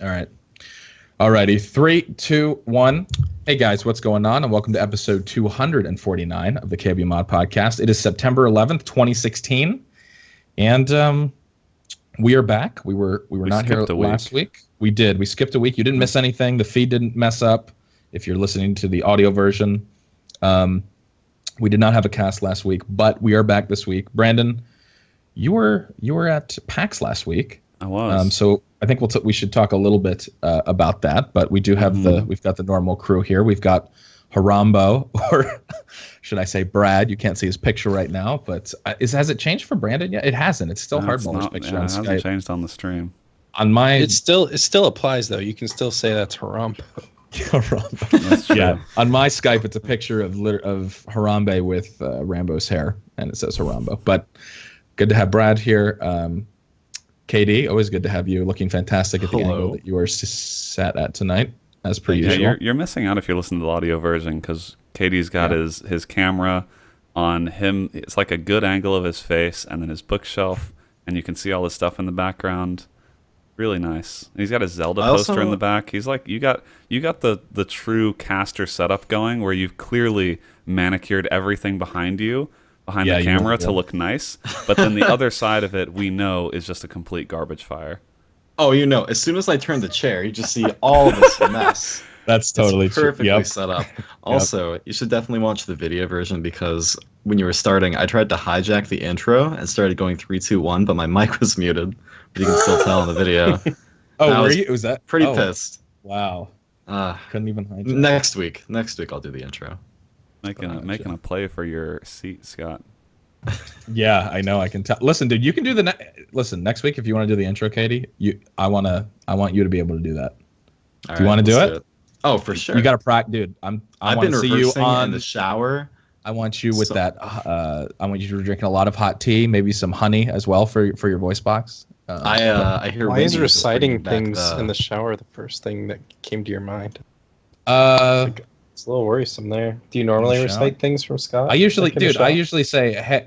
All right. Alrighty. 3, 2, 1. Hey guys, what's going on? And welcome to episode 249 of the KBMOD podcast. It is September 11th, 2016, and we are back. We were not here last week. We did. We skipped a week. You didn't miss anything. The feed didn't mess up. If you're listening to the audio version, we did not have a cast last week, but we are back this week. Brandon, you were at PAX last week. I was. So I think we should talk a little bit about that. But we do have we've got the normal crew here. We've got Harambo, or should I say Brad? You can't see his picture right now, but has it changed for Brandon yet? It hasn't. It's still Hardballer's picture on Skype. It hasn't changed on the stream. On my, it still applies though. You can still say that's Harambe. Yeah. On my Skype, it's a picture of Harambe with Rambo's hair, and it says Harambo. But good to have Brad here. KD, always good to have you. Looking fantastic at the angle that you are sat at tonight, as per usual. Yeah, you're missing out if you listen to the audio version, because KD's got his camera on him. It's like a good angle of his face, and then his bookshelf, and you can see all his stuff in the background. Really nice. And he's got a Zelda poster in the back. He's like, you got the true caster setup going, where you've clearly manicured everything behind the camera to look nice, but then the other side of it, we know, is just a complete garbage fire. Oh, as soon as I turn the chair, you just see all of this mess. That's totally perfectly set up. Also, you should definitely watch the video version, because when you were starting, I tried to hijack the intro and started going 3, 2, 1, but my mic was muted. But you can still tell in the video. Was that pretty pissed? Wow. Couldn't even hijack. Next week I'll do the intro. Making a play for your seat, Scott. Yeah, I know. I can tell. Listen, dude, you can do next week if you want to do the intro, Katie. I want you to be able to do that. Do you want to do it? Oh, for sure. You got to practice, dude. I want to see you in the shower. I want you with that. I want you to be drinking a lot of hot tea, maybe some honey as well for your voice box. I hear. Why is reciting things in the shower the first thing that came to your mind? It's a little worrisome there. Do you normally recite things from Scott? I usually say, hey,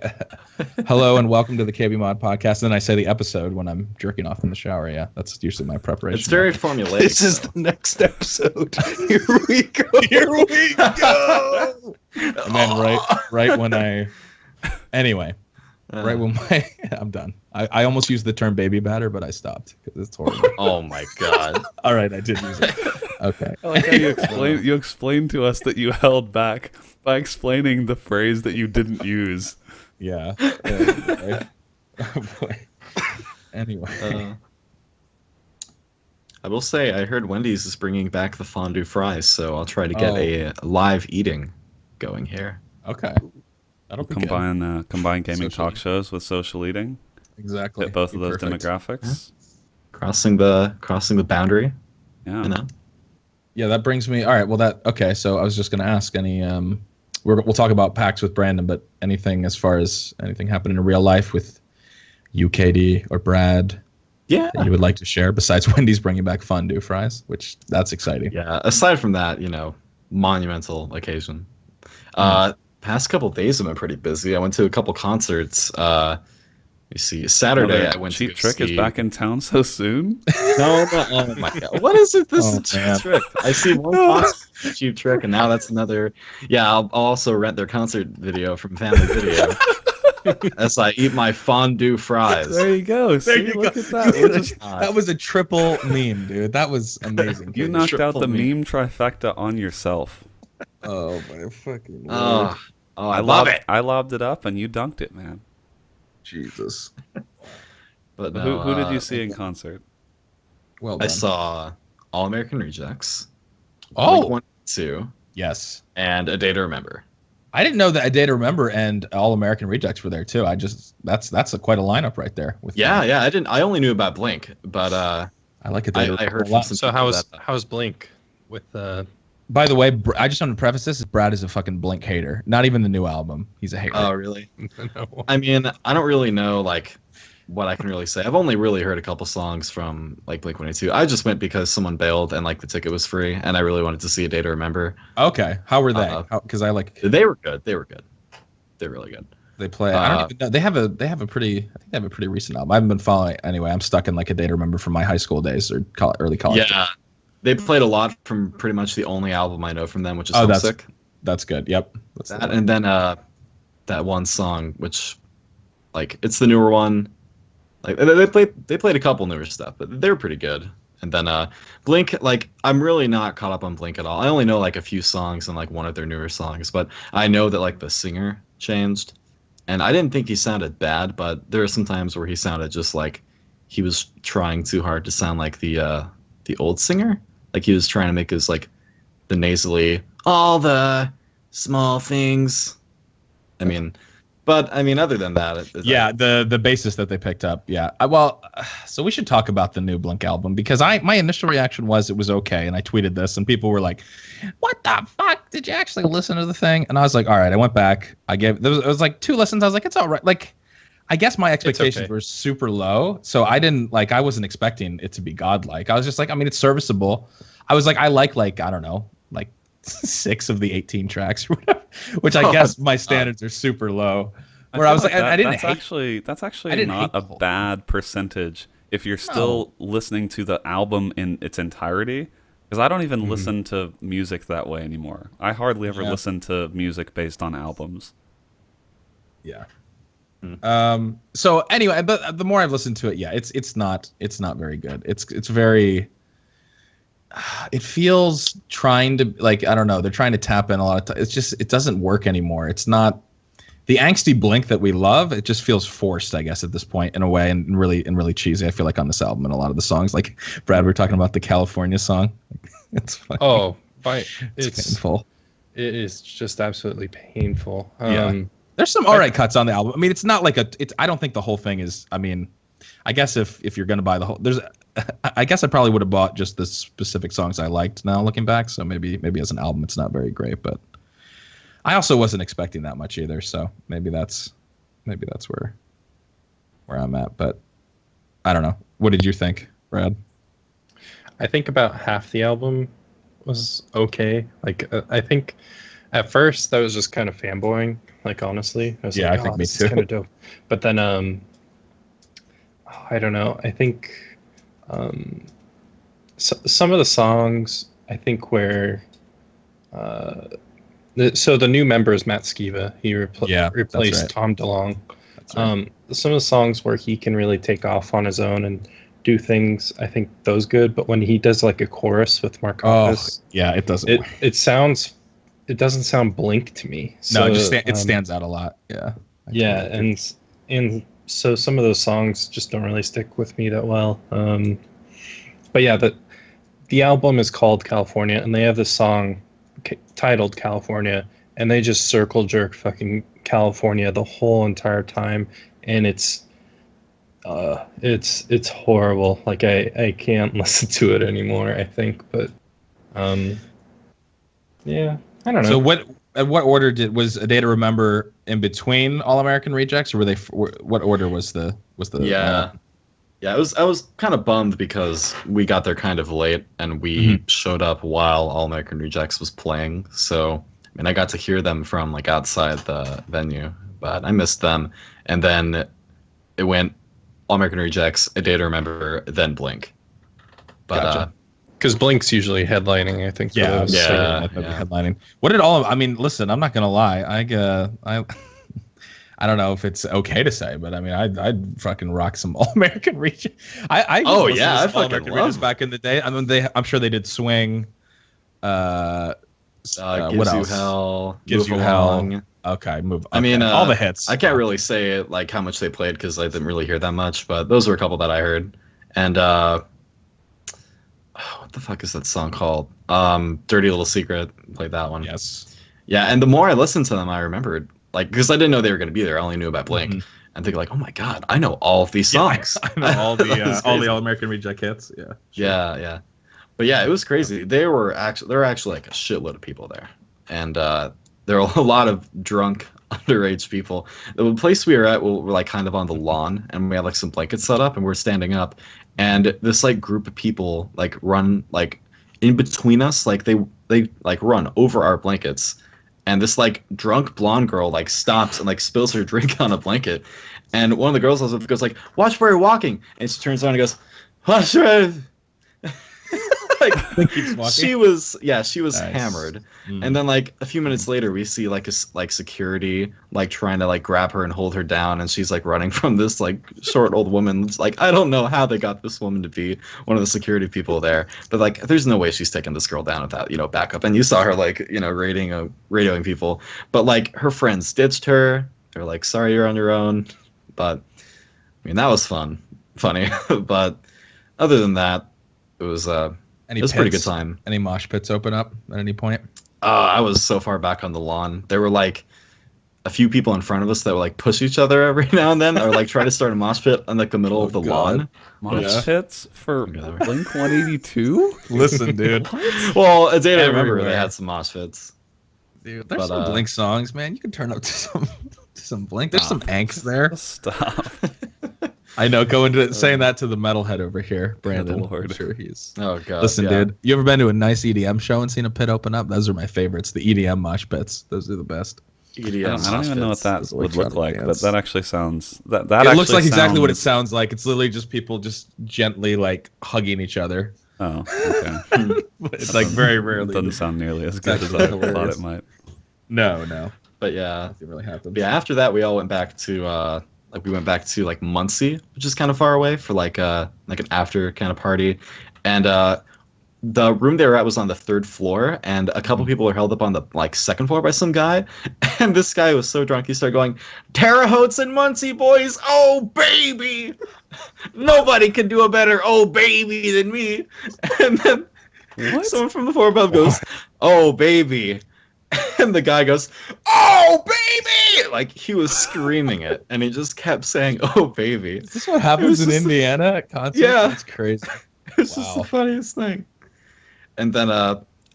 hello and welcome to the KBMOD podcast, and then I say the episode when I'm jerking off in the shower. Yeah, that's usually my preparation. It's very formulaic. This is the next episode. Here we go. Here we go. And then right when anyway, right when I'm done. I almost used the term baby batter, but I stopped because it's horrible. Oh my god. All right, I did use it. Okay. I like how you explained to us that you held back by explaining the phrase that you didn't use. Yeah. Oh boy. Anyway. I will say, I heard Wendy's is bringing back the fondue fries, so I'll try to get a live eating going here. Okay. That'll combine gaming talk shows with social eating. Exactly. Get both of those demographics. Yeah. Crossing the boundary. Yeah. Yeah, that brings me. All right. Okay. So I was just going to ask any. We'll talk about PAX with Brandon, but anything as far as anything happening in real life with you, Katie, or Brad? Yeah. That you would like to share besides Wendy's bringing back fondue fries, which that's exciting. Yeah. Aside from that, monumental occasion. Past couple days I've been pretty busy. I went to a couple concerts. You see, Saturday I went Cheap Trick is back in town so soon? No, oh my god. What is it? This is Cheap Trick. I see one concert Cheap Trick, and now that's another. Yeah, I'll also rent their concert video from Family Video as I eat my fondue fries. There you go. Look at that. That was a triple meme, dude. That was amazing. You knocked out the meme trifecta on yourself. Oh my fucking Lord. I love it. I lobbed it up, and you dunked it, man. Jesus. But no, who did you see in concert? Well, I saw All American Rejects. Oh, 1, 2. Yes. And A Day to Remember. I didn't know that A Day to Remember and All American Rejects were there too. That's quite a lineup right there. Yeah. I only knew about Blink, but I like it. I heard from some. So how's Blink with By the way, I just want to preface this: Brad is a fucking Blink hater. Not even the new album. He's a hater. Oh, really? No. I mean, I don't really know what I can really say. I've only really heard a couple songs from Blink-182. I just went because someone bailed and the ticket was free, and I really wanted to see A Day to Remember. Okay, how were they? Because They were good. They're really good. They play. I don't even know. They have a pretty. I think they have a pretty recent album. I haven't been following it. Anyway, I'm stuck in like a day to remember from my high school days or early college. Yeah, days. They played a lot from pretty much the only album I know from them, which is Homesick. That's good. Yep. That's that, and then that one song, which like it's the newer one. Like they played a couple newer stuff, but they're pretty good. And then Blink, like I'm really not caught up on Blink at all. I only know like a few songs and like one of their newer songs, but I know that like the singer changed. And I didn't think he sounded bad, but there are some times where he sounded just like he was trying too hard to sound like the old singer. Like he was trying to make his like the nasally all the small things. I mean, but I mean, other than that, the bassist that they picked up, yeah. So we should talk about the new Blink album because my initial reaction was it was okay, and I tweeted this, and people were like, "What the fuck? Did you actually listen to the thing?" And I was like, "All right." I went back. It was like 2 listens. I was like, "It's all right." Like, I guess my expectations were super low, so I wasn't expecting it to be godlike. I was just like, I mean, it's serviceable. I was like, I like I don't know, like 6 of the 18 tracks or whatever, which I guess my standards are super low. Where I was like, I didn't hate. That's actually not a bad percentage if you're still listening to the album in its entirety. Because I don't even listen to music that way anymore. I hardly ever listen to music based on albums. Yeah. So anyway, but the more I've listened to it, it's not very good. It's very. It feels trying to like I don't know. They're trying to tap in a lot of time. It's just it doesn't work anymore. It's not the angsty Blink that we love. It just feels forced, I guess, at this point in a way, and really cheesy. I feel like on this album and a lot of the songs, like Brad, we're talking about the California song. It's funny. Oh, it's painful. It is just absolutely painful. There's some all right cuts on the album. I mean, it's not like I don't think the whole thing is. I mean, I guess if you're gonna buy the whole, I guess I probably would have bought just the specific songs I liked. Now looking back, so maybe as an album, it's not very great, but I also wasn't expecting that much either. So maybe that's where I'm at. But I don't know. What did you think, Brad? I think about half the album was okay. Like I think at first that was just kind of fanboying. Like honestly, I was like, I think me this too. is kind of dope. But then I don't know. I think some of the songs I think where so the new member is Matt Skiba. He replaced right. Tom DeLonge. Right. Some of the songs where he can really take off on his own and do things, I think those good. But when he does like a chorus with Mark Hoppus, it doesn't. It doesn't sound Blink to me. So, no, it stands out a lot. Yeah. And so some of those songs just don't really stick with me that well. But yeah, the album is called California, and they have this song titled California, and they just circle jerk fucking California the whole entire time, and it's horrible. Like I can't listen to it anymore, I think. But yeah, I don't know. So what order was A Day to Remember in between All American Rejects, or what order was the Yeah, I was kind of bummed because we got there kind of late and we showed up while All American Rejects was playing. So, I mean, I got to hear them from like outside the venue, but I missed them. And then it went All American Rejects, A Day to Remember, then Blink. But gotcha. Because Blink's usually headlining, I think. Headlining. What did I mean, listen, I'm not gonna lie. I don't know if it's okay to say, but I mean, I'd fucking rock some All American Region. I fucking American Regions back in the day. I mean, I'm sure they did Swing. Gives what You else? Hell. Gives You Hell. Okay, move. Okay. I mean, all the hits. I can't really say like how much they played because I didn't really hear that much, but those were a couple that I heard. And what the fuck is that song called? Dirty Little Secret. Played that one. Yes. Yeah, and the more I listened to them, I remembered. Like, because I didn't know they were going to be there. I only knew about Blink. And think like, oh my God, I know all of these songs. I know all the All American Reject hits. Yeah. Sure. Yeah. But yeah, it was crazy. There were actually like a shitload of people there. And there were a lot of drunk underage people. The place we were at, we're like kind of on the lawn, and we had like some blankets set up, and we're standing up. And this like group of people like run like in between us, like they like run over our blankets. and this like drunk blonde girl like stops and like spills her drink on a blanket, and one of the girls also goes like, "Watch where you're walking," and she turns around and goes, "Watch where." Like, she was nice. Hammered. And then like a few minutes later we see like security like trying to like grab her and hold her down, and she's like running from this like short old woman. It's like, I don't know how they got this woman to be one of the security people there, but like there's no way she's taking this girl down without backup. And you saw her like radioing people, but like her friends ditched her. They're like, sorry, you're on your own. But I mean, that was funny. But other than that, it was a pretty good time. Any mosh pits open up at any point? I was so far back on the lawn. There were like a few people in front of us that would like push each other every now and then, or like try to start a mosh pit in like the middle of the lawn. Mosh pits for Blink 182? Listen, dude. Well, a day I remember they had some mosh pits. Dude, there's some Blink songs, man. You can turn up to some Blink. There's some angst there. Stop. I know, saying that to the metalhead over here, Brandon. I'm sure he's. Oh god. Listen, dude, you ever been to a nice EDM show and seen a pit open up? Those are my favorites. The EDM mosh pits. Those are the best. EDM. I don't even know what that would look like, but that actually sounds. That it looks like exactly what it sounds like. It's literally just people just gently like hugging each other. Oh, okay. It's like very rarely. It doesn't sound nearly as good as I thought it might. No. But yeah, nothing really happened. Yeah, after that we all went back to like Muncie, which is kind of far away, for like an after kind of party. And the room they were at was on the 3rd floor, and a couple people were held up on the like 2nd floor by some guy. And this guy was so drunk he started going, "Terre Haute and Muncie boys, oh baby, nobody can do a better oh baby than me." And then someone from the floor above goes, "Oh baby." And the guy goes, "Oh baby!" Like he was screaming it, and he just kept saying, "Oh baby." Is this what happens in Indiana at concerts? Yeah, it's crazy. It's just the funniest thing. And then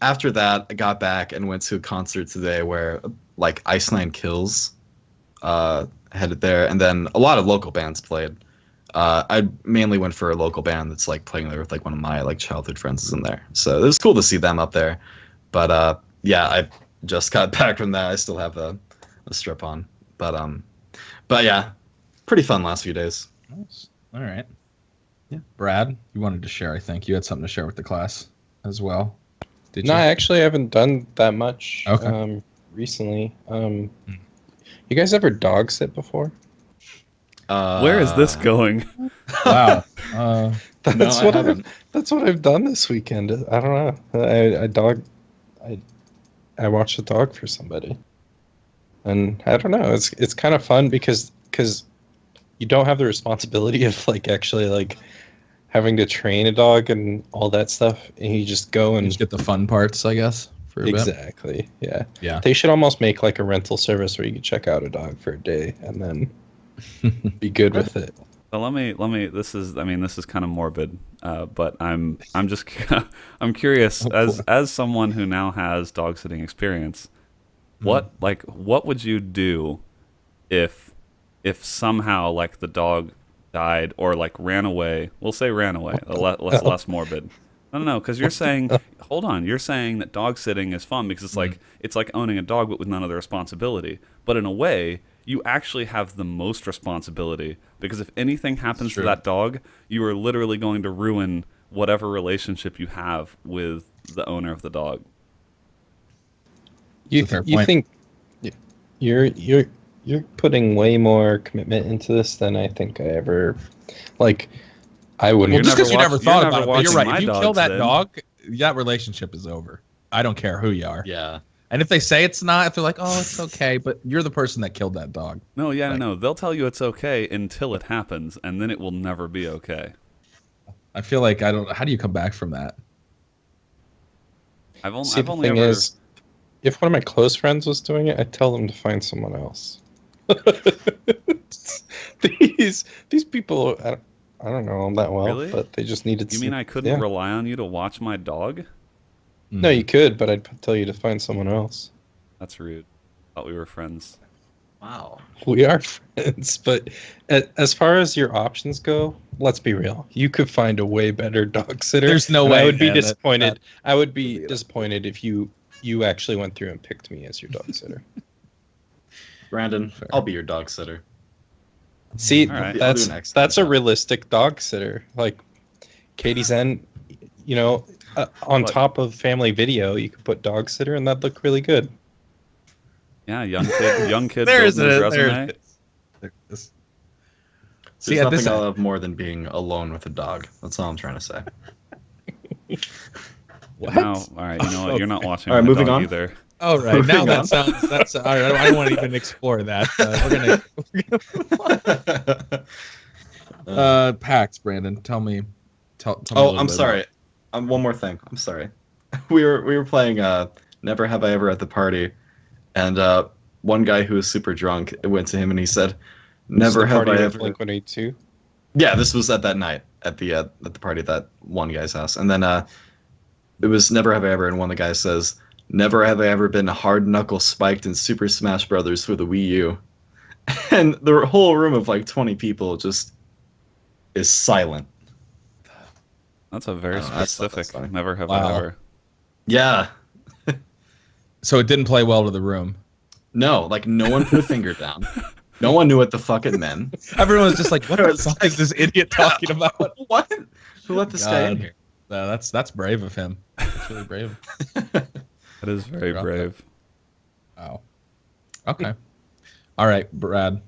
after that, I got back and went to a concert today where like Ice Nine Kills headed there, and then a lot of local bands played. I mainly went for a local band that's like playing there with like one of my like childhood friends is in there, so it was cool to see them up there. But yeah, I just got back from that. I still have a strip on, but yeah, pretty fun last few days. Nice. All right. Yeah. Brad, you wanted to share. I think you had something to share with the class as well. Did you? No, I actually haven't done that much. Okay. Recently. You guys ever dog sit before? Where is this going? Wow. That's what I've done this weekend. I don't know. I watched a dog for somebody, and I don't know. It's kind of fun because you don't have the responsibility of like actually like having to train a dog and all that stuff, and you just go and just get the fun parts, I guess. For a bit. Exactly. Yeah. Yeah. They should almost make like a rental service where you can check out a dog for a day and then be good with it. So let me. This is kind of morbid, but I'm just I'm curious as someone who now has dog sitting experience. What would you do if somehow like the dog died or like ran away? We'll say ran away. Less morbid. No, because you're saying hold on. You're saying that dog sitting is fun because it's like owning a dog but with none of the responsibility. But in a way, you actually have the most responsibility because if anything happens to that dog, you are literally going to ruin whatever relationship you have with the owner of the dog. You think you're putting way more commitment into this than I think I ever like. I wouldn't. Well, just because you never thought about it, but you're right. My if you kill that then. dog, that relationship is over. I don't care who you are. Yeah. And if they say it's not, if they're like, "Oh, it's okay," but you're the person that killed that dog. No, no. They'll tell you it's okay until it happens, and then it will never be okay. I feel like I don't. How do you come back from that? I've only the thing is, if one of my close friends was doing it, I'd tell them to find someone else. These people, I don't know them that well, really? But they just needed. You mean I couldn't rely on you to watch my dog? No, you could, but I'd tell you to find someone else. That's rude. Thought we were friends. Wow. We are friends, but as far as your options go, let's be real. You could find a way better dog sitter. There's no way. I would be disappointed. I would be disappointed if you you actually went through and picked me as your dog sitter. Brandon, I'll be your dog sitter. See, All right. I'll do an excellent that's a job. realistic dog sitter. Like Katie's Zen, on What? top of family video, you could put dog sitter, and that'd look really good. Yeah, young kid There's building his it. resume. There it is. There's See, at this nothing I love more than being alone with a dog. That's all I'm trying to say. what? Now, all right, you know what? You're not watching All right, my moving dog on. either. Oh, right. Moving Now on. that's all right. I don't want to even explore that. We're gonna PAX, Brandon. Tell me a Oh, little I'm bit sorry. One more thing. I'm sorry. We were playing Never Have I Ever at the party, and one guy who was super drunk went to him and he said, "Never have I ever." Blink-182. Yeah, this was at that night at the party at that one guy's house, and then it was Never Have I Ever, and one of the guys says, "Never have I ever been hard knuckle spiked in Super Smash Brothers for the Wii U," and the whole room of like 20 people just is silent. That's a very Oh, that's specific. funny. Never have Wow. I ever. Yeah, So it didn't play well to the room. no, like no one put a finger down. No one knew what the fuck it meant. Everyone was just like, "What the fuck is this idiot talking about?" What? Who let this guy in God. here? That's brave of him. That's really brave. That is very You're up brave. Wow. Okay. All right, Brad.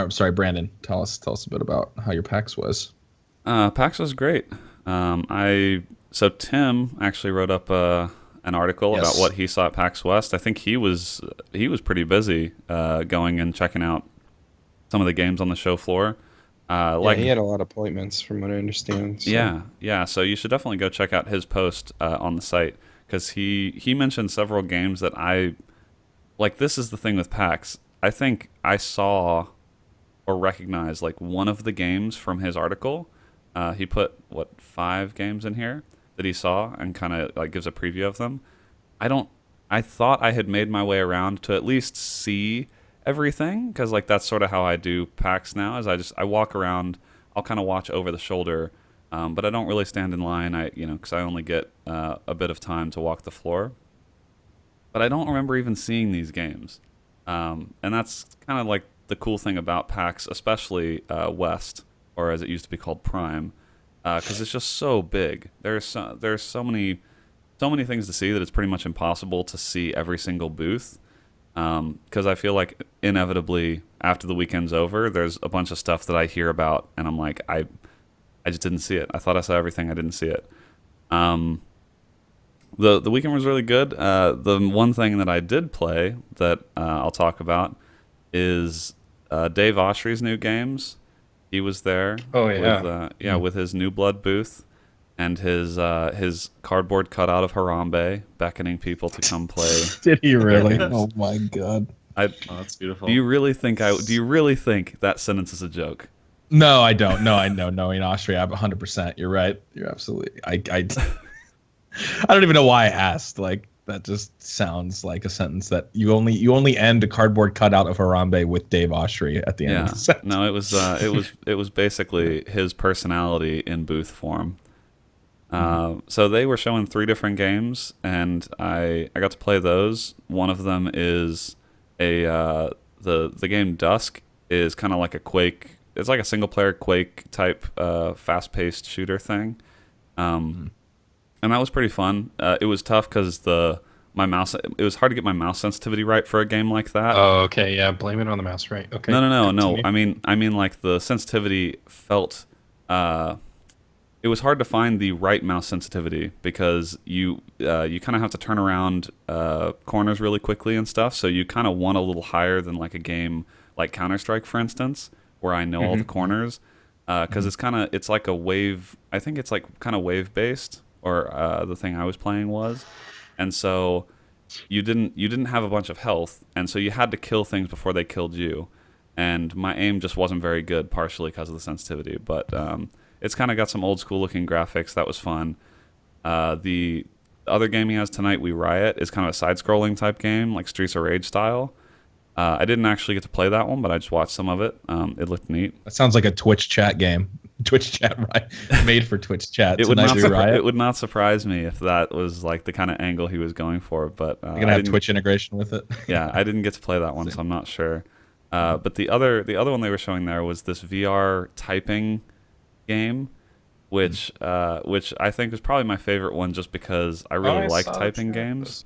Sorry, Brandon. Tell us a bit about how your PAX was. PAX was great. So Tim actually wrote up an article Yes. about what he saw at PAX West. I think he was pretty busy going and checking out some of the games on the show floor. Yeah, he had a lot of appointments, from what I understand. So. Yeah. So you should definitely go check out his post on the site because he mentioned several games that I like. This is the thing with PAX. I think I saw or recognized like one of the games from his article. He put 5 games in here that he saw and kind of like gives a preview of them. I thought I had made my way around to at least see everything because like that's sort of how I do PAX now. Is I walk around, I'll kind of watch over the shoulder, but I don't really stand in line. Because I only get a bit of time to walk the floor. But I don't remember even seeing these games, and that's kind of like the cool thing about PAX, especially West, or as it used to be called Prime, because it's just so big. There's so many things to see that it's pretty much impossible to see every single booth. Because I feel like inevitably after the weekend's over, there's a bunch of stuff that I hear about, and I'm like, I just didn't see it. I thought I saw everything, I didn't see it. The weekend was really good. The one thing that I did play that I'll talk about is Dave Oshry's new games. He was there. Oh, yeah. With his New Blood booth and his cardboard cutout of Harambe beckoning people to come play. Did he really? Oh my god. Oh, that's beautiful. Do you really think that sentence is a joke? No, I don't. No, I know. No, in Austria, I'm 100%. You're right. You're absolutely. I don't even know why I asked. Like that just sounds like a sentence that you only end a cardboard cutout of Harambe with Dave Oshry at the end of the sentence. No, it was basically his personality in booth form. So they were showing 3 different games, and I got to play those. One of them is the game Dusk is kind of like a Quake. It's like a single player Quake type fast paced shooter thing, and that was pretty fun. It was tough because my mouse. It was hard to get my mouse sensitivity right for a game like that. Oh, okay. Yeah, blame it on the mouse, right? Okay. No. Continue. I mean, like the sensitivity felt. It was hard to find the right mouse sensitivity because you kind of have to turn around corners really quickly and stuff. So you kind of want a little higher than like a game like Counter-Strike, for instance, where I know all the corners. Because it's like a wave. I think it's like kind of wave based, or the thing I was playing was, and so you didn't have a bunch of health, and so you had to kill things before they killed you, and my aim just wasn't very good, partially because of the sensitivity, but. It's kind of got some old school looking graphics. That was fun. The other game he has tonight, We Riot, is kind of a side scrolling type game, like Streets of Rage style. I didn't actually get to play that one, but I just watched some of it. It looked neat. That sounds like a Twitch chat game. Twitch chat, right? Made for Twitch chat. It would not surprise me if that was like the kind of angle he was going for. But you're gonna have Twitch integration with it. Yeah, I didn't get to play that one, so I'm not sure. But the other one they were showing there was this VR typing game, which I think is probably my favorite one, just because I really like typing games.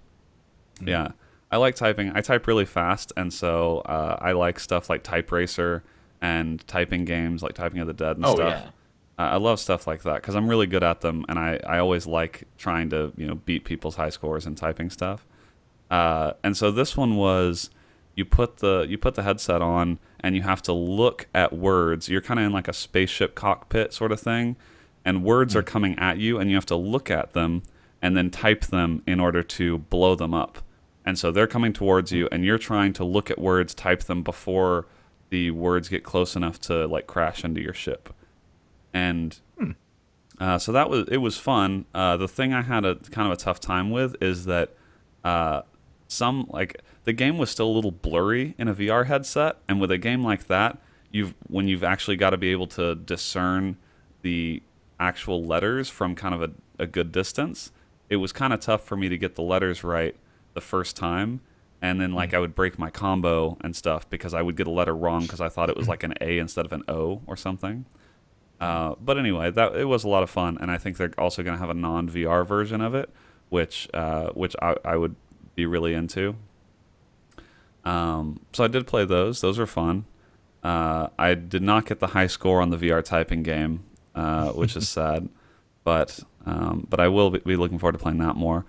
Yeah, I like typing. I type really fast, and so I like stuff like Type Racer and typing games like Typing of the Dead and stuff. Yeah. I love stuff like that because I'm really good at them, and I always like trying to beat people's high scores in typing stuff. And so this one was, you put the headset on and you have to look at words. You're kind of in like a spaceship cockpit sort of thing, and words are coming at you, and you have to look at them and then type them in order to blow them up. And so they're coming towards you, and you're trying to look at words, type them before the words get close enough to like crash into your ship. And so it was fun. The thing I had a kind of a tough time with is that the game was still a little blurry in a VR headset, and with a game like that, when you've actually got to be able to discern the actual letters from kind of a good distance, it was kind of tough for me to get the letters right the first time, and then I would break my combo and stuff because I would get a letter wrong because I thought it was like an A instead of an O or something. But anyway, it was a lot of fun, and I think they're also going to have a non-VR version of it, which I would be really into. So I did play those. Those were fun. I did not get the high score on the VR typing game, which is sad, but I will be looking forward to playing that more.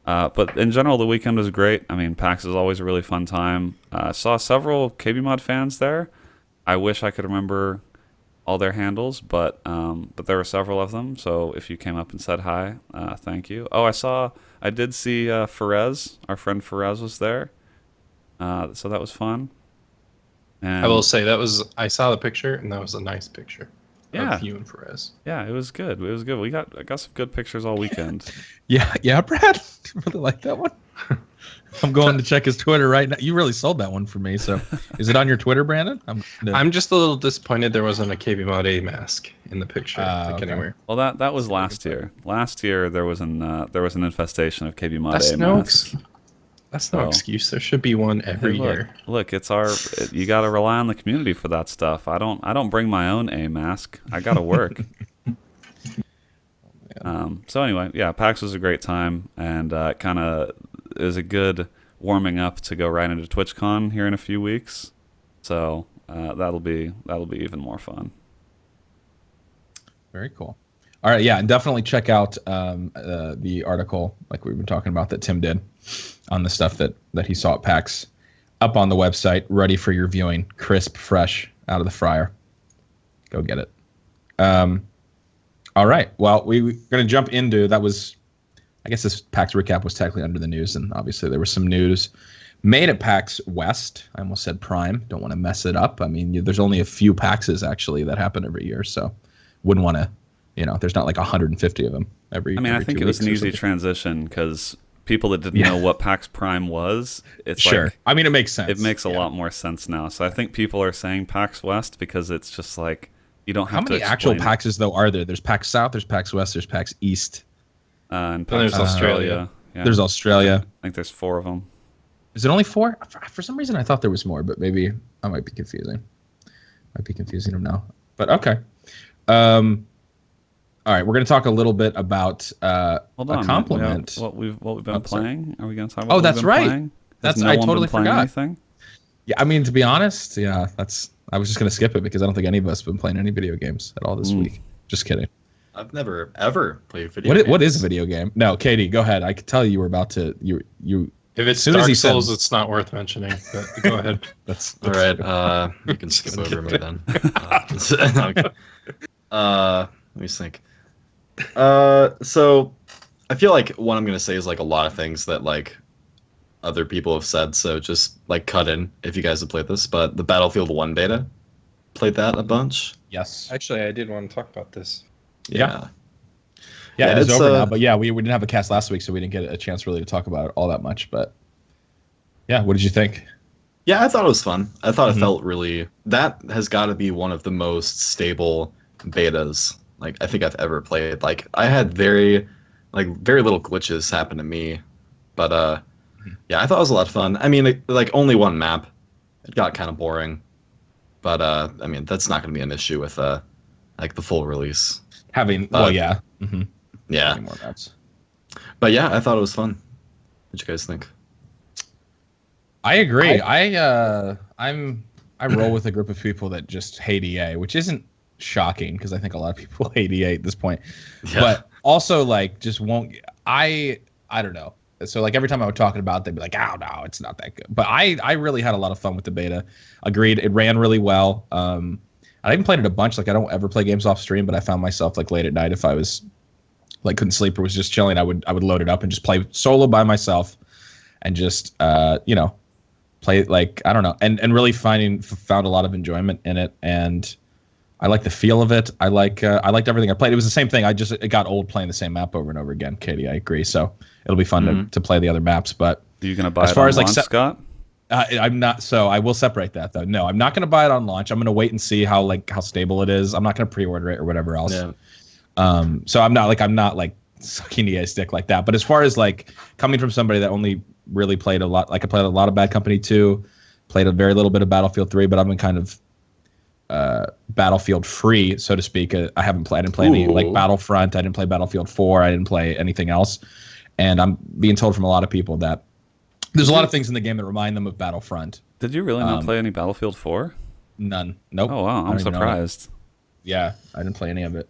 But in general, the weekend was great. I mean, PAX is always a really fun time. I saw several KBMOD fans there. I wish I could remember all their handles, but there were several of them. So if you came up and said hi, thank you. Oh, I did see Ferez. Our friend Ferez was there. So that was fun. And I will say I saw the picture, and that was a nice picture. Yeah. Of you and Perez. Yeah, it was good. It was good. I got some good pictures all weekend. Yeah, Brad. Really like that one. I'm going to check his Twitter right now. You really sold that one for me. So, is it on your Twitter, Brandon? I'm just a little disappointed there wasn't a KBMOD mask in the picture. Anywhere. Well, that was last year. Last year there was an infestation of KBMOD That's masks. That's no excuse. There should be one every year. Look, you got to rely on the community for that stuff. I don't bring my own A mask. I got to work. So anyway, yeah, PAX was a great time, and kind of is a good warming up to go right into TwitchCon here in a few weeks. So that'll be even more fun. Very cool. All right, yeah, and definitely check out the article like we've been talking about that Tim did on the stuff that he saw at PAX, up on the website, ready for your viewing, crisp, fresh, out of the fryer. Go get it. All right, well, we're going to jump into, that was, I guess this PAX recap was technically under the news, and obviously there was some news made at PAX West. I almost said Prime. Don't want to mess it up. I mean, there's only a few PAXs, actually, that happen every year, so wouldn't want to, there's not like 150 of them every I think it was an easy transition because people that didn't know what PAX Prime was, it's sure. I mean, it makes sense. It makes a lot more sense now. So I think people are saying PAX West because it's just like you don't have to. How many actual PAXs though are there? There's PAX South, there's PAX West, there's PAX East, and there's Australia. Yeah. There's Australia. I think there's 4 of them. Is it only 4? For some reason, I thought there was more, but maybe I might be confusing. Might be confusing them now. But okay. All right, we're going to talk a little bit about a compliment. What we've been playing? Are we going to talk about? Oh, that's right. Playing? I totally forgot. Anything? Yeah, I mean, to be honest, yeah, I was just going to skip it because I don't think any of us have been playing any video games at all this week. Just kidding. I've never ever played video games. What is a video game? No, Katie, go ahead. I could tell you were about to you. If it's Dark Souls, it's not worth mentioning. But go ahead. That's all right. You can skip over me then. Let me think. So I feel like what I'm gonna say is like a lot of things that like other people have said, so just like cut in if you guys have played this. But the Battlefield 1 beta, played that a bunch. Yes. Actually, I did want to talk about this. Yeah, it is over now. But yeah, we didn't have a cast last week, so we didn't get a chance really to talk about it all that much. But yeah, what did you think? Yeah, I thought it was fun. I thought it felt really. That has got to be one of the most stable betas like I think I've ever played. Like I had very little glitches happen to me, but yeah, I thought it was a lot of fun. I mean, like only one map, it got kind of boring, but I mean that's not going to be an issue with like the full release. Yeah. Yeah. More maps. But yeah, I thought it was fun. What'd you guys think? I agree. I roll with a group of people that just hate EA, which isn't shocking because I think a lot of people hate EA at this point. Yeah. But also like just won't. I don't know. So like every time I would talk about it, they'd be like, "Oh no, it's not that good." But I really had a lot of fun with the beta. Agreed, it ran really well. I even played it a bunch. Like I don't ever play games off stream, but I found myself like late at night if I was like couldn't sleep or was just chilling, I would load it up and just play solo by myself and just play like I don't know and really found a lot of enjoyment in it, and I like the feel of it. I liked everything I played. It was the same thing. It got old playing the same map over and over again. Katie, I agree. So it'll be fun to play the other maps. But are you gonna buy it on launch, Scott? I'm not. So I will separate that though. No, I'm not gonna buy it on launch. I'm gonna wait and see how stable it is. I'm not gonna pre-order it or whatever else. Yeah. So I'm not like sucking EA stick like that. But as far as like coming from somebody that only really played a lot, like I played a lot of Bad Company 2, played a very little bit of Battlefield 3, but I've been kind of Battlefield free, so to speak. I didn't play any like Battlefront. I didn't play Battlefield 4. I didn't play anything else. And I'm being told from a lot of people that there's a lot of things in the game that remind them of Battlefront. Did you really not play any Battlefield 4? None. Nope. Oh wow, I'm surprised. Yeah, I didn't play any of it.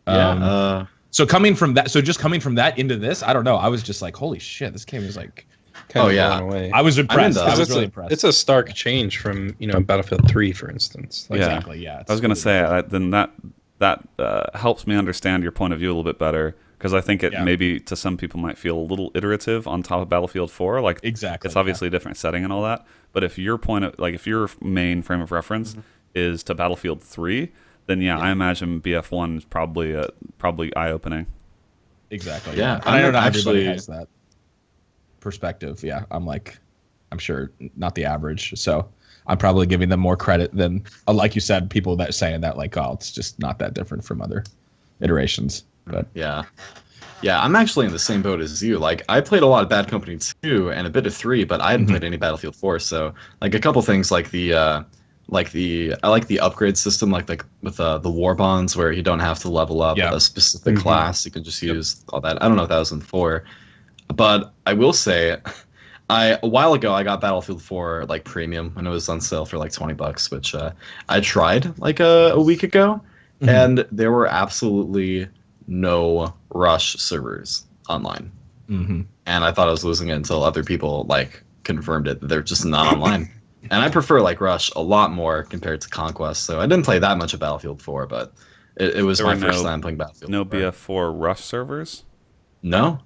Yeah. So just coming from that into this, I don't know. I was just like, holy shit, this game is like kind of blown away. I was impressed. I was really impressed. It's a stark change from Battlefield 3, for instance. Like, exactly. Yeah. I was gonna say then that helps me understand your point of view a little bit better, because I think it maybe to some people might feel a little iterative on top of Battlefield 4. Like exactly, it's obviously a different setting and all that. But if your if your main frame of reference is to Battlefield 3. Then I imagine BF1 is probably eye-opening. Exactly. Yeah, I don't know everybody has that perspective. Yeah, I'm sure not the average. So I'm probably giving them more credit than, like you said, people that saying that like, oh, it's just not that different from other iterations. But yeah, I'm actually in the same boat as you. Like I played a lot of Bad Company 2 and a bit of 3, but I hadn't played any Battlefield 4. So like a couple things like I like the upgrade system, like with the war bonds where you don't have to level up a specific class. You can just use all that. I don't know if that was in 4, but I will say, a while ago I got Battlefield 4 like premium when it was on sale for like $20, which I tried like a week ago, and there were absolutely no Rush servers online, and I thought I was losing it until other people like confirmed it that they're just not online. And I prefer like Rush a lot more compared to Conquest, so I didn't play that much of Battlefield 4, but it was my first time playing Battlefield 4. No BF4 Rush servers? No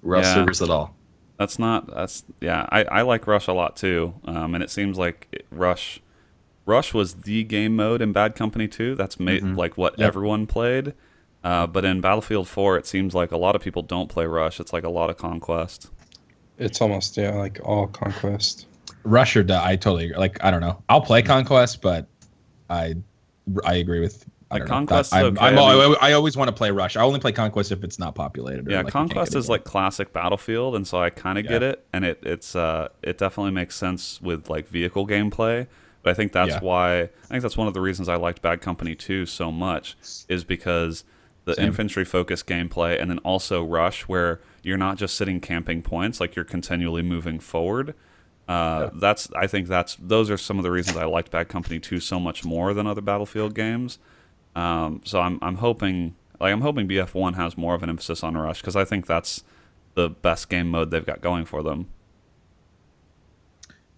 Rush servers at all. I like Rush a lot too, and it seems like Rush was the game mode in Bad Company 2. That's like what everyone played, but in Battlefield 4 it seems like a lot of people don't play Rush. It's like a lot of Conquest. It's almost like all Conquest. Rush or I totally agree. Like I don't know. I'll play Conquest, but I agree with Conquest. I always want to play Rush. I only play Conquest if it's not populated. Yeah, Conquest is like classic Battlefield, and so I kind of get it, and it definitely makes sense with like vehicle gameplay. But I think that's one of the reasons I liked Bad Company 2 so much, is because the infantry focused gameplay, and then also Rush, where you're not just sitting camping points, like you're continually moving forward. I think those are some of the reasons I liked Bad Company 2 so much more than other Battlefield games. So I'm hoping BF1 has more of an emphasis on Rush, because I think that's the best game mode they've got going for them.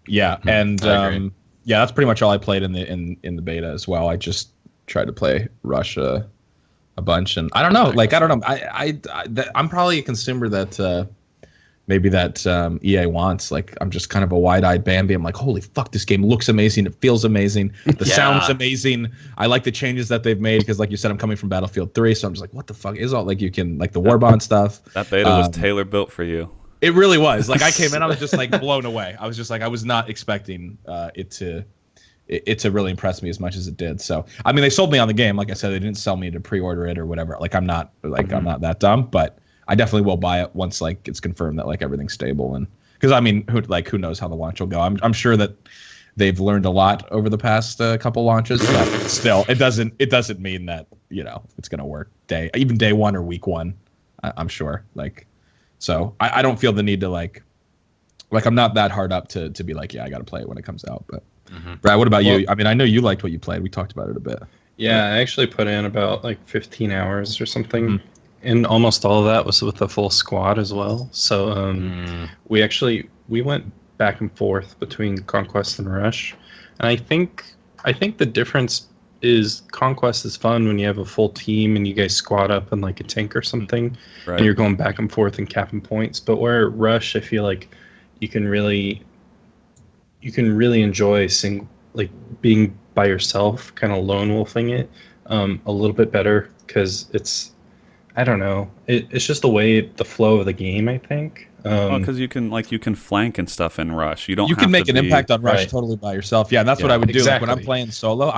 Yeah, and that's pretty much all I played in the beta as well. I just tried to play Rush a bunch, and I don't know. I'm probably a consumer that. Maybe that EA wants. Like, I'm just kind of a wide-eyed Bambi. I'm like, holy fuck, this game looks amazing. It feels amazing. The sound's amazing. I like the changes that they've made, because, like you said, I'm coming from Battlefield 3, so I'm just like, what the fuck is all, like, you can, like, the Warbond stuff. That beta was tailor-built for you. It really was. Like, I came in, I was just, like, blown away. I was just like, I was not expecting it it's really impressed me as much as it did. So I mean, they sold me on the game. Like I said, they didn't sell me to pre-order it or whatever. Like I'm not that dumb, but I definitely will buy it once like it's confirmed that like everything's stable. And because I mean, who knows how the launch will go? I'm sure that they've learned a lot over the past couple launches, but still, it doesn't mean that it's gonna work even day one or week one. I'm sure. Like, so I don't feel the need to like I'm not that hard up to be like, yeah, I got to play it when it comes out. But Brad, what about you? I mean, I know you liked what you played. We talked about it a bit. Yeah, I actually put in about like 15 hours or something, and almost all of that was with the full squad as well. So we went back and forth between Conquest and Rush, and I think the difference is Conquest is fun when you have a full team and you guys squad up in like a tank or something, and you're going back and forth and capping points. But where Rush, I feel like you can really enjoy being by yourself, kind of lone wolfing it a little bit better, because it's, I don't know, it's just the flow of the game, I think. Because you can flank and stuff in Rush. You can make an impact on Rush totally by yourself. Yeah, and that's what I would do. Like, when I'm playing solo,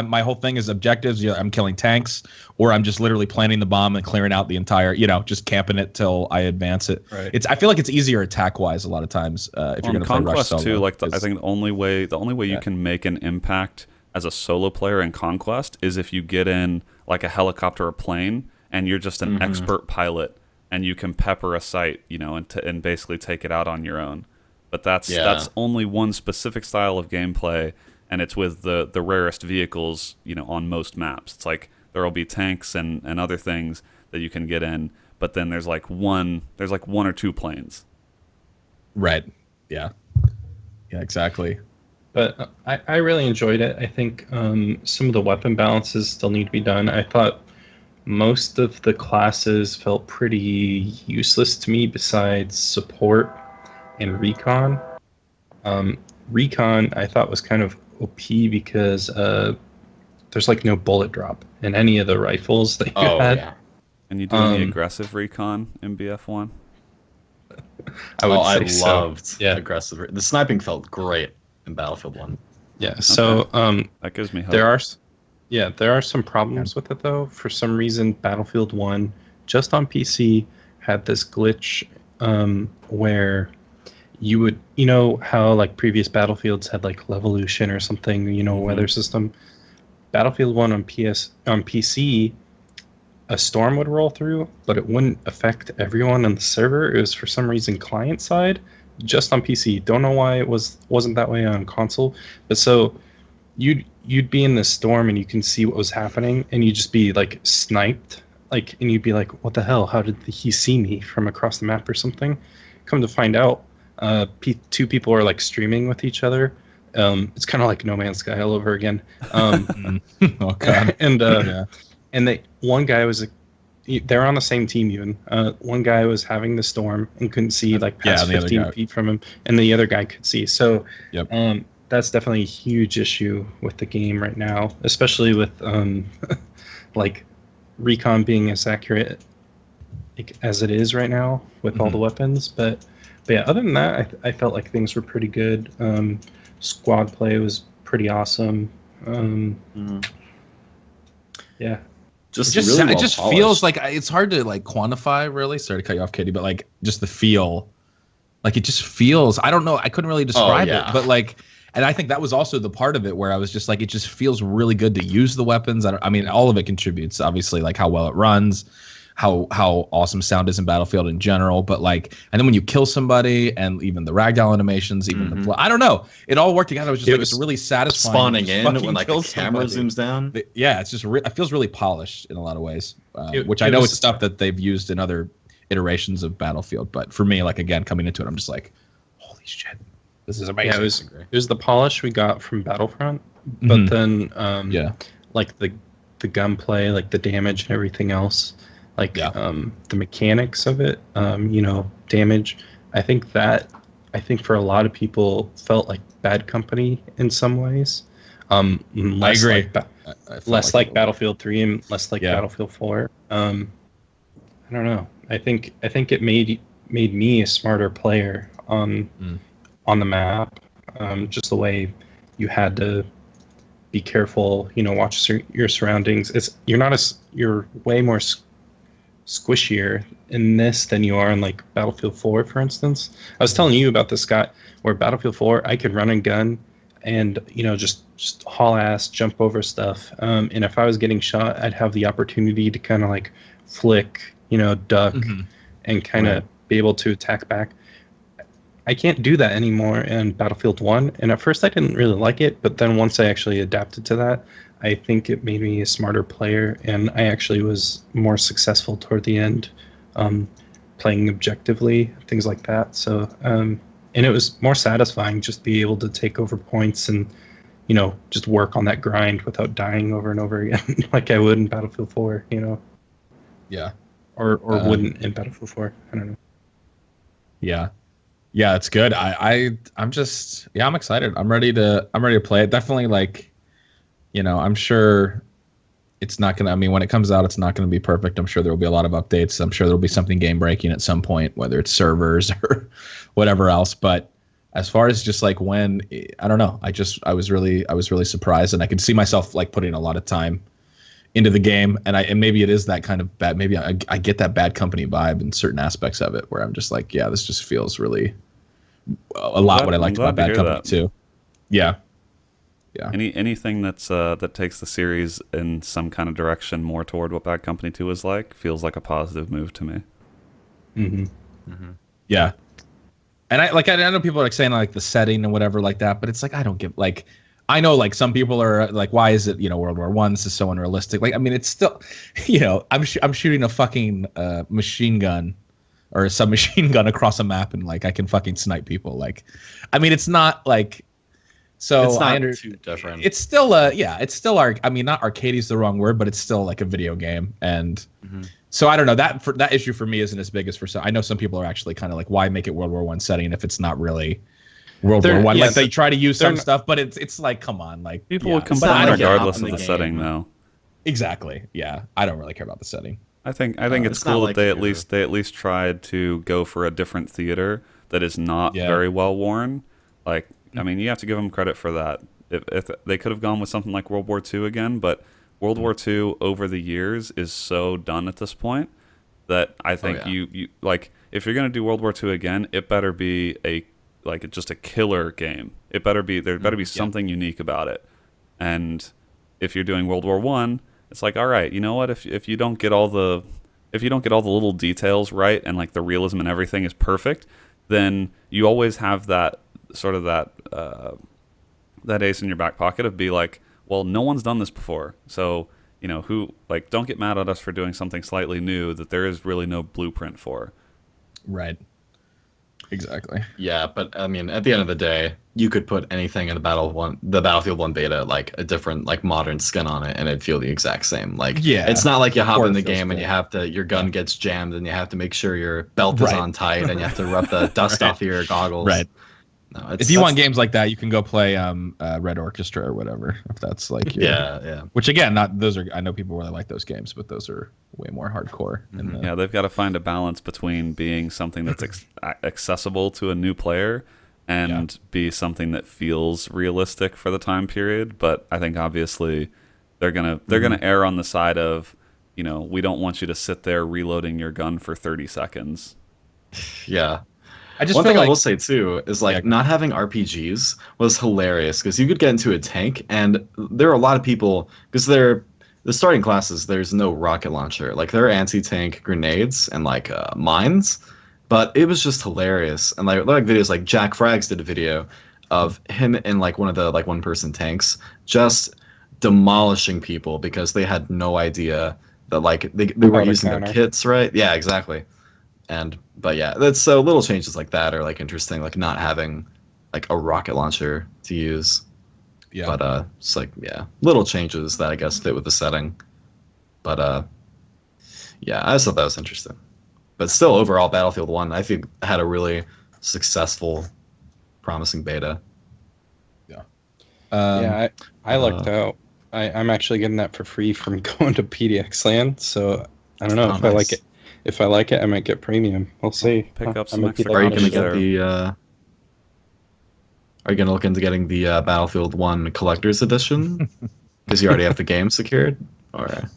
my whole thing is objectives. Yeah, I'm killing tanks, or I'm just literally planting the bomb and clearing out the entire, just camping it till I advance it. Right. I feel like it's easier attack wise a lot of times if you're going to play Rush solo. Too, like I think the only way you can make an impact as a solo player in Conquest is if you get in like a helicopter or plane and you're just an expert pilot. And you can pepper a site, and basically take it out on your own. But that's only one specific style of gameplay, and it's with the rarest vehicles, on most maps. It's like there'll be tanks and other things that you can get in, but then there's like one or two planes. Right. Yeah. Yeah. Exactly. But I really enjoyed it. I think some of the weapon balances still need to be done. I thought most of the classes felt pretty useless to me besides support and recon. Recon I thought was kind of OP because there's like no bullet drop in any of the rifles that you had. Yeah. And you do any aggressive recon in BF1? I loved aggressive. The sniping felt great in Battlefield 1. Yeah, so that gives me hope. There are some problems with it, though. For some reason, Battlefield 1, just on PC, had this glitch where you would, how like previous Battlefields had like Levolution or something, weather system. Battlefield 1 on PC, a storm would roll through, but it wouldn't affect everyone on the server. It was for some reason client side, just on PC. Don't know why it wasn't that way on console, but so you'd be in this storm and you can see what was happening and you'd just be like sniped, and you'd be like, what the hell, how did he see me from across the map or something? Come to find out, two people are like streaming with each other. It's kind of like No Man's Sky all over again. Okay. And one guy was they're on the same team even. One guy was having the storm and couldn't see like past 15 feet from him, and the other guy could see. So that's definitely a huge issue with the game right now, especially with like recon being as accurate as it is right now with all the weapons. But yeah, other than that, I felt like things were pretty good. Squad play was pretty awesome. Yeah. It just feels like it's hard to like quantify, really. Sorry to cut you off, Katie, but like just the feel, like it just feels, I don't know, I couldn't really describe it, but like, and I think that was also the part of it where I was just like, it just feels really good to use the weapons. I mean, all of it contributes, obviously, like how well it runs, how awesome sound is in Battlefield in general, but like, and then when you kill somebody and even the ragdoll animations, even the I don't know, it all worked together. It was just it's really satisfying. Spawning in when like the camera zooms down. Yeah, it's just it feels really polished in a lot of ways, which I know is stuff that they've used in other iterations of Battlefield. But for me, like again, coming into it, I'm just like, holy shit, this is amazing. Yeah, it was the polish we got from Battlefront, but then like the gunplay, like the damage and everything else. Like the mechanics of it, damage. I think for a lot of people felt like Bad Company in some ways. I agree. Less like Battlefield 3 and less like Battlefield 4. I don't know. I think it made me a smarter player on the map. Just the way you had to be careful. Watch your surroundings. You're way more squishier in this than you are in like Battlefield 4, for instance. I was telling you about this, Scott, where Battlefield 4 I could run and gun and just haul ass, jump over stuff. And if I was getting shot, I'd have the opportunity to kind of like flick, duck, and kind of be able to attack back. I can't do that anymore in Battlefield 1. And at first I didn't really like it, but then once I actually adapted to that, I think it made me a smarter player, and I actually was more successful toward the end, playing objectively, things like that. So, and it was more satisfying just be able to take over points and, just work on that grind without dying over and over again, like I would in Battlefield 4, Yeah. Or wouldn't in Battlefield 4. I don't know. Yeah. Yeah, it's good. I'm just I'm excited. I'm ready to play it. Definitely like, I'm sure it's not gonna. I mean, when it comes out, it's not gonna be perfect. I'm sure there will be a lot of updates. I'm sure there will be something game breaking at some point, whether it's servers or whatever else. But as far as just like when, I don't know. I was really surprised, and I can see myself like putting a lot of time into the game, and maybe it is that kind of bad. Maybe I get that Bad Company vibe in certain aspects of it, where I'm just like, yeah, this just feels really a lot what I liked about Bad Company too. Yeah. Yeah. Anything that's that takes the series in some kind of direction more toward what Bad Company 2 is like feels like a positive move to me. Yeah. And I know people are like saying like the setting and whatever like that, but it's like I don't get like I know like some people are like, why is it World War I? This is so unrealistic. Like I mean, it's still I'm shooting a fucking machine gun or a submachine gun across a map and like I can fucking snipe people. Like I mean, it's not like. So it's not too different. It's still it's still I mean, not arcade is the wrong word, but it's still like a video game. And so I don't know, that issue for me isn't as big as for some. I know some people are actually kind of like, why make it World War I setting if it's not really World War I? Like they try to use some stuff, but it's like, come on, like people would combine regardless of the setting though. Exactly. Yeah. I don't really care about the setting. I think it's cool that they at least tried to go for a different theater that is not very well worn. Like I mean, you have to give them credit for that. If they could have gone with something like World War II again, but World War II over the years is so done at this point that I think you like if you're gonna do World War II again, it better be just a killer game. There better be something unique about it. And if you're doing World War I, it's like, all right, you know what? If you don't get all the little details right and like the realism and everything is perfect, then you always have that sort of that ace in your back pocket of be like, well, no one's done this before, so don't get mad at us for doing something slightly new that there is really no blueprint for. Right. Exactly. Yeah, but I mean, at the end of the day, you could put anything in the Battlefield 1 beta, like a different like modern skin on it, and it'd feel the exact same. Like, it's not like you hop in the game and you have to, your gun gets jammed and you have to make sure your belt is on tight and you have to rub the dust off of your goggles. Right. No, if you want games like that, you can go play Red Orchestra or whatever. If that's like your, Which again, I know people really like those games, but those are way more hardcore. Yeah, they've got to find a balance between being something that's accessible to a new player and be something that feels realistic for the time period. But I think obviously they're gonna err on the side of we don't want you to sit there reloading your gun for 30 seconds. Yeah. One thing I will say too is like not having RPGs was hilarious because you could get into a tank and there are a lot of people because the starting classes, there's no rocket launcher. Like there are anti-tank grenades and like mines, but it was just hilarious. And like videos like Jack Frags did a video of him in like one of the like one-person tanks just demolishing people because they had no idea that like they were using their kits right. Yeah, exactly. But yeah, that's so little changes like that are like interesting, like not having like a rocket launcher to use. Yeah. But it's like little changes that I guess fit with the setting. But yeah, I just thought that was interesting. But still, overall, Battlefield 1, I think had a really successful, promising beta. Yeah. I lucked out. I'm actually getting that for free from going to PDX Land, so I don't know if I like it. If I like it, I might get premium. We'll see. Pick up some extra. Are you going to get the? Are you gonna look into getting the Battlefield 1 Collector's Edition? Because you already have the game secured? Or...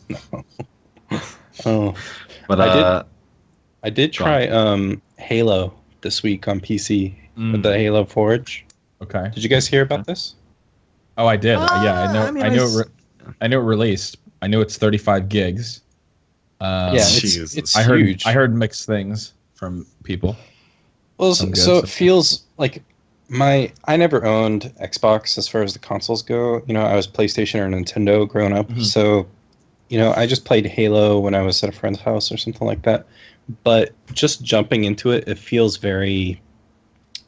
Oh, But I did try Halo this week on PC with the Halo Forge. Okay. Did you guys hear about this? Oh, I did. Yeah, I know. I mean, I knew. I knew it released. I knew it's 35 gigs. Yeah, it's I heard. huge. I heard mixed things from people. Well, Some good, so some it feels like I never owned Xbox as far as the consoles go. You know, I was PlayStation or Nintendo growing up. Mhm. So, you know, I just played Halo when I was at a friend's house or something like that. But just jumping into it, it feels very,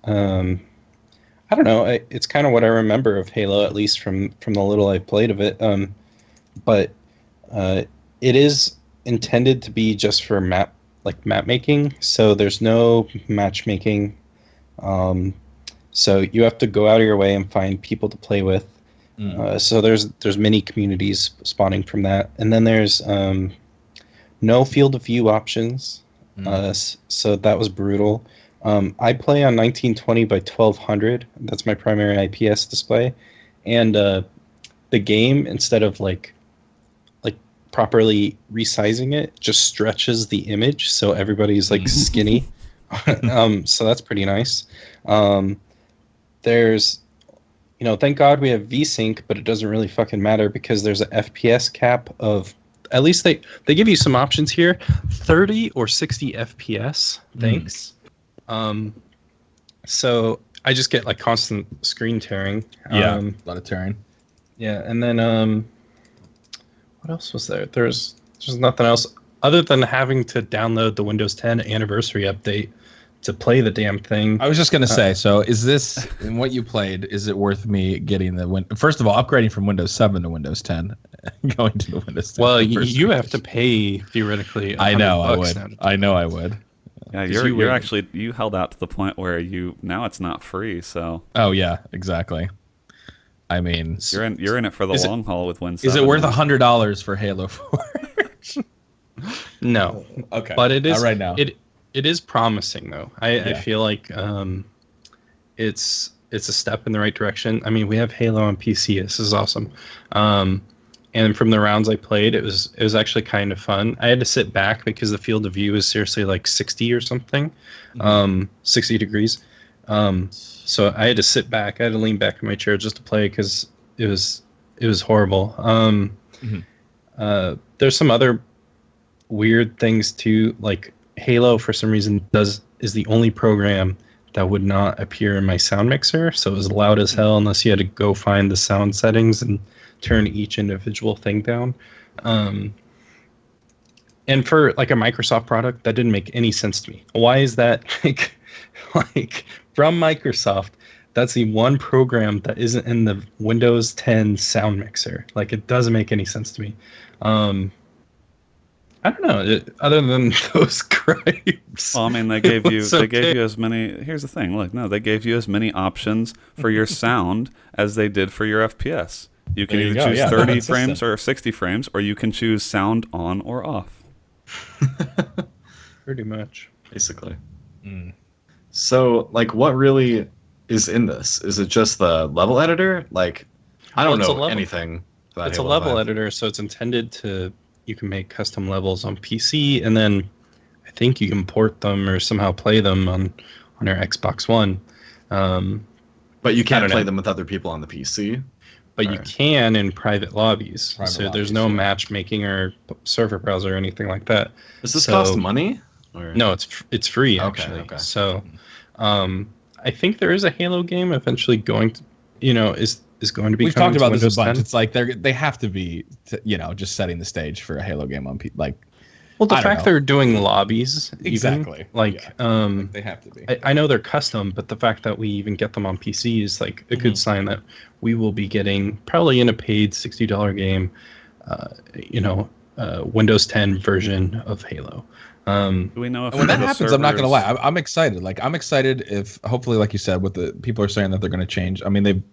I don't know. It's kind of what I remember of Halo, at least from the little I played of it. But it is intended to be just for map making. So there's no matchmaking. So you have to go out of your way and find people to play with. So there's many communities spawning from that, and then there's no field of view options. So that was brutal. I play on 1920 by 1200. That's my primary IPS display, and the game, instead of like properly resizing it, just stretches the image so everybody's like skinny. So that's pretty nice. There's, you know, thank God we have VSync, but it doesn't really fucking matter because there's an FPS cap of, at least they give you some options here, 30 or 60 FPS. Thanks. So I just get like constant screen tearing. Yeah, a lot of tearing. Yeah, and then what else was there? There's nothing else other than having to download the Windows 10 anniversary update to play the damn thing. I was just gonna say. So, is this in what you played? Is it worth me getting the first of all, upgrading from Windows 7 to Windows 10, going to the Windows 10? Well, you have to pay theoretically. I know I would. Now. I know I would. Yeah, you're actually, you held out to the point where now it's not free. So. Oh yeah, exactly. I mean, you're in it for the long haul with Win7. Is it worth $100 for Halo 4? No. Okay. But it is not right now. It is promising though. I feel like it's a step in the right direction. I mean, we have Halo on PC. This is awesome. And from the rounds I played, it was actually kind of fun. I had to sit back because the field of view is seriously like 60 or something, 60 degrees. So I had to sit back. I had to lean back in my chair just to play because it was horrible. There's some other weird things too, like Halo for some reason is the only program that would not appear in my sound mixer, so it was loud as hell unless you had to go find the sound settings and turn each individual thing down. And for like a Microsoft product, that didn't make any sense to me. Why is that like from Microsoft? That's the one program that isn't in the Windows 10 sound mixer. Like, it doesn't make any sense to me. I don't know. Other than those gripes. Well, I mean, they gave you as many. Here's the thing. Look, no, they gave you as many options for your sound as they did for your FPS. You can either choose 30 frames or 60 frames, or you can choose sound on or off. Pretty much, basically. So, like, what really is in this? Is it just the level editor? Like, I don't know anything about It's Halo a level 5. editor, so it's intended to. You can make custom levels on PC, and then I think you can port them or somehow play them on your Xbox One. But you can't play them with other people on the PC. But you can in private lobbies. There's no matchmaking or server browser or anything like that. Does this cost money? Or? No, it's free actually. Okay. So, I think there is a Halo game eventually going to, is going to be. We've talked about this a bunch. 10. It's like they have to be, just setting the stage for a Halo game on like. Well, the fact they're doing lobbies, exactly, they have to be. I know they're custom, but the fact that we even get them on PC is like a good sign that we will be getting probably in a paid $60 game, Windows 10 version of Halo. Do we know if when that happens? I'm not gonna lie. I'm excited. Like, I'm excited if hopefully, like you said, what the people are saying that they're gonna change. I mean,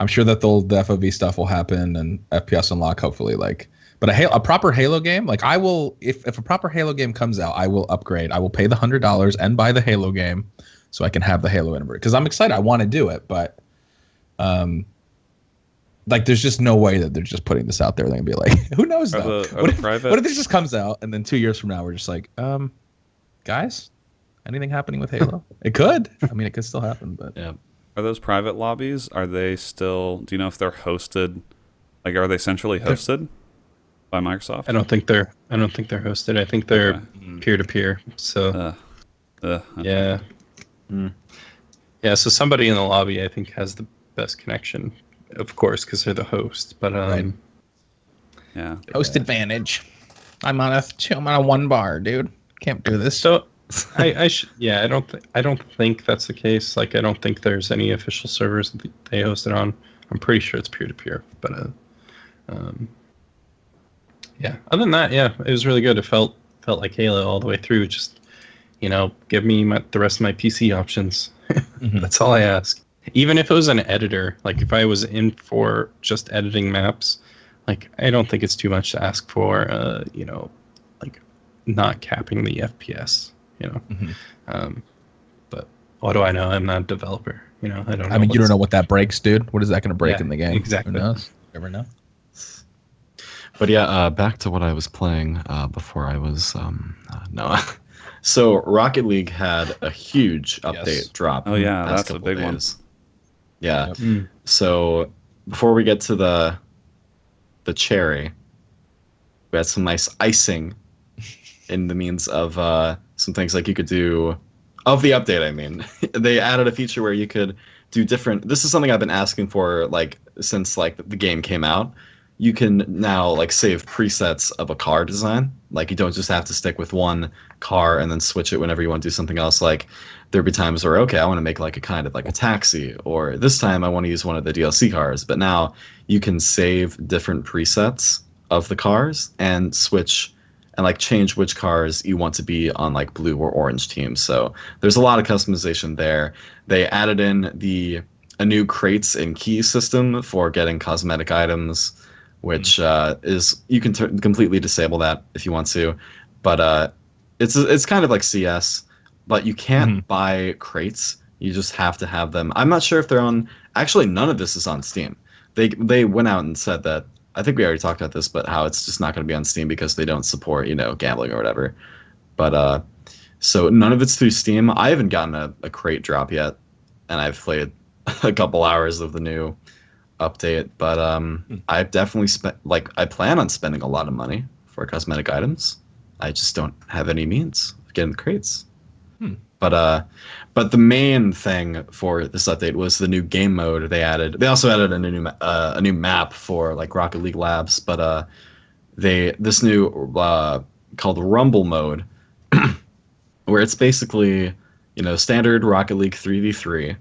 I'm sure that the FOV stuff will happen and FPS unlock hopefully. Like, but a proper Halo game, like I will, if a proper Halo game comes out, I will upgrade. I will pay the $100 and buy the Halo game, so I can have the Halo inverter. Because I'm excited. I want to do it, but Like, there's just no way that they're just putting this out there. They're gonna be like, who knows though? What if this just comes out and then 2 years from now we're just like, guys, anything happening with Halo? It could. I mean, it could still happen, but Yeah. Are those private lobbies? Are they still? Do you know if they're hosted? Like, are they centrally hosted by Microsoft? I don't think they're hosted. I think they're peer to peer. So Okay. yeah. Yeah, so somebody in the lobby I think has the best connection, of course, because they're the host. But Yeah. host advantage. I'm on a 1 bar, dude. Can't do this. so I don't think that's the case. Like, I don't think there's any official servers that they host it on. I'm pretty sure it's peer to peer. But yeah. Other than that, yeah, it was really good. It felt like Halo all the way through. Just, give me the rest of my PC options. That's all I ask. Even if it was an editor, like if I was in for just editing maps, like I don't think it's too much to ask for, like not capping the FPS, But what do I know? I'm not a developer, I don't know. I mean, you don't know what that breaks, dude. What is that going to break in the game? Exactly. Who knows? Never know. But yeah, back to what I was playing before I was no. So Rocket League had a huge update drop. Oh yeah, last that's a couple big one. days. Yeah. Yep. So before we get to the cherry, we had some nice icing in the means of some things like you could do of the update. I mean, they added a feature where you could do different. This is something I've been asking for since the game came out. You can now save presets of a car design. Like, you don't just have to stick with one car and then switch it whenever you want to do something else. Like, there'd be times where, okay, I want to make a kind of a taxi, or this time I want to use one of the DLC cars. But now you can save different presets of the cars and switch and change which cars you want to be on blue or orange teams. So there's a lot of customization there. They added in a new crates and keys system for getting cosmetic items, which is, you can completely disable that if you want to, but it's kind of like CS, but you can't buy crates. You just have to have them. I'm not sure if they're on. Actually, none of this is on Steam. They went out and said that. I think we already talked about this, but how it's just not going to be on Steam because they don't support gambling or whatever. But so none of it's through Steam. I haven't gotten a crate drop yet, and I've played a couple hours of the new update, but I've definitely spent I plan on spending a lot of money for cosmetic items. I just don't have any means of getting the crates. But the main thing for this update was the new game mode they added. They also added a new map for Rocket League Labs, but this new called Rumble mode, where it's basically standard Rocket League 3v3.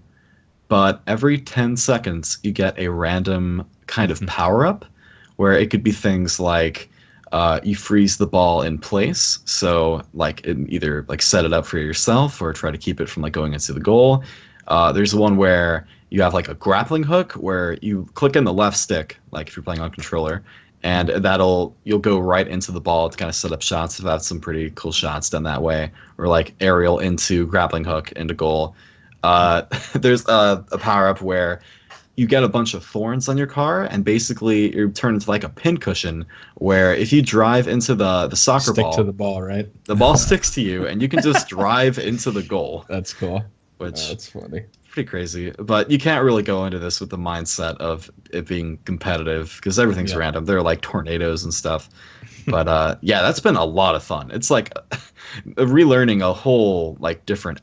But every 10 seconds, you get a random kind of power-up, where it could be things like you freeze the ball in place, so either set it up for yourself or try to keep it from going into the goal. There's one where you have a grappling hook, where you click in the left stick, if you're playing on controller, and you'll go right into the ball to kind of set up shots. I've had some pretty cool shots done that way, or aerial into grappling hook into goal. There's a power-up where you get a bunch of thorns on your car, and basically you turn into a pincushion, where if you drive into the soccer ball... Stick to the ball, right? The ball sticks to you, and you can just drive into the goal. That's cool. Which that's funny. Pretty crazy. But you can't really go into this with the mindset of it being competitive, because everything's random. There are tornadoes and stuff. But yeah, that's been a lot of fun. It's relearning a whole different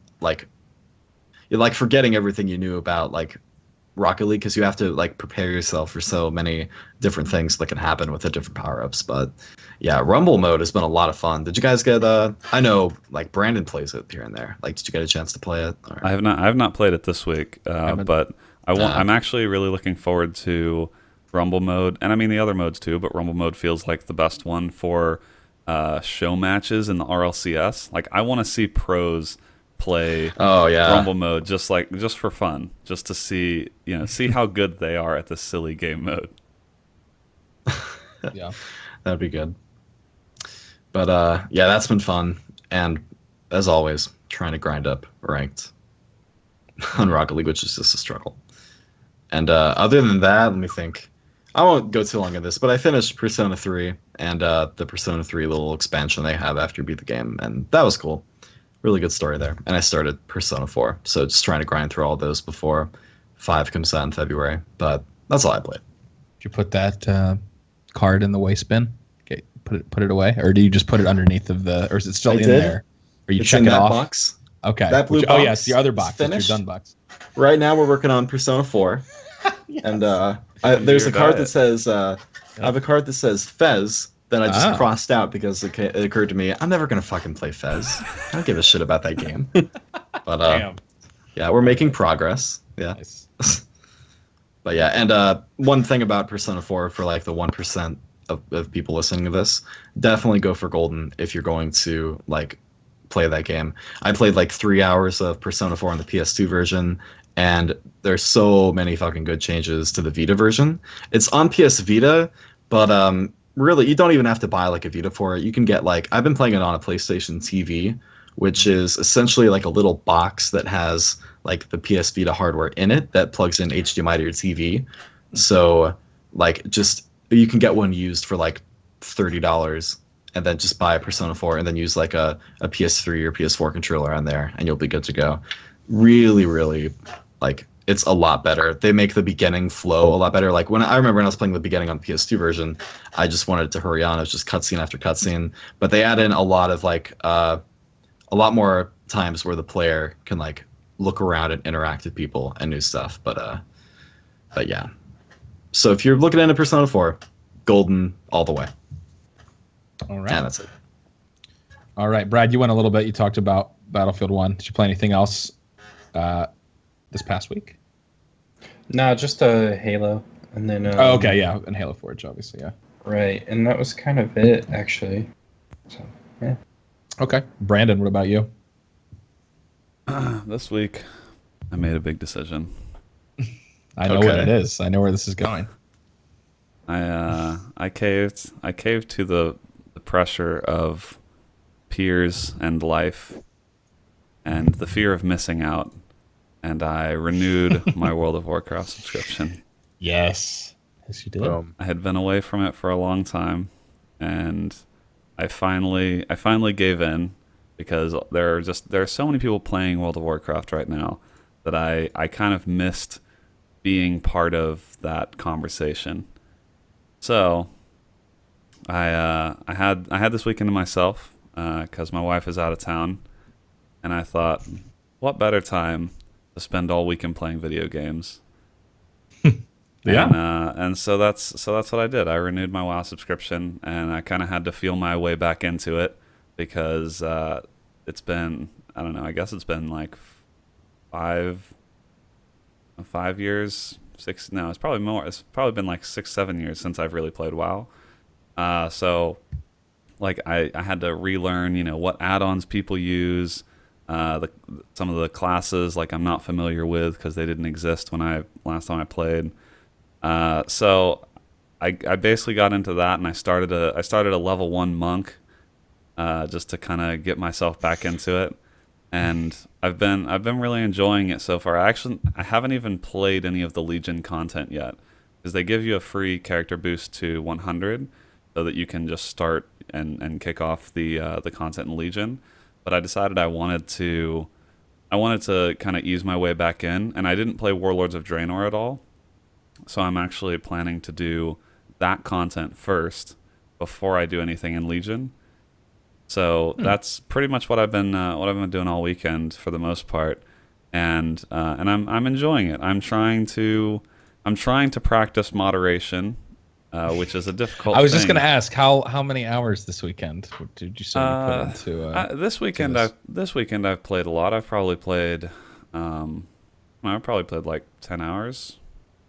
you're forgetting everything you knew about Rocket League, because you have to prepare yourself for so many different things that can happen with the different power-ups. But yeah, Rumble mode has been a lot of fun. Did you guys get I know Brandon plays it here and there. Did you get a chance to play it? Or? I have not played it this week, but I'm actually really looking forward to Rumble mode, and I mean the other modes too, but Rumble mode feels like the best one for show matches in the RLCS. I want to see pros play Rumble mode just for fun, just to see see how good they are at this silly game mode. Yeah, that'd be good. But yeah, that's been fun, and as always, trying to grind up ranked on Rocket League, which is just a struggle. And other than that, let me think. I won't go too long on this, but I finished Persona 3 and the Persona 3 little expansion they have after you beat the game, and that was cool. Really good story there. And I started Persona 4, so just trying to grind through all those before 5 comes out in February. But that's all I played. Did you put that card in the waste bin? Okay, put it away, or do you just put it underneath of the, or is it still in there? Or you It's check in it that off? box. Okay. That blue Oh yeah, box it's the other is box. It's your finished. done box. Right now we're working on Persona 4. Yes. And there's a card diet. that says I have a card that says Fez that I just Ah. crossed out because it occurred to me I'm never gonna fucking play Fez. I don't give a shit about that game. But Damn. yeah, we're making progress. Yeah. Nice. But yeah, and one thing about Persona 4 for like the 1% of people listening to this, definitely go for Golden if you're going to like play that game. I played like 3 hours of Persona 4 on the PS2 version, and there's so many fucking good changes to the Vita version. It's on PS Vita, but really you don't even have to buy like a Vita for it. You can get like, I've been playing it on a PlayStation TV, which is essentially like a little box that has like the PS Vita hardware in it that plugs in HDMI to your TV. So like just you can get one used for like $30 and then just buy a Persona 4 and then use like a PS3 or PS4 controller on there and you'll be good to go. Really, really, like it's a lot better. They make the beginning flow a lot better. Like I remember when I was playing the beginning on the PS2 version, I just wanted to hurry on. It was just cutscene after cutscene. But they add in a lot of like a lot more times where the player can like look around and interact with people and new stuff. But yeah. So if you're looking into Persona 4, Golden all the way. All right. And that's it. All right, Brad, you went a little bit. You talked about Battlefield 1. Did you play anything else this past week? No, just a Halo, and then. Oh, okay, yeah, and Halo Forge, obviously, yeah. Right, and that was kind of it, actually. So, yeah. Okay, Brandon, what about you? This week, I made a big decision. I know what it is. I know where this is going. I caved to the pressure of peers and life and the fear of missing out, and I renewed my World of Warcraft subscription. Yes you did. I had been away from it for a long time, and I finally gave in because there are so many people playing World of Warcraft right now that I kind of missed being part of that conversation. So I had this weekend to myself because my wife is out of town, and I thought, what better time to spend all weekend playing video games? Yeah. And so that's what I did. I renewed my WoW subscription, and I kind of had to feel my way back into it because it's been, I don't know, I guess it's been like 5 years, 6. No, it's probably more. It's probably been like 6-7 years since I've really played WoW. So like I had to relearn, what add-ons people use. Some of the classes like I'm not familiar with because they didn't exist when last time I played. So I basically got into that, and I started a level 1 monk just to kind of get myself back into it, and I've been really enjoying it so far. I haven't even played any of the Legion content yet because they give you a free character boost to 100 so that you can just start and kick off the content in Legion. But I decided I wanted to kind of ease my way back in, and I didn't play Warlords of Draenor at all. So I'm actually planning to do that content first before I do anything in Legion. So that's pretty much what I've been doing all weekend for the most part, and I'm enjoying it. I'm trying to practice moderation, which is a difficult. I was just thing. going to ask how many hours this weekend did you say you put into? This weekend I've played a lot. I've probably played like 10 hours.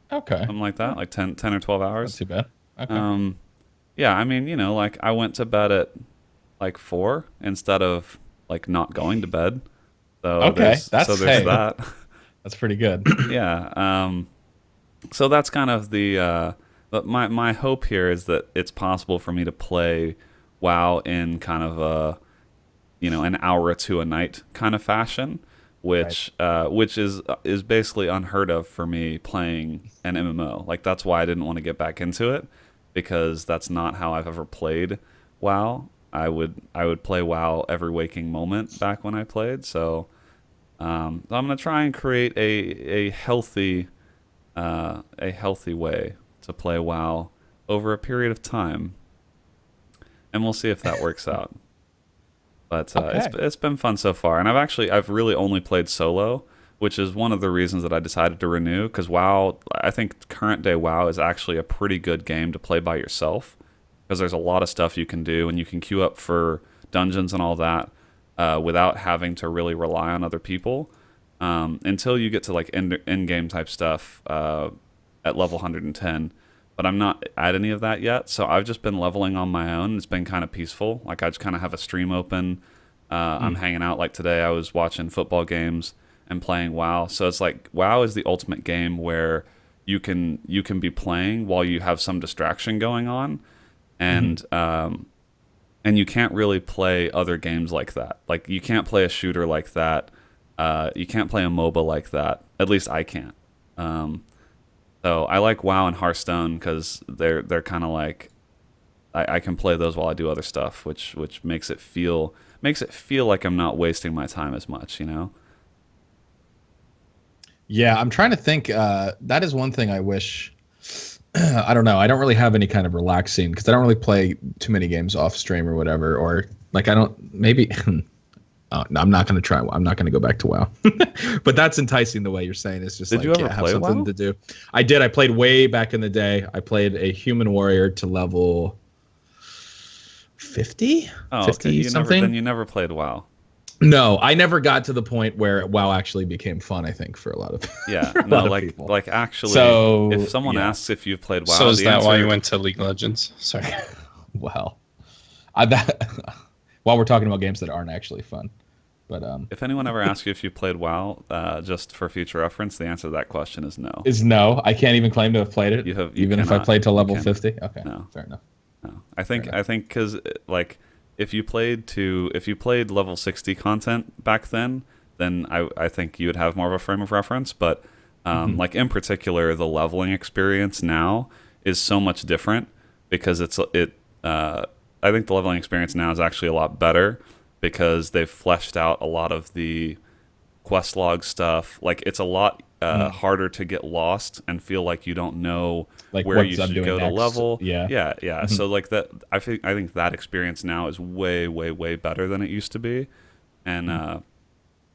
Okay. Something like that, like 10 or 12 hours. Not too bad. Okay. Yeah, I mean, like I went to bed at like 4 instead of like not going to bed. So okay, there's that. That's pretty good. Yeah. So that's kind of but my hope here is that it's possible for me to play WoW in kind of a, an hour or two a night kind of fashion, which is basically unheard of for me playing an MMO. Like that's why I didn't want to get back into it, because that's not how I've ever played WoW. I would play WoW every waking moment back when I played. So I'm gonna try and create a healthy way to play WoW over a period of time, and we'll see if that works out. But it's been fun so far, and I've really only played solo, which is one of the reasons that I decided to renew. Because WoW, I think current day WoW is actually a pretty good game to play by yourself, because there's a lot of stuff you can do, and you can queue up for dungeons and all that without having to really rely on other people until you get to like end game type stuff at level 110. But I'm not at any of that yet, so I've just been leveling on my own. It's been kind of peaceful. Like I just kind of have a stream open. I'm hanging out. Like today, I was watching football games and playing WoW. So it's like WoW is the ultimate game where you can be playing while you have some distraction going on, and you can't really play other games like that. Like you can't play a shooter like that. You can't play a MOBA like that. At least I can't. So I like WoW and Hearthstone because they're kind of like I can play those while I do other stuff, which makes it feel like I'm not wasting my time as much, you know? Yeah, I'm trying to think. That is one thing I wish. I don't know. I don't really have any kind of relaxing because I don't really play too many games off stream or whatever. Or like I don't. Maybe. No, I'm not going to try. I'm not going to go back to WoW. But that's enticing the way you're saying. It's just Did you ever have play something WoW? to do. I did. I played way back in the day. I played a human warrior to level 50? Oh, 50 okay. something? Then you never played WoW. No, I never got to the point where WoW actually became fun, I think, for a lot of Yeah, for a no, lot of like people. like actually, So, if someone yeah. asks if you've played WoW, So is the that why answer- you went to League of Legends? Sorry. Well, while we're talking about games that aren't actually fun. But If anyone ever asks you if you played WoW, just for future reference, the answer to that question is no. is no. I can't even claim to have played it, You even if I cannot. played to You level cannot. 50. Okay, No. fair enough. No. I think because like if you played level 60 content back then I think you would have more of a frame of reference. But like in particular, the leveling experience now is so much different because I think the leveling experience now is actually a lot better because they've fleshed out a lot of the quest log stuff. Like it's a lot harder to get lost and feel like you don't know Like where what you I'm should doing go to next. level. Yeah. So like that, I think that experience now is way, way, way better than it used to be, and I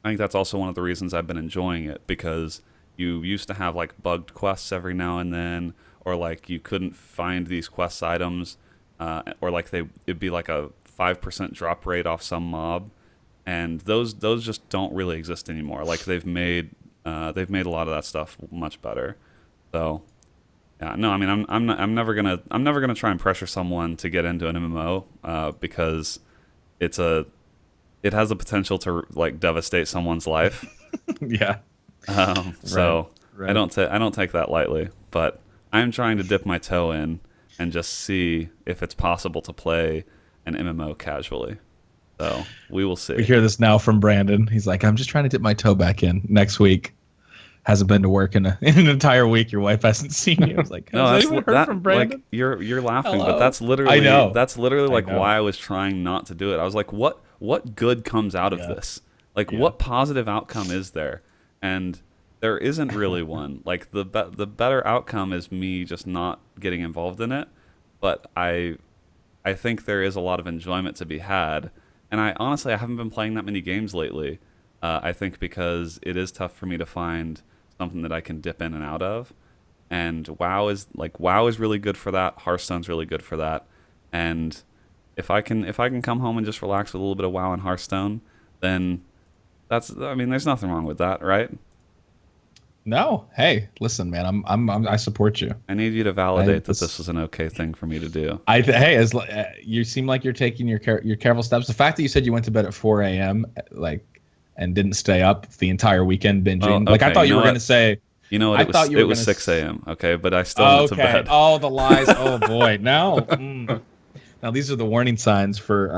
think that's also one of the reasons I've been enjoying it, because you used to have like bugged quests every now and then, or like you couldn't find these quest items, or like it'd be like a 5% drop rate off some mob, and those just don't really exist anymore. Like they've made a lot of that stuff much better. So yeah, no, I mean I'm never gonna try and pressure someone to get into an MMO because it has the potential to like devastate someone's life. Yeah. So Right. I don't take that lightly, but I'm trying to dip my toe in and just see if it's possible to play an MMO casually. So we will see. We hear this now from Brandon. He's like, I'm just trying to dip my toe back in. Next week. Hasn't been to work in an entire week. Your wife hasn't seen you. I was like, No, has that's anyone heard from Brandon? like you're laughing, Hello? but that's literally I know. that's literally like know. why I was trying not to do it. I was like, what good comes out of Yeah. this? Like Yeah. what positive outcome is there? And there isn't really one. Like the better outcome is me just not getting involved in it. But I think there is a lot of enjoyment to be had. And I haven't been playing that many games lately. I think because it is tough for me to find something that I can dip in and out of. And WoW is really good for that. Hearthstone's really good for that. And if I can come home and just relax with a little bit of WoW and Hearthstone, then there's nothing wrong with that, right? No. Hey, listen, man. I support you. I need you to validate that this- this was an okay thing for me to do. You seem like you're taking your careful steps. The fact that you said you went to bed at 4 a.m. and didn't stay up the entire weekend binging. Well, I okay, thought you you know were what? going to say. You know what? I thought you were it was gonna 6 a.m. Okay, but I still went to bed. Oh, the lies. Oh boy. Now these are the warning signs for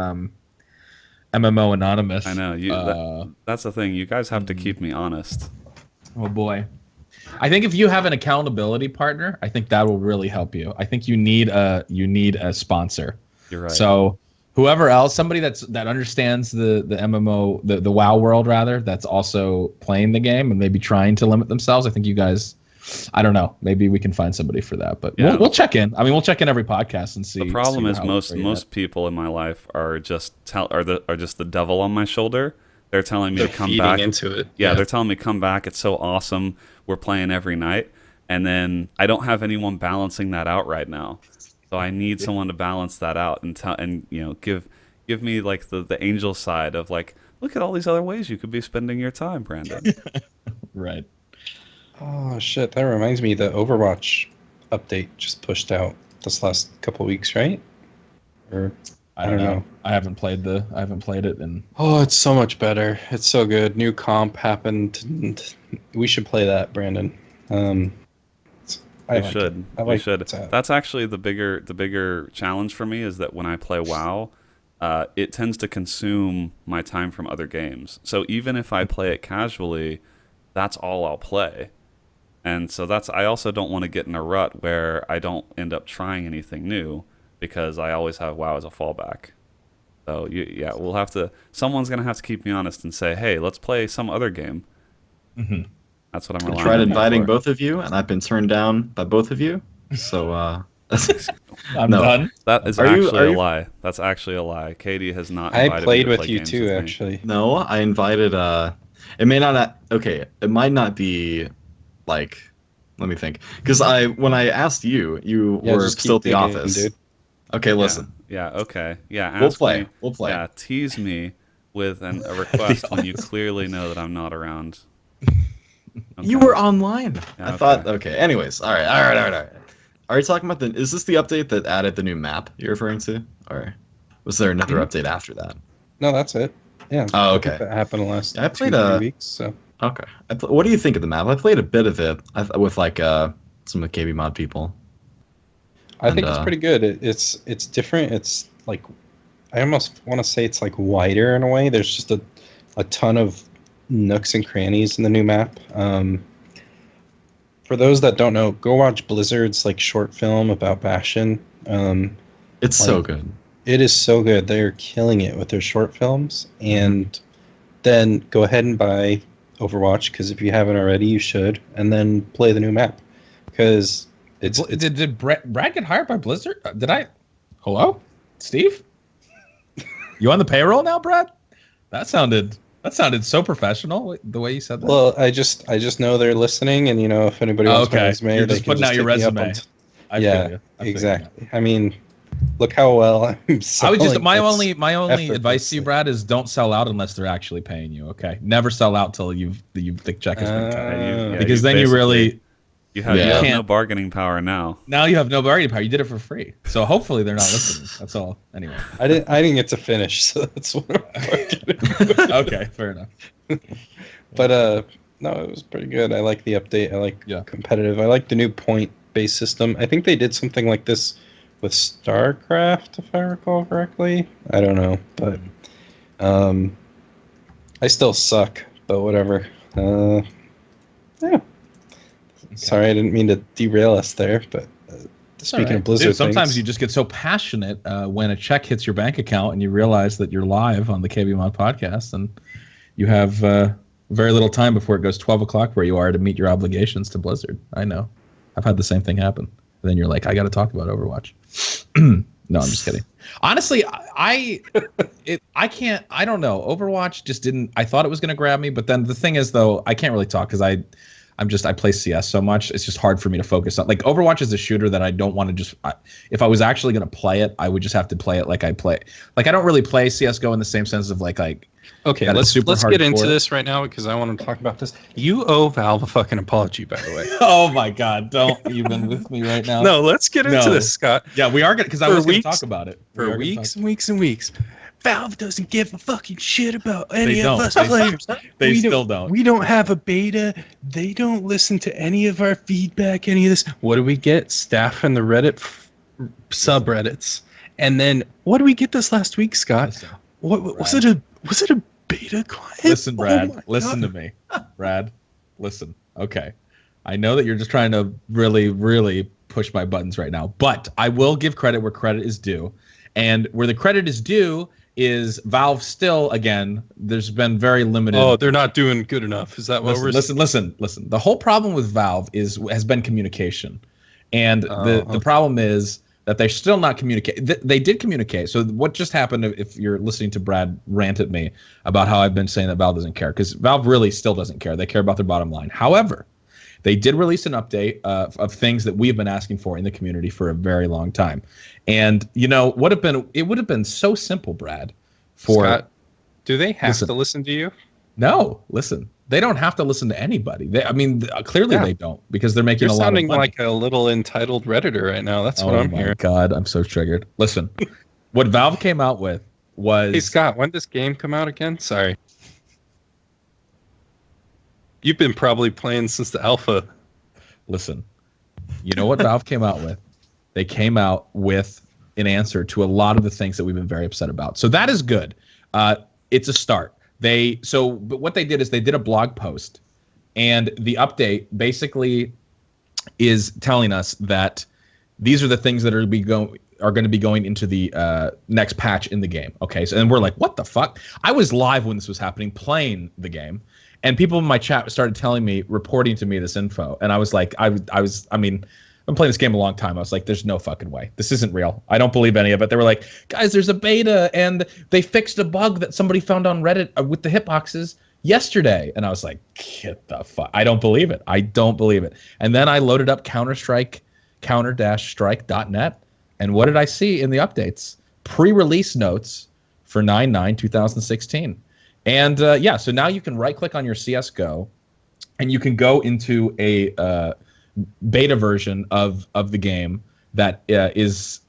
MMO Anonymous. I know that's the thing. You guys have to keep me honest. Oh boy. I think if you have an accountability partner, I think that will really help you. I think you need a sponsor. You're right. So whoever else, somebody that understands the MMO, the WoW world rather, that's also playing the game and maybe trying to limit themselves. I think you guys, I don't know, maybe we can find somebody for that. But we'll check in. I mean, we'll check in every podcast and see. The problem is most people in my life are just just the devil on my shoulder. They're telling me to come back into it. Yeah, they're telling me come back. It's so awesome. We're playing every night, and then I don't have anyone balancing that out right now. So I need someone to balance that out and give me like the angel side of like, look at all these other ways you could be spending your time, Brandon. Right. Oh shit! That reminds me, the Overwatch update just pushed out this last couple weeks, right? Or I don't know. I haven't played it, and oh, it's so much better. It's so good. New comp happened. And we should play that, Brandon. We should. That's actually the bigger challenge for me is that when I play WoW, it tends to consume my time from other games. So even if I play it casually, that's all I'll play. And so I also don't want to get in a rut where I don't end up trying anything new because I always have WoW as a fallback. So we'll have to. Someone's gonna have to keep me honest and say, "Hey, let's play some other game." Mm-hmm. That's what I'm relying on. I tried inviting both of you, and I've been turned down by both of you. So I'm done. That is actually a lie. That's actually a lie. Katie has not invited I played me to with play you games too, with me. actually. No, I invited. It may not. Okay, it might not be like. Let me think. Because when I asked you, you were still at the office. Dude. Okay, listen. Yeah. Okay. Yeah. We'll play. We'll play. Yeah. Tease me with a request when you clearly know that I'm not around. Okay. You were online. Yeah, I thought. Okay. Anyways. All right. Are you talking about is this the update that added the new map you're referring to, or was there another update after that? No, that's it. Yeah. Oh, okay. That happened the last I played 2-3 weeks. So. Okay. What do you think of the map? I played a bit of it with like some of the KBMOD people. I think it's pretty good. It's different. It's like I almost want to say it's like wider in a way. There's just a ton of nooks and crannies in the new map. For those that don't know, go watch Blizzard's like short film about Bastion. It's so good. It is so good. They're killing it with their short films. And then go ahead and buy Overwatch, because if you haven't already, you should, and then play the new map, because did Brad get hired by Blizzard? Hello, Steve? You on the payroll now, Brad? That sounded so professional the way you said that. Well, I just know they're listening, and if anybody wants my resume, you're just putting out your resume. Yeah, exactly. I mean, look how well I'm selling. I would just my only advice to you, Brad, is don't sell out unless they're actually paying you. Okay, never sell out till the check has been cut, because then you really have no bargaining power now. Now you have no bargaining power. You did it for free, so hopefully they're not listening. That's all. Anyway, I didn't get to finish, so that's what I'm bargaining. Okay, fair enough. But no, it was pretty good. I like the update. I like competitive. I like the new point-based system. I think they did something like this with StarCraft, if I recall correctly. I don't know, but I still suck, but whatever. Yeah. Okay. Sorry, I didn't mean to derail us there, but speaking of Blizzard, dude, sometimes you just get so passionate when a check hits your bank account and you realize that you're live on the KBMOD podcast, and you have very little time before it goes 12 o'clock where you are to meet your obligations to Blizzard. I know. I've had the same thing happen. And then you're like, I got to talk about Overwatch. No, I'm just kidding. Honestly, I can't. I don't know. Overwatch just didn't. I thought it was going to grab me, but then the thing is, though, I can't really talk because I play CS so much. It's just hard for me to focus on. Like Overwatch is a shooter that I don't want to just. If I was actually going to play it, I would just have to play it like I play. Like I don't really play CS:GO in the same sense of like. Okay, let's get into this right now because I want to talk about this. You owe Valve a fucking apology, by the way. Oh my God! Don't even with me right now. No, let's get into this, Scott. Yeah, we are gonna because I was going to talk about it for weeks and weeks and weeks. Valve doesn't give a fucking shit about any of us players. They still don't. We don't have a beta. They don't listen to any of our feedback. Any of this. What do we get? Staff in the Reddit subreddits, and then what do we get this last week, Scott? What was it? Was it a beta client? Listen, Brad. Listen to me, Brad. Listen. Okay, I know that you're just trying to really, really push my buttons right now, but I will give credit where credit is due, and where the credit is due is Valve still, again, there's been very limited. Oh, they're not doing good enough. Is that what we're listen? The whole problem with Valve has been communication, and the problem is that they're still not communicating. They did communicate. So what just happened, if you're listening to Brad rant at me about how I've been saying that Valve doesn't care, because Valve really still doesn't care. They care about their bottom line. However, they did release an update of things that we have been asking for in the community for a very long time. And, you know, it would have been so simple, Brad. Scott, do they have to listen to you? No, listen. They don't have to listen to anybody. Clearly they don't, because they're making a lot of money. You're sounding like a little entitled Redditor right now. That's what I'm hearing. Oh, my God. I'm so triggered. Listen, what Valve came out with was... Hey, Scott, when did this game come out again? Sorry. You've been probably playing since the alpha. Listen, you know what Valve came out with? They came out with an answer to a lot of the things that we've been very upset about. So that is good. It's a start. But what they did is they did a blog post, and the update basically is telling us that these are the things that are going to be going into the next patch in the game. Okay, so and we're like, what the fuck? I was live when this was happening, playing the game. And people in my chat started reporting to me this info. And I was like, I've been playing this game a long time. I was like, there's no fucking way. This isn't real. I don't believe any of it. They were like, guys, there's a beta, and they fixed a bug that somebody found on Reddit with the hitboxes yesterday. And I was like, get the fuck. I don't believe it. I don't believe it. And then I loaded up counter-strike.net. And what did I see in the updates? Pre-release notes for 9/9/2016. And so now you can right-click on your CSGO, and you can go into a beta version of the game that is,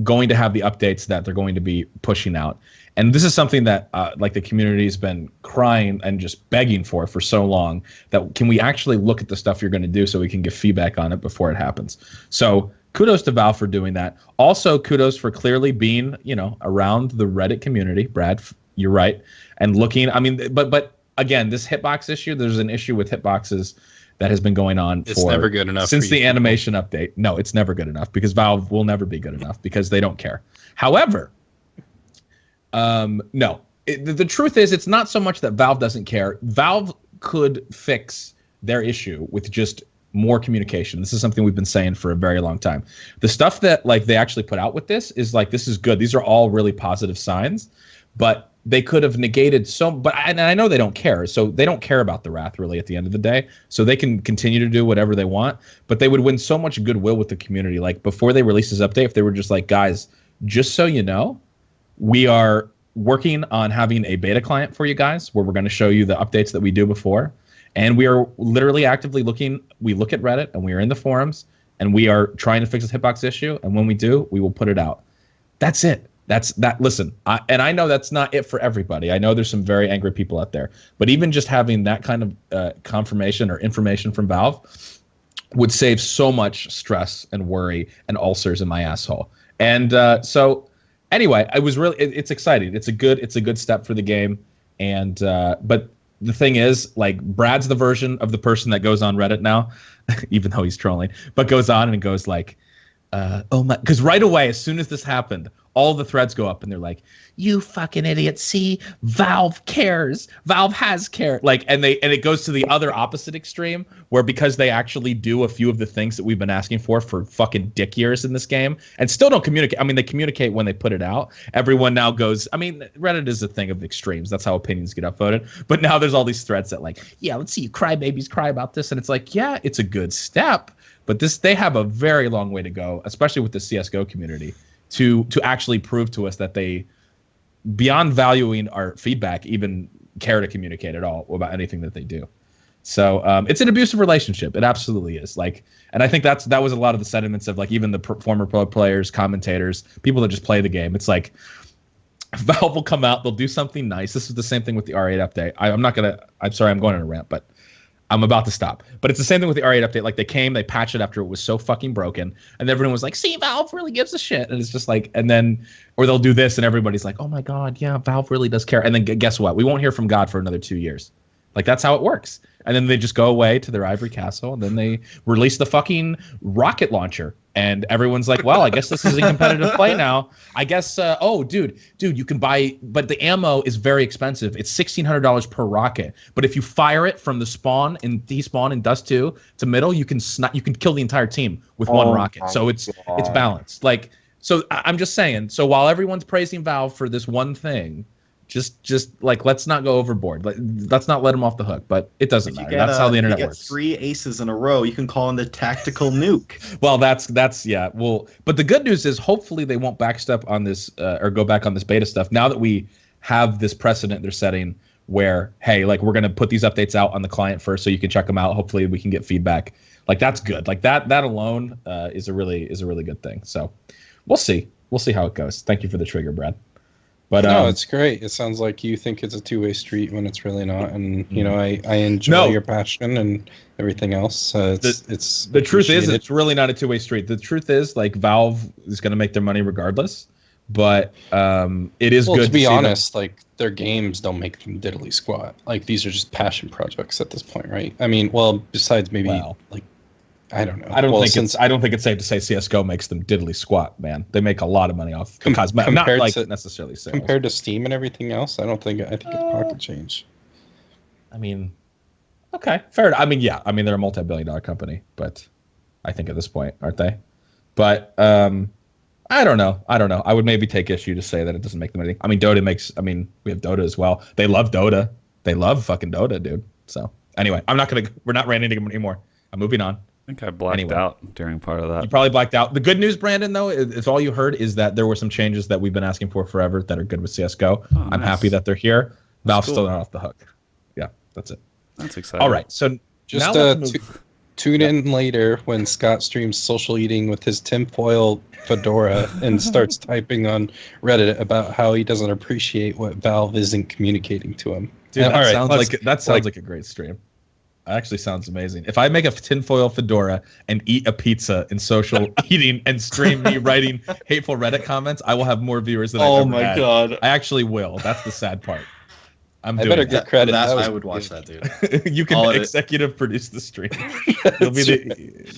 going to have the updates that they're going to be pushing out. And this is something that the community has been crying and just begging for so long, that can we actually look at the stuff you're going to do so we can give feedback on it before it happens. So kudos to Valve for doing that. Also, kudos for clearly being, around the Reddit community. Brad, you're right. And looking, but again, this hitbox issue, there's an issue with hitboxes that has been going on never good enough since the animation update. No, it's never good enough, because Valve will never be good enough, because they don't care. However, no, the truth is, it's not so much that Valve doesn't care. Valve could fix their issue with just more communication. This is something we've been saying for a very long time. The stuff that they actually put out with this is this is good. These are all really positive signs, but they could have negated and I know they don't care. So they don't care about the wrath really at the end of the day. So they can continue to do whatever they want, but they would win so much goodwill with the community. Like before they released this update, if they were just like, guys, just so you know, we are working on having a beta client for you guys where we're going to show you the updates that we do before. And we are literally actively looking. We look at Reddit and we are in the forums and we are trying to fix this hitbox issue. And when we do, we will put it out. That's it. That's that. Listen, I know that's not it for everybody. I know there's some very angry people out there, but even just having that kind of confirmation or information from Valve would save so much stress and worry and ulcers in my asshole. And so anyway, it's exciting. It's a good step for the game. And but the thing is, Brad's the version of the person that goes on Reddit now, even though he's trolling, but goes on and goes oh my, because right away, as soon as this happened, all the threads go up and they're like, you fucking idiot. See, Valve cares. Valve has care. And it goes to the other opposite extreme where, because they actually do a few of the things that we've been asking for fucking dick years in this game and still don't communicate. They communicate when they put it out. Everyone now goes, Reddit is a thing of extremes. That's how opinions get upvoted. But now there's all these threads that yeah, let's see you crybabies cry about this. And it's yeah, it's a good step, but they have a very long way to go, especially with the CSGO community, to actually prove to us that they, beyond valuing our feedback, even care to communicate at all about anything that they do. So it's an abusive relationship. It absolutely is. And I think that was a lot of the sentiments of like even the former pro players, commentators, people that just play the game. It's like Valve will come out, they'll do something nice. This is the same thing with the R8 update. I'm sorry, I'm going on a rant, but I'm about to stop. But it's the same thing with the R8 update. Like they came, they patched it after it was so fucking broken, and everyone was like, "See, Valve really gives a shit." And it's just like, and then, or they'll do this, and everybody's like, "Oh my god, yeah, Valve really does care." And then guess what? We won't hear from God for another 2 years. Like that's how it works. And then they just go away to their ivory castle, and then they release the fucking rocket launcher, and everyone's like, "Well, I guess this is in competitive play now. I guess." Oh, dude, you can buy, but the ammo is very expensive. It's $1,600 per rocket. But if you fire it from the spawn in despawn in Dust 2 to middle, you can kill the entire team with one rocket. So it's balanced. Like, so I'm just saying. So while everyone's praising Valve for this one thing, just like let's not go overboard. Let's not let them off the hook. But it doesn't matter. That's how the internet works. 3 aces in a row. You can call in the tactical nuke. Well, that's yeah. Well, but the good news is hopefully they won't backstep on this or go back on this beta stuff. Now that we have this precedent they're setting, where hey, like we're gonna put these updates out on the client first, so you can check them out. Hopefully we can get feedback. Like that's good. Like that alone is a really good thing. So we'll see how it goes. Thank you for the trigger, Brad. But no, it's great. It sounds like you think it's a two-way street when it's really not, and you know I enjoy your passion and everything else. It's the truth is it's really not a two-way street. The truth is like Valve is going to make their money regardless, but it is good to be honest. Like their games don't make them diddly squat. Like these are just passion projects at this point, right? I mean, well, besides maybe like. I don't know. I don't think it's safe to say CS:GO makes them diddly squat, man. They make a lot of money off not like necessarily sales. Compared to Steam and everything else, I think it's pocket change. I mean, okay, fair. I mean, yeah. I mean, they're a multi-billion-dollar company, but I think at this point, aren't they? But I don't know. I would maybe take issue to say that it doesn't make them anything. I mean, Dota makes. I mean, we have Dota as well. They love Dota. They love fucking Dota, dude. So anyway, we're not ranting anymore. I'm moving on. I think I blacked out during part of that. You probably blacked out. The good news, Brandon, though, if all you heard is that there were some changes that we've been asking for forever that are good with CS:GO. I'm happy that they're here. Valve's still not off the hook. Yeah, that's it. That's exciting. All right, so just tune in later when Scott streams social eating with his tinfoil fedora and starts typing on Reddit about how he doesn't appreciate what Valve isn't communicating to him. Dude, that sounds like a great stream. Actually sounds amazing. If I make a tinfoil fedora and eat a pizza in social eating and stream me writing hateful Reddit comments, I will have more viewers than I've ever had. God. I actually will. That's the sad part. I better get credit. I would watch that, dude. You can executive produce the stream.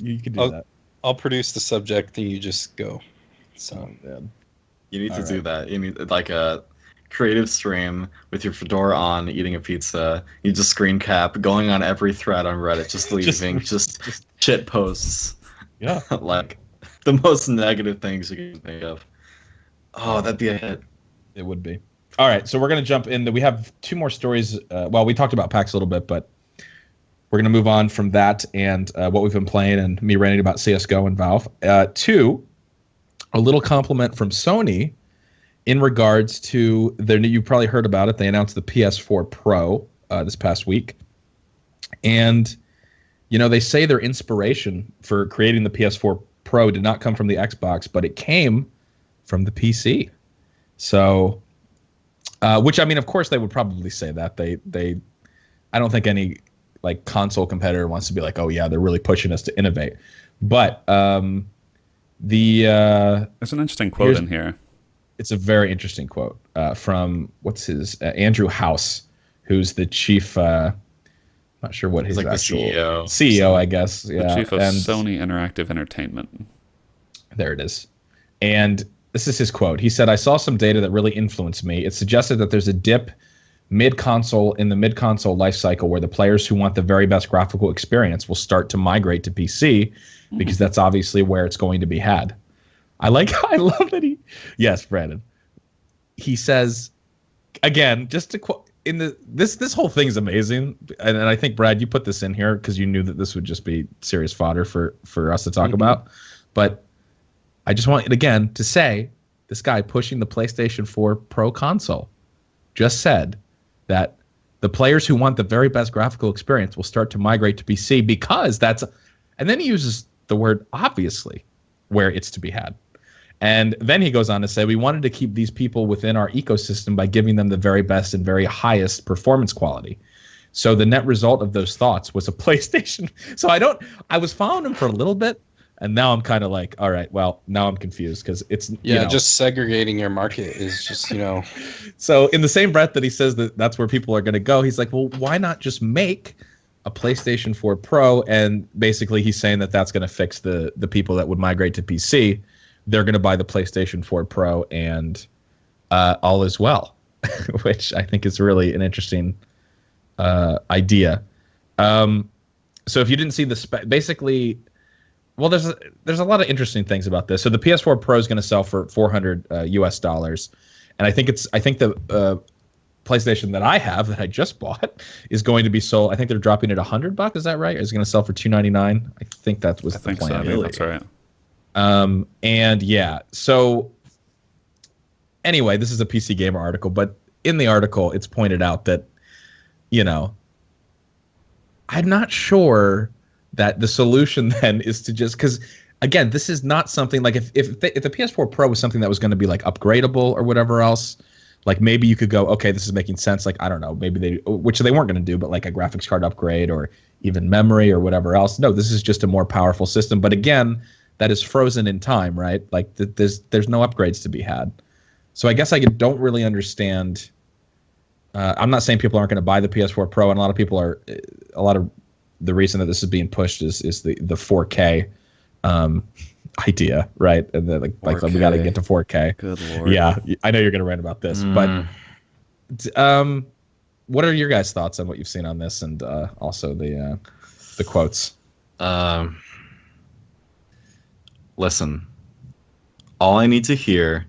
You can do that. I'll produce the subject and you just go. So you need to do that. You need like a creative stream with your fedora on, eating a pizza. You just screen cap, going on every thread on Reddit, just leaving, just shit posts. Yeah, like the most negative things you can think of. Oh, that'd be a hit. It would be. All right, so we're gonna jump in. We have 2 more stories. Well, we talked about PAX a little bit, but we're gonna move on from that and what we've been playing and me ranting about CS:GO and Valve. To a little compliment from Sony. In regards to their new, you probably heard about it. They announced the PS4 Pro this past week. And, you know, they say their inspiration for creating the PS4 Pro did not come from the Xbox, but it came from the PC. So, which, I mean, of course they would probably say that. I don't think any, like, console competitor wants to be like, oh, yeah, they're really pushing us to innovate. But there's an interesting quote in here. It's a very interesting quote from Andrew House, who's the chief. Not sure what his actual CEO, I guess. Yeah, the chief of Sony Interactive Entertainment. There it is, and this is his quote. He said, "I saw some data that really influenced me. It suggested that there's a dip in the mid-console life cycle where the players who want the very best graphical experience will start to migrate to PC because that's obviously where it's going to be had." I love that yes, Brandon. He says, again, just to quote, this whole thing is amazing, and I think, Brad, you put this in here because you knew that this would just be serious fodder for us to talk about. But I just want it again to say, this guy pushing the PlayStation 4 Pro console just said that the players who want the very best graphical experience will start to migrate to PC because and then he uses the word obviously where it's to be had. And then he goes on to say, we wanted to keep these people within our ecosystem by giving them the very best and very highest performance quality. So the net result of those thoughts was a PlayStation. So I was following him for a little bit, and now I'm kind of like, all right, well, now I'm confused because it's just segregating your market is just So in the same breath that he says that that's where people are going to go, he's like, well, why not just make a PlayStation 4 Pro? And basically he's saying that that's going to fix the people that would migrate to PC. They're going to buy the PlayStation 4 Pro and all is well, which I think is really an interesting idea. So if you didn't see the basically, well, there's a lot of interesting things about this. So the PS4 Pro is going to sell for $400 US, and I think the PlayStation that I have that I just bought is going to be sold. I think they're dropping it $100. Is that right? Or is it going to sell for $299? I think that was the plan. So. I think that's right. And yeah, so anyway, this is a PC Gamer article, but in the article, it's pointed out that, I'm not sure that the solution then is to just, because again, this is not something like if the PS4 Pro was something that was going to be like upgradable or whatever else, like maybe you could go, okay, this is making sense. Like, I don't know, maybe which they weren't going to do, but like a graphics card upgrade or even memory or whatever else. No, this is just a more powerful system. But again, that is frozen in time, right? Like there's no upgrades to be had. So I guess I don't really understand. I'm not saying people aren't going to buy the PS4 Pro, and a lot of the reason that this is being pushed is the 4K idea, right? And then like we got to get to 4K. Good Lord. Yeah, I know you're going to rant about this, but what are your guys' thoughts on what you've seen on this, and also the quotes? Listen, all I need to hear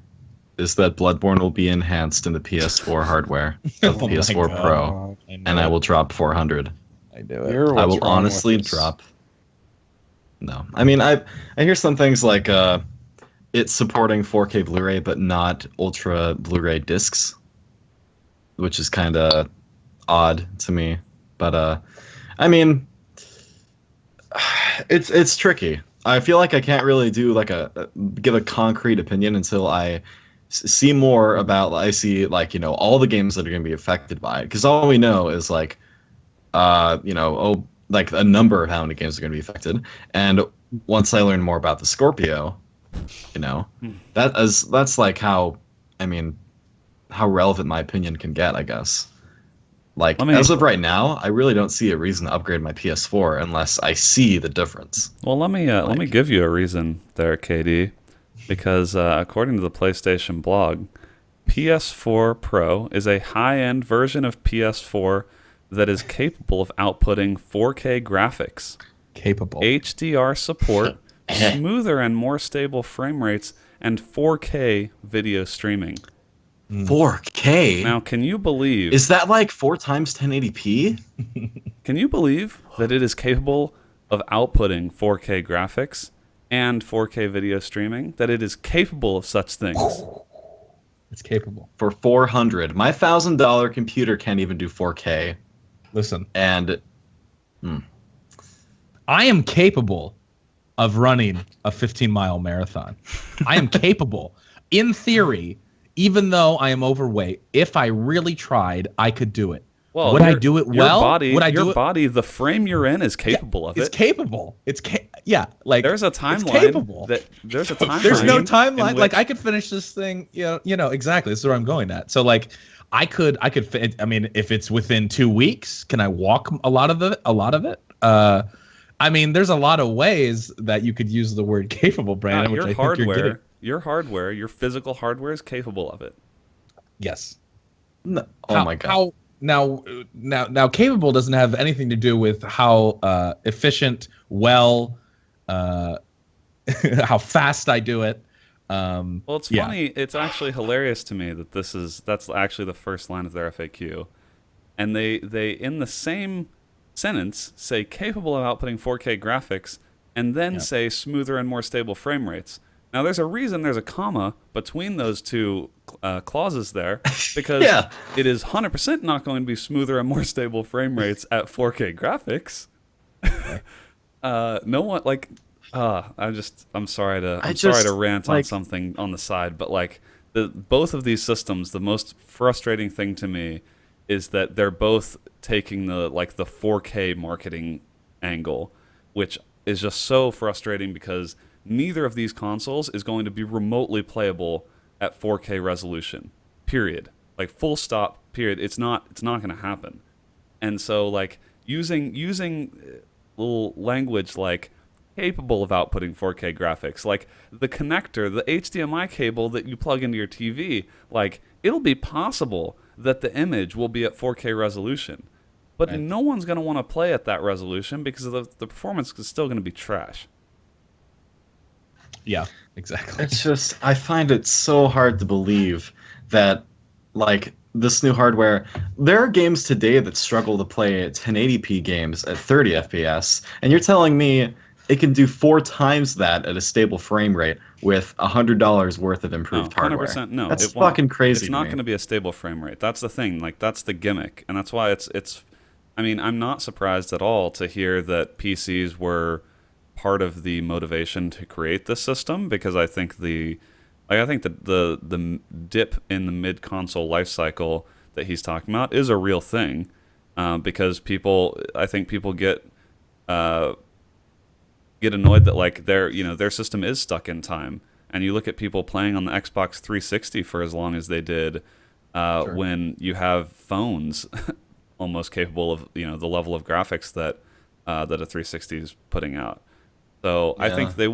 is that Bloodborne will be enhanced in the PS4 hardware of the PS4 Pro, and I will drop 400. I do it. I will honestly drop. No, I mean I hear some things like it's supporting 4K Blu-ray but not Ultra Blu-ray discs, which is kind of odd to me. But I mean, it's tricky. I feel like I can't really do like give a concrete opinion until I see more about. I see like all the games that are going to be affected by it, because all we know is like like a number of how many games are going to be affected. And once I learn more about the Scorpio, that's like how relevant my opinion can get, I guess. Like, as of right now, I really don't see a reason to upgrade my PS4 unless I see the difference. Well, let me give you a reason there, KD, because according to the PlayStation blog, PS4 Pro is a high-end version of PS4 that is capable of outputting 4K graphics, capable HDR support, smoother and more stable frame rates, and 4K video streaming. 4K? Now, can you believe... Is that like 4 times 1080p? Can you believe that it is capable of outputting 4K graphics and 4K video streaming? That it is capable of such things? It's capable. For 400. My $1,000 computer can't even do 4K. Listen. And... I am capable of running a 15-mile marathon. I am capable. In theory... Even though I am overweight, if I really tried, I could do it. Well, would I do it well? Your body, the frame you're in, is capable of it. It's capable. Like there's a timeline. It's capable. There's a timeline. There's no timeline. Like I could finish this thing. Exactly. This is where I'm going at. So like, I could. I mean, if it's within 2 weeks, can I walk a lot of it? I mean, there's a lot of ways that you could use the word capable, Brandon. Which I think you're getting. Your hardware, your physical hardware is capable of it. Yes. No. Oh my God. Now, capable doesn't have anything to do with how efficient, how fast I do it. Well, it's funny. It's actually hilarious to me that that's actually the first line of their FAQ, and they in the same sentence say capable of outputting 4K graphics, and then say smoother and more stable frame rates. Now, there's a reason there's a comma between those two clauses there, because it is 100% not going to be smoother and more stable frame rates at 4K graphics. No one like. I'm sorry to rant on something on the side, but like both of these systems, the most frustrating thing to me is that they're both taking the 4K marketing angle, which is just so frustrating because neither of these consoles is going to be remotely playable at 4K resolution. Period. Like full stop. Period. It's not going to happen. And so like using little language like capable of outputting 4K graphics, like the connector, the HDMI cable that you plug into your TV, like it'll be possible that the image will be at 4K resolution. But Right. no one's going to want to play at that resolution because the performance is still going to be trash. Yeah, exactly. It's just, I find it so hard to believe that, like, this new hardware, there are games today that struggle to play 1080p games at 30 FPS, and you're telling me it can do 4 times that at a stable frame rate with $100 worth of improved hardware. 100% no. That's it won't. fucking crazy. It's not to going to me. be a stable frame rate. That's the thing. Like that's the gimmick, and that's why it's. I mean, I'm not surprised at all to hear that PCs were part of the motivation to create this system because I think the dip in the mid console life cycle that he's talking about is a real thing because I think people get annoyed that like their system is stuck in time, and you look at people playing on the Xbox 360 for as long as they did Sure. when you have phones almost capable of the level of graphics that a 360 is putting out. So I Yeah. think they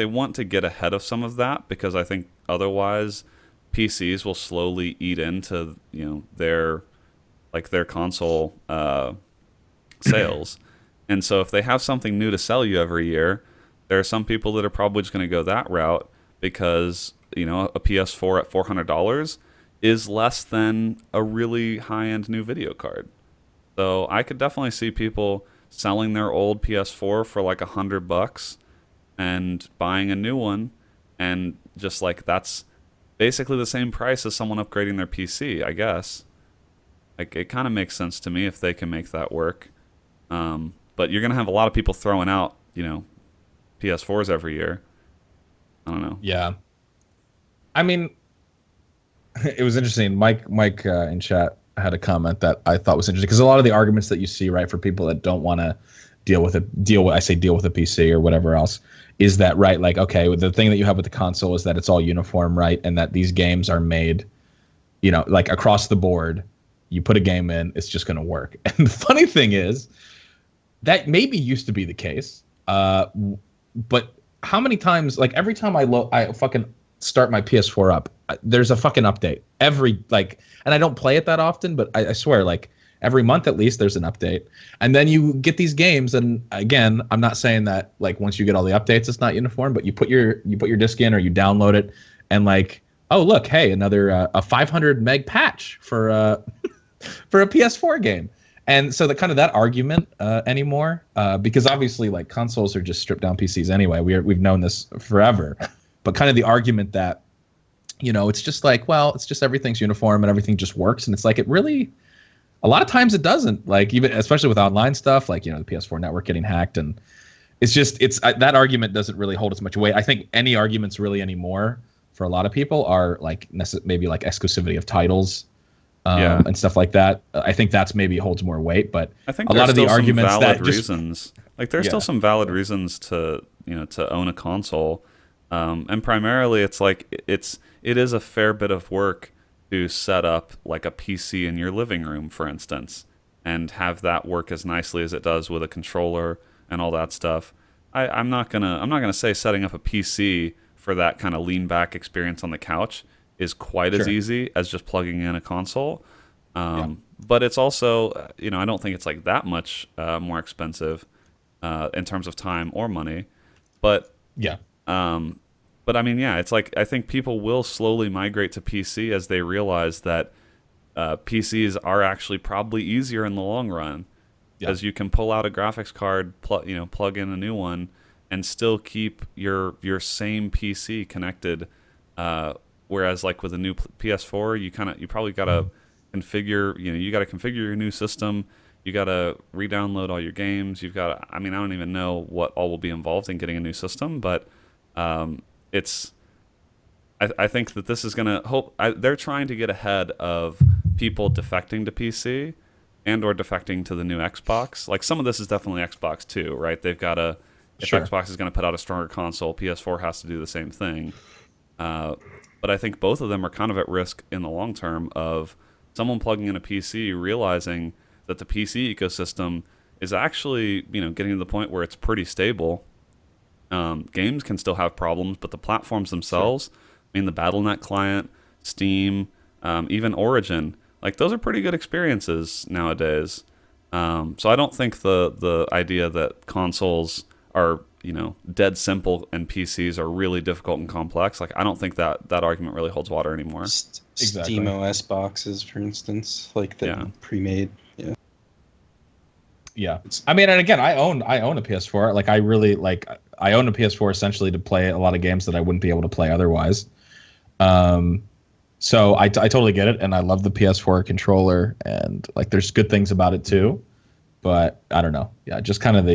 want to get ahead of some of that because I think otherwise PCs will slowly eat into their console sales. And so if they have something new to sell you every year, there are some people that are probably just going to go that route because a PS4 at $400 is less than a really high-end new video card. So I could definitely see people selling their old PS4 for like $100 and buying a new one, and just like that's basically the same price as someone upgrading their PC, I guess. Like it kind of makes sense to me if they can make that work. But you're gonna have a lot of people throwing out, PS4s every year. I don't know. Yeah. I mean, it was interesting. Mike in chat had a comment that I thought was interesting because a lot of the arguments that you see, right, for people that don't want to deal with a PC or whatever else, is that right? Like, okay, the thing that you have with the console is that it's all uniform, right, and that these games are made, like across the board. You put a game in, it's just going to work. And the funny thing is, that maybe used to be the case, but how many times? Like every time I fucking start my PS4 up, there's a fucking update and I don't play it that often, but I swear, like every month at least, there's an update. And then you get these games, and again, I'm not saying that like once you get all the updates, it's not uniform, but you put your disc in or you download it, and like, oh look, hey, another a 500 meg patch for a PS4 game. And so that argument anymore, because obviously like consoles are just stripped down PCs anyway. We've known this forever, but kind of the argument that it's just like, well, it's just everything's uniform and everything just works, and it's like it really, a lot of times it doesn't. Like even especially with online stuff, like the PS4 network getting hacked, and it's that argument doesn't really hold as much weight. I think any arguments really anymore for a lot of people are like maybe like exclusivity of titles. And stuff like that. I think that's maybe holds more weight, but I think a lot of the arguments valid that reasons, like there's still some valid reasons to own a console, and primarily it's like it is a fair bit of work to set up like a PC in your living room, for instance, and have that work as nicely as it does with a controller and all that stuff. I'm not gonna say setting up a PC for that kind of lean back experience on the couch is quite as easy as just plugging in a console. But it's also, I don't think it's like that much more expensive in terms of time or money. But I mean, it's like I think people will slowly migrate to PC as they realize that PCs are actually probably easier in the long run, as you can pull out a graphics card, plug in a new one, and still keep your same PC connected. Whereas like with a new PS4, you probably gotta configure, you gotta configure your new system. You gotta re-download all your games. I don't even know what all will be involved in getting a new system, but I think that this is gonna they're trying to get ahead of people defecting to PC and or defecting to the new Xbox. Like some of this is definitely Xbox too, right? They've got to, if Sure. Xbox is going to put out a stronger console, PS4 has to do the same thing. But I think both of them are kind of at risk in the long term of someone plugging in a PC realizing that the PC ecosystem is actually, getting to the point where it's pretty stable. Games can still have problems, but the platforms themselves, I mean, the Battle.net client, Steam, even Origin, like those are pretty good experiences nowadays. So I don't think the idea that consoles are, dead simple and PCs are really difficult and complex, like I don't think that argument really holds water anymore. Exactly. Steam OS boxes, for instance, like the pre-made. Yeah. Yeah. I mean, and again, I own a PS4. Like I really I own a PS4 essentially to play a lot of games that I wouldn't be able to play otherwise. So I totally get it, and I love the PS4 controller, and like there's good things about it too, but I don't know. Yeah, just kind of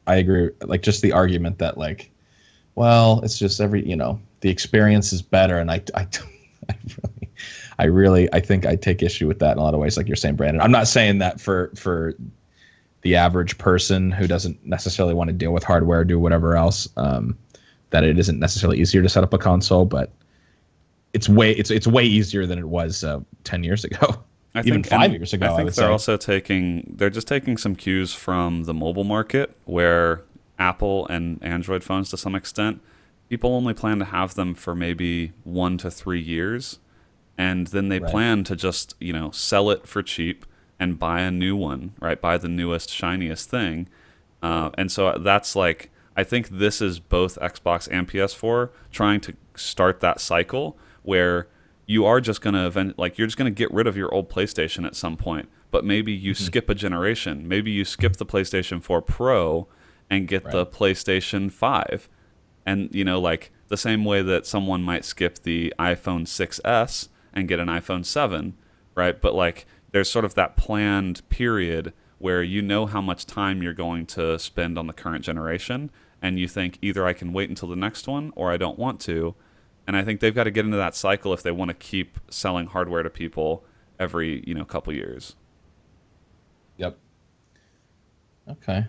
I agree, like just the argument that like, well, it's just the experience is better, and I think I take issue with that in a lot of ways, like you're saying, Brandon. I'm not saying that for the average person who doesn't necessarily want to deal with hardware, do whatever else, that it isn't necessarily easier to set up a console, but it's way easier than it was 10 years ago. Even 5 years ago. I think they're just taking some cues from the mobile market, where Apple and Android phones, to some extent, people only plan to have them for maybe 1 to 3 years, and then they plan to just sell it for cheap and buy a new one, right? Buy the newest, shiniest thing, and so that's like, I think this is both Xbox and PS4 trying to start that cycle where you are just going to you're just going to get rid of your old PlayStation at some point, but maybe you skip a generation. Maybe you skip the PlayStation 4 Pro and get the PlayStation 5. And, like the same way that someone might skip the iPhone 6S and get an iPhone 7, right? But like there's sort of that planned period where how much time you're going to spend on the current generation, and you think either I can wait until the next one or I don't want to. And I think they've got to get into that cycle if they want to keep selling hardware to people every, couple years. Yep. Okay.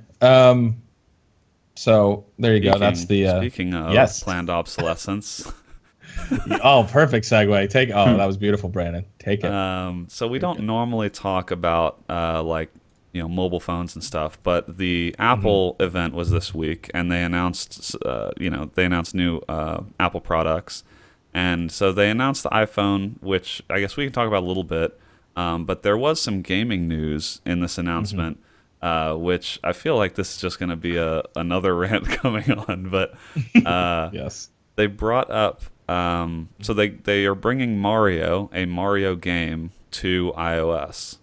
So there you go. That's the speaking of planned obsolescence. Oh, perfect segue. That was beautiful, Brandon. Take it. So we don't normally talk about mobile phones and stuff, but the Apple event was this week, and they announced new Apple products. And so they announced the iPhone, which I guess we can talk about a little bit, but there was some gaming news in this announcement, which I feel like this is just going to be another rant coming on, but yes, they brought up, so they are bringing a Mario game to iOS.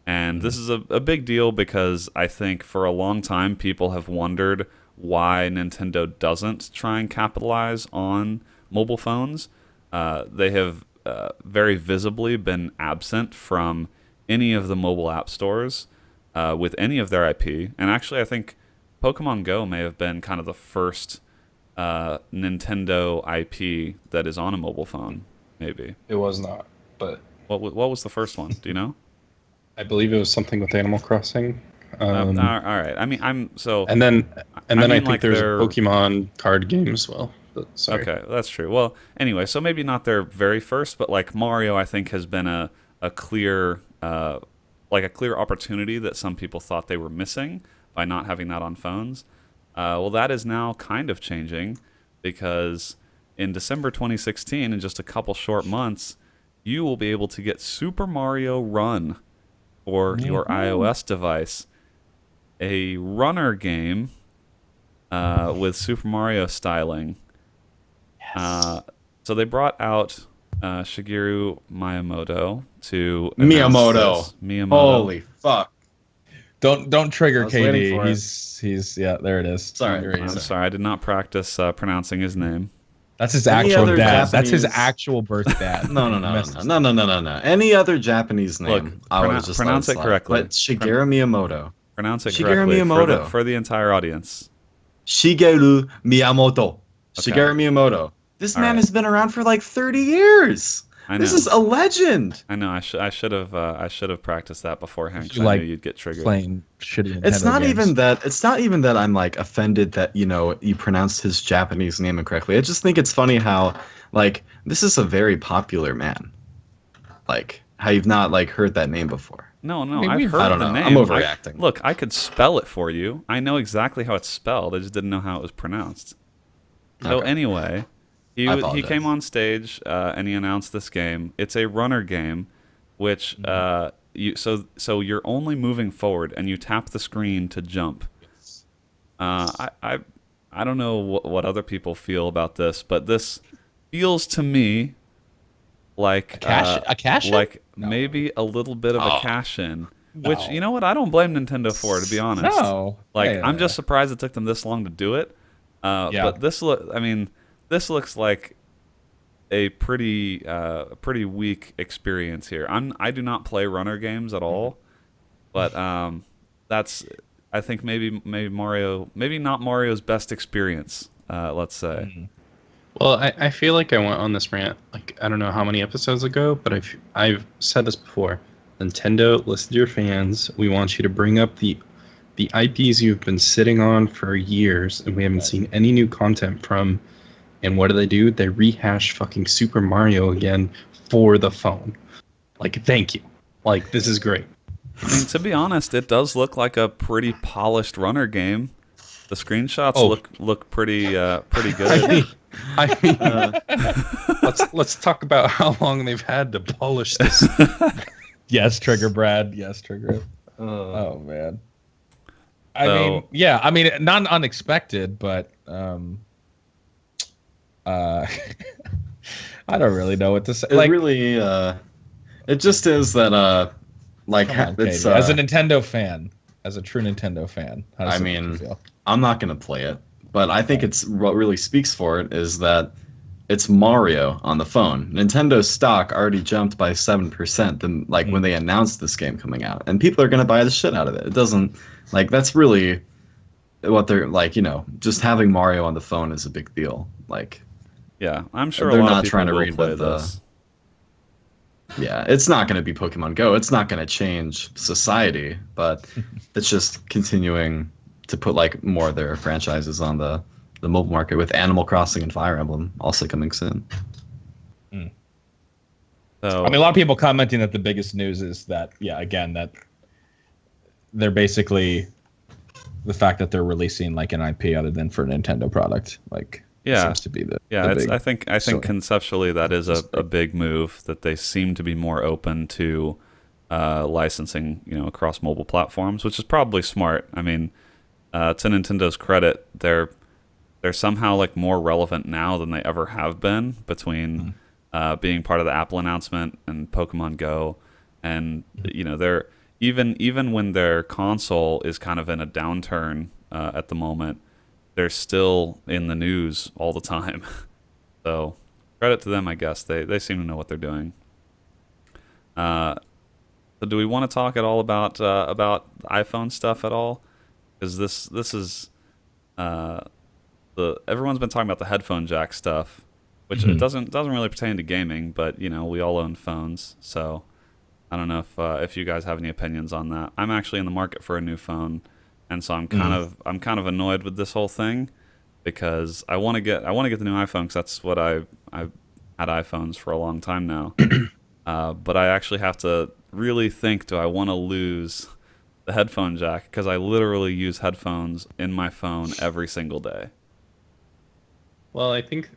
And this is a big deal because I think for a long time people have wondered why Nintendo doesn't try and capitalize on mobile phones. They have very visibly been absent from any of the mobile app stores with any of their IP. And actually, I think Pokemon Go may have been kind of the first Nintendo IP that is on a mobile phone, maybe. It was not, but... What was the first one? Do you know? I believe it was something with Animal Crossing. All right. I mean, And then I think there's a Pokemon card game as well. Sorry. Okay, that's true. Well, anyway, so maybe not their very first, but like Mario, I think has been a clear opportunity that some people thought they were missing by not having that on phones. Well, that is now kind of changing, because in December 2016, in just a couple short months, you will be able to get Super Mario Run for your iOS device, a runner game with Super Mario styling. So they brought out Shigeru Miyamoto to Miyamoto. Holy fuck! Don't trigger KD. He's there it is. Sorry, I'm sorry. I did not practice pronouncing his name. That's his actual dad. Japanese... That's his actual birth dad. No. Any other Japanese name? Look, pronounce it correctly. But Shigeru Miyamoto. Pronounce it Shigeru correctly Miyamoto. For the entire audience. Shigeru Miyamoto. Okay. Shigeru Miyamoto. This man has been around for like 30 years. I know. This is a legend. I know. I should have practiced that beforehand because You I like knew you'd get triggered. playing shitty Nintendo It's not games. even that. It's not even that I'm like offended that you pronounced his Japanese name incorrectly. I just think it's funny how like this is a very popular man. Like how you've not like heard that name before. No, I mean, I've we've- heard I don't the know. name. I'm overreacting. Look, I could spell it for you. I know exactly how it's spelled. I just didn't know how it was pronounced. So Okay. anyway, I he apologize. came on stage and he announced this game. It's a runner game, which so you're only moving forward and you tap the screen to jump. I don't know what other people feel about this, but this feels to me like a cash in? like No. maybe a little bit of a Oh. cash in. Which No. you know what, I don't blame Nintendo for, to be honest. No. Like Yeah, I'm just surprised it took them this long to do it. Yeah. But this looks like a pretty weak experience here. I do not play runner games at all, but that's I think maybe Mario, maybe not Mario's best experience. Let's say. Well, I feel like I went on this rant like I don't know how many episodes ago, but I've said this before. Nintendo, listen to your fans. We want you to bring up the IPs you've been sitting on for years, and we haven't seen any new content from. And what do? They rehash fucking Super Mario again for the phone. Like, thank you. Like, this is great. I mean, to be honest, it does look like a pretty polished runner game. The screenshots look pretty good. I mean, let's talk about how long they've had to polish this. Yes, Trigger Brad. Yes, Trigger. Oh man. I mean, not unexpected, but I don't really know what to say. It really, it just is that like come on, it's Katie. As a Nintendo fan, as a true Nintendo fan, how does I it make you mean, feel? I'm not gonna play it, but I think it's what really speaks for it is that it's Mario on the phone. Nintendo's stock already jumped by 7% than like when they announced this game coming out, and people are gonna buy the shit out of it. It doesn't like that's really what they're like. Just having Mario on the phone is a big deal. Like, Yeah, I'm sure They're a lot not of people trying to will reinvent play the- this. yeah, it's not gonna be Pokemon Go. It's not gonna change society, but it's just continuing to put like more of their franchises on the mobile market with Animal Crossing and Fire Emblem also coming soon. So I mean, a lot of people commenting that the biggest news is that, again, that they're basically the fact that they're releasing like an IP other than for a Nintendo product. Like, seems to be the yeah, the big I think story. conceptually that is a big move, that they seem to be more open to licensing, across mobile platforms, which is probably smart. I mean, to Nintendo's credit, they're somehow like more relevant now than they ever have been between being part of the Apple announcement and Pokemon Go, and they're even when their console is kind of in a downturn at the moment, they're still in the news all the time. So credit to them, I guess. They seem to know what they're doing. So do we want to talk at all about iPhone stuff at all? Because this is everyone's been talking about the headphone jack stuff, which it doesn't really pertain to gaming, but we all own phones, so I don't know if you guys have any opinions on that. I'm actually in the market for a new phone, and so I'm kind of annoyed with this whole thing, because I want to get the new iPhone, because that's what I've had iPhones for a long time now. But I actually have to really think, do I want to lose the headphone jack? Because I literally use headphones in my phone every single day. Well, I think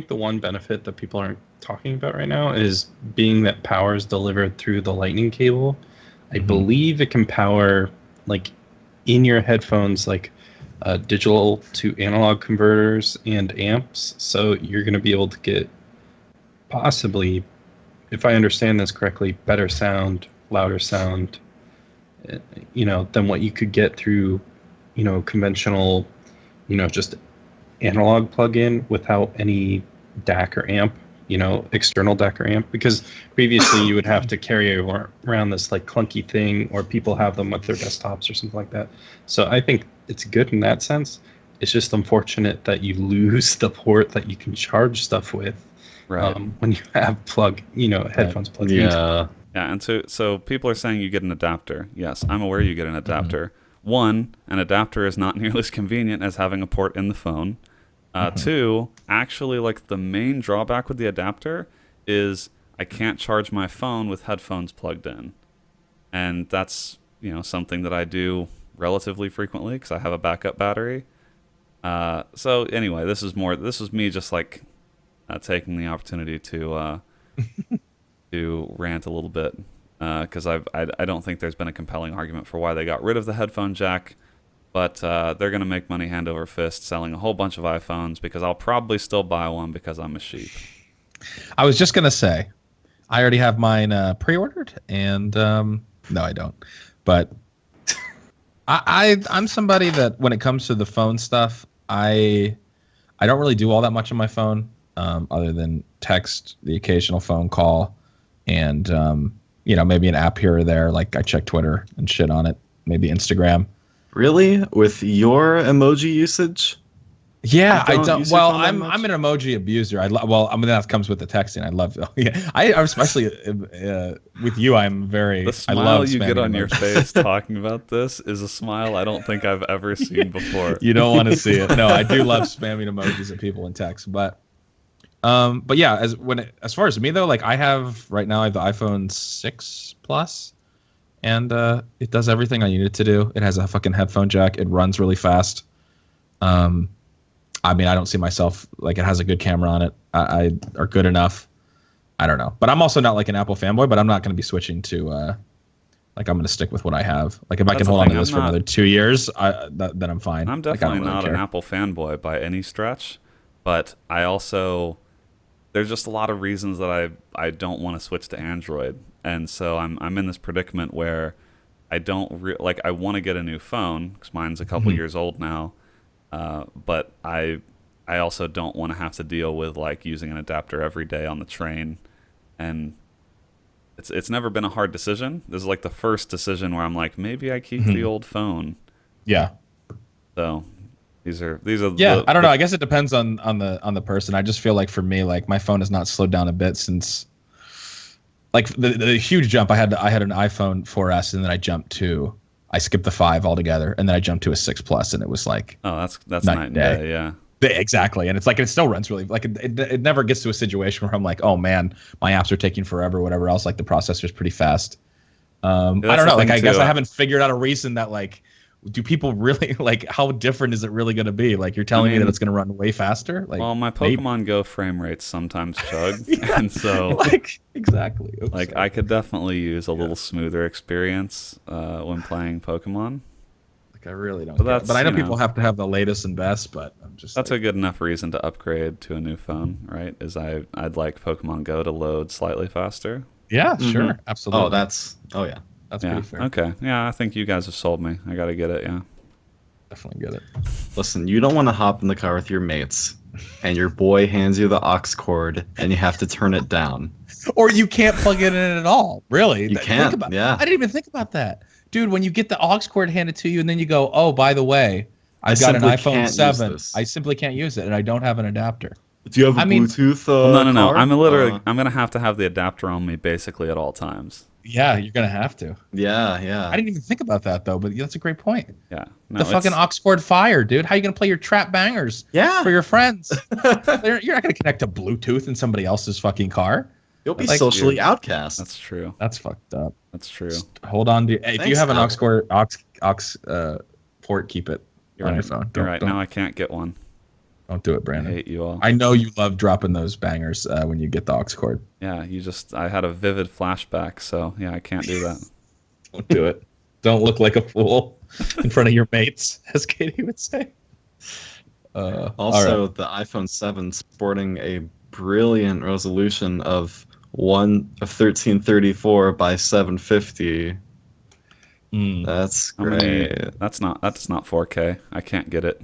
the one benefit that people aren't talking about right now is being that power is delivered through the lightning cable. I believe it can power like in your headphones, like digital to analog converters and amps. So you're going to be able to get possibly, if I understand this correctly, better sound, louder sound, than what you could get through, conventional, just analog plug-in without any DAC or amp, external DAC or amp, because previously you would have to carry around this like clunky thing, or people have them with their desktops or something like that. So I think it's good in that sense. It's just unfortunate that you lose the port that you can charge stuff with, Right. when you have headphones plugged in. Yeah. Yeah, and so people are saying you get an adapter. Yes, I'm aware you get an adapter. One, an adapter is not nearly as convenient as having a port in the phone. Two, actually, like the main drawback with the adapter is I can't charge my phone with headphones plugged in, and that's something that I do relatively frequently because I have a backup battery. So anyway, this was me just like taking the opportunity to to rant a little bit because I don't think there's been a compelling argument for why they got rid of the headphone jack. But they're going to make money hand over fist selling a whole bunch of iPhones because I'll probably still buy one because I'm a sheep. I was just going to say, I already have mine pre-ordered, and no, I don't. But I'm somebody that when it comes to the phone stuff, I don't really do all that much on my phone other than text, the occasional phone call, and maybe an app here or there. Like I check Twitter and shit on it, maybe Instagram. Really? With your emoji usage? Yeah, I don't don't. use your Well, phone that I'm much? an emoji abuser. That comes with the texting. I love. Yeah, I especially with you. I'm very. The I smile love you get spamming on your emojis. face talking about this is a smile I don't think I've ever seen before. You don't want to see it. No, I do love spamming emojis at people in text, but yeah, as far as me though, like I have right now, I have the iPhone 6 Plus. And it does everything I need it to do. It has a fucking headphone jack. It runs really fast. I mean, I don't see myself like it has a good camera on it. I are good enough. I don't know, but I'm also not like an Apple fanboy. But I'm not going to be switching to like I'm going to stick with what I have. Like if I can hold on to this for another 2 years, then I'm fine. I'm Like, I don't definitely really not care. an Apple fanboy by any stretch, but I also there's just a lot of reasons that I don't want to switch to Android, and so I'm in this predicament where I don't like I want to get a new phone because mine's a couple years old now, but I also don't want to have to deal with like using an adapter every day on the train, and it's never been a hard decision. This is like the first decision where I'm like maybe I keep the old phone. Yeah. So these are Yeah, I don't know. I guess it depends on the person. I just feel like for me, like my phone has not slowed down a bit since, like the huge jump I had an iPhone 4S and then I skipped the 5 altogether and then I jumped to a 6 Plus and it was like that's night and day. Yeah. Exactly, and it's like it still runs really like it never gets to a situation where I'm like, oh man, my apps are taking forever, whatever else. Like the processor's pretty fast. I don't know. Like I guess I haven't figured out a reason that like. Do people really like how different is it really going to be? Like you're telling me that it's going to run way faster? Like, well, my Pokemon Go frame rates sometimes chug, and so like exactly. Oops, like sorry. I could definitely use a little smoother experience when playing Pokemon. Like I really don't. But But I know people have to have the latest and best. But I'm just. That's a good enough reason to upgrade to a new phone, right? I'd like Pokemon Go to load slightly faster. Yeah, sure, absolutely. That's that's Yeah. pretty fair. Okay. Yeah, I think you guys have sold me. I got to get it. Yeah. Definitely get it. Listen, you don't want to hop in the car with your mates, and your boy hands you the aux cord, and you have to turn it down. Or you can't plug it in at all. Really? You can't. Yeah. I didn't even think about that, dude. When you get the aux cord handed to you, and then you go, "Oh, by the way, I've got an simply iPhone can't use 7. this. I simply can't use it, and I don't have an adapter." Do you have a I mean- Bluetooth? Well, no. car? I'm gonna have to have the adapter on me basically at all times. Yeah, you're gonna have to. Yeah. I didn't even think about that though, but that's a great point. Yeah. No, The fucking aux cord fire, dude. How you gonna play your trap bangers Yeah. for your friends? You're not gonna connect to Bluetooth in somebody else's fucking car. You'll be Like, socially outcast. That's true. That's fucked up. That's true. Just hold on to. Hey, if you Thanks, have an Apple. aux port, keep it You're on right. your phone. You're right. Now I can't get one. Don't do it, I Brandon. hate you all. I know you love dropping those bangers when you get the aux cord. Yeah, I had a vivid flashback, so yeah, I can't do that. Don't do it. Don't look like a fool in front of your mates, as Katie would say. Also, all right. the iPhone 7 sporting a brilliant resolution of 1334 by 750. That's How many- great. That's not 4K. I can't get it.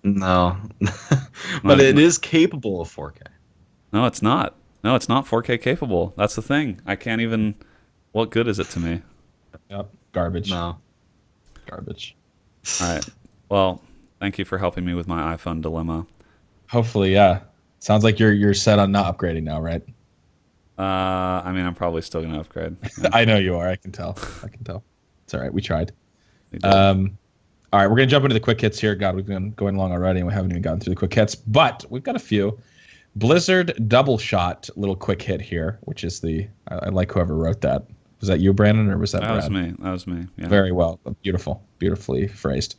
No, Not- but it is capable of 4K. No, it's not. No, it's not 4K capable. That's the thing. I can't even. What good is it to me? Yep. Garbage. No. Garbage. All right. Well, thank you for helping me with my iPhone dilemma. Hopefully, yeah. Sounds like you're set on not upgrading now, right? I mean, I'm probably still gonna upgrade. Yeah. I know you are. I can tell. It's all right. We tried. We did. All right, we're gonna jump into the quick hits here. God, we've been going long already, and we haven't even gotten through the quick hits, but we've got a few. Blizzard double shot little quick hit here, which is I like whoever wrote that. Was that you, Brandon, or was that Brad? That was me. Yeah. Very well. Beautifully phrased.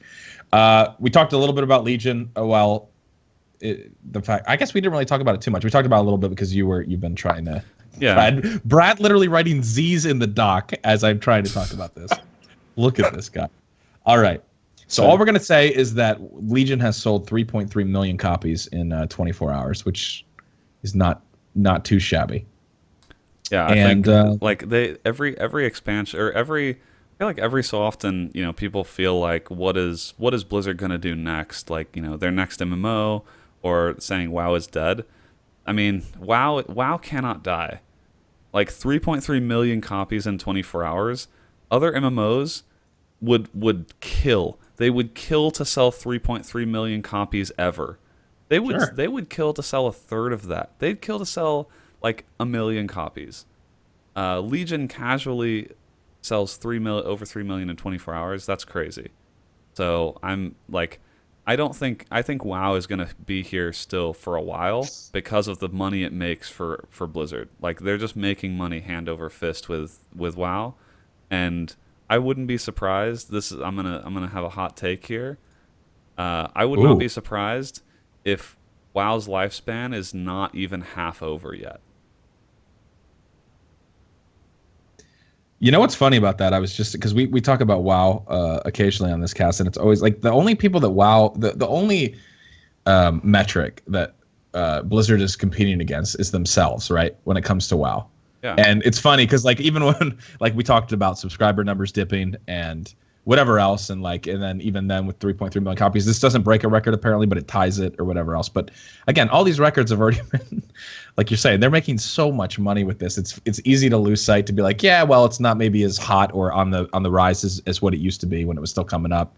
We talked a little bit about Legion. I guess we didn't really talk about it too much. We talked about it a little bit because you've been trying to. Yeah. Brad literally writing Z's in the doc as I'm trying to talk about this. Look at this guy. All right. So all we're going to say is that Legion has sold 3.3 million copies in 24 hours, which is not too shabby. Yeah, I think like every expansion or I feel like every so often, people feel like what is Blizzard going to do next? Like, their next MMO, or saying WoW is dead. I mean, WoW cannot die. Like 3.3 million copies in 24 hours. Other MMOs would kill. They would kill to sell 3.3 million copies ever. They would kill to sell a third of that. They'd kill to sell like 1 million copies. Legion casually sells over 3 million in 24 hours. That's crazy. So I'm like, I think WoW is going to be here still for a while because of the money it makes for Blizzard. Like, they're just making money hand over fist with WoW, and I wouldn't be surprised. I'm gonna have a hot take here. I would not be surprised if WoW's lifespan is not even half over yet. You know what's funny about that? I was just because we talk about WoW occasionally on this cast, and it's always like the only people that WoW, the only metric that Blizzard is competing against is themselves, right? When it comes to WoW. Yeah. And it's funny because like even when like we talked about subscriber numbers dipping and whatever else, and then even then with 3.3 million copies, this doesn't break a record apparently, but it ties it or whatever else. But again, all these records have already been, like you're saying, they're making so much money with this. It's easy to lose sight to be like, yeah, well, it's not maybe as hot or on the rise as what it used to be when it was still coming up,